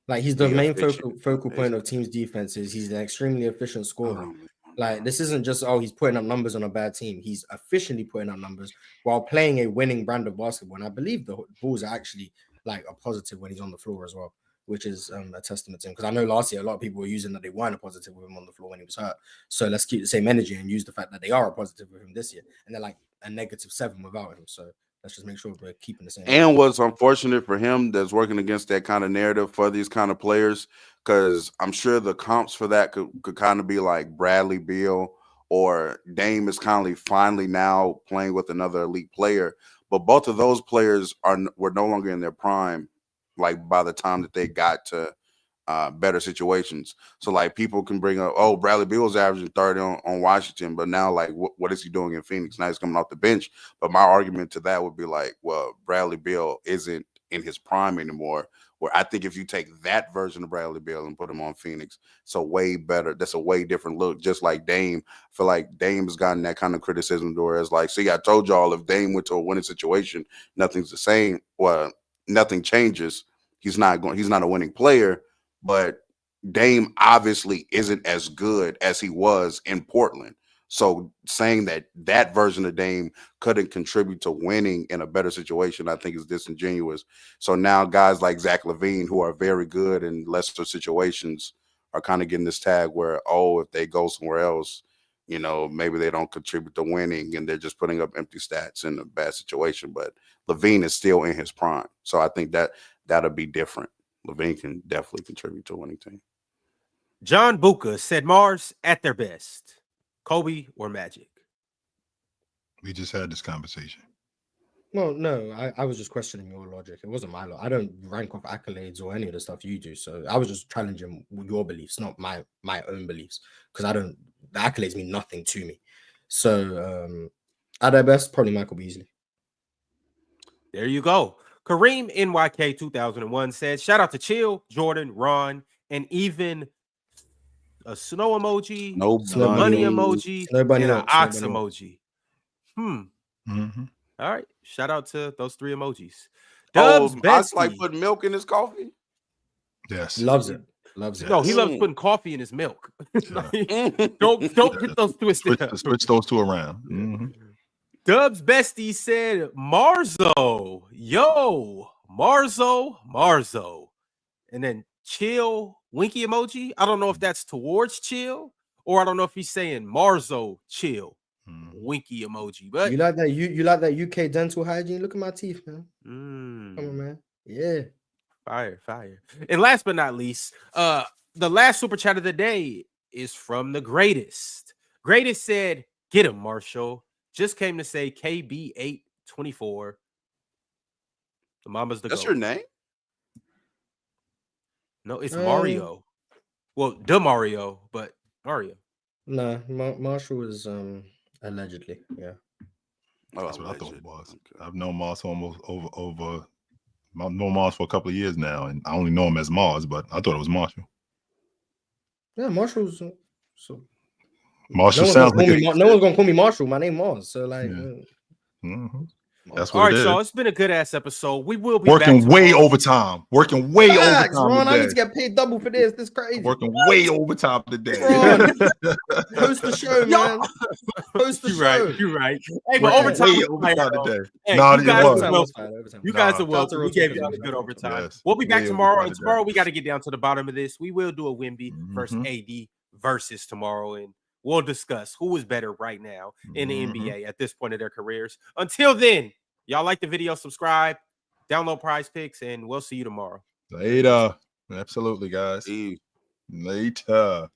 like, he's the Be main efficient. focal point of teams' defenses. He's an extremely efficient scorer. Oh, Like, this isn't just, he's putting up numbers on a bad team. He's efficiently putting up numbers while playing a winning brand of basketball. And I believe the Bulls are actually, like, a positive when he's on the floor as well, which is a testament to him. Because I know last year a lot of people were using that they weren't a positive with him on the floor when he was hurt. So let's keep the same energy and use the fact that they are a positive with him this year. And they're like a -7 without him. So let's just make sure we're keeping the same. And what's unfortunate for him that's working against that kind of narrative for these kind of players, because I'm sure the comps for that could kind of be like Bradley Beal or Dame is finally now playing with another elite player. But both of those players were no longer in their prime, like by the time that they got to better situations. So like people can bring up, oh, Bradley Beal's averaging 30 on Washington, but now like what is he doing in Phoenix? Now he's coming off the bench. But my argument to that would be like, well, Bradley Beal isn't in his prime anymore. Where I think if you take that version of Bradley Beal and put him on Phoenix, it's a way better. That's a way different look. Just like Dame, I feel like Dame has gotten that kind of criticism where it's like, see, I told y'all if Dame went to a winning situation, nothing's the same. Well, nothing changes. He's not a winning player. But Dame obviously isn't as good as he was in Portland. So saying that version of Dame couldn't contribute to winning in a better situation, I think is disingenuous. So now guys like Zach LaVine, who are very good in lesser situations, are kind of getting this tag where, oh, if they go somewhere else, you know, maybe they don't contribute to winning and they're just putting up empty stats in a bad situation. But LaVine is still in his prime. So I think that'll be different. LaVine can definitely contribute to a winning team. John Buka said Mars at their best. Kobe or Magic? We just had this conversation. Well, no, I was just questioning your logic. It wasn't my logic. I don't rank off accolades or any of the stuff you do. So I was just challenging your beliefs, not my own beliefs. Because the accolades mean nothing to me. So at their best, probably Michael Beasley. There you go. Kareem NYK 2001 said, shout out to Chill, Jordan, Ron, and even a snow emoji, Snow bunny bunny. emoji, Snow bunny and an up, ox snow bunny emoji. Mm-hmm. All right. Shout out to those 3 emojis. Oh, Dubs Ox like Bestie. putting milk in his coffee? Yes. Loves it. Loves it. No, he loves putting coffee in his milk. Don't get those twisted. Switch those two around. Mm-hmm. Dubs Bestie said, Marzo. Yo, Marzo. And then Chill winky emoji. I don't know if that's towards Chill or I don't know if he's saying Marzo Chill winky emoji. But you like that you like that UK dental hygiene? Look at my teeth, man. Come on, man. Yeah. Fire. And last but not least, the last super chat of the day is from the greatest. Greatest said, get him, Marshall. Just came to say KB824. The mama's the That's goat. your name? No, it's Mario. Well, the Mario, but Mario. Nah, Marshall is allegedly, yeah. Oh, That's what I thought it was. Okay. I've known Mars almost over. I've known Mars for a couple of years now, and I only know him as Mars, but I thought it was Marshall. Yeah, Marshall's so. Marshall sounds like no one's gonna call me Marshall. My name Mars. So like, yeah. That's All what right, it is. y'all. It's been a good ass episode. We will be Working back way tomorrow. overtime. Working way Facts, overtime Ron, I need today. to get paid double for this. This is crazy. Working way overtime today. Ron, host the show, man. Host the You're show. right. You're right. Hey, but Working overtime way was fire, overtime though. today. Hey, Nah, you it guys was. are welcome. You guys are Nah. welcome. We gave y'all a Shout good out to overtime. Yes. We'll be back Way tomorrow. overtime And today. tomorrow we got to get down to the bottom of this. We will do a Wemby versus AD versus tomorrow, and we'll discuss who is better right now in the NBA at this point of their careers. Until then, y'all like the video, subscribe, download PrizePicks, and we'll see you tomorrow. Later. Absolutely, guys. Eve. Later.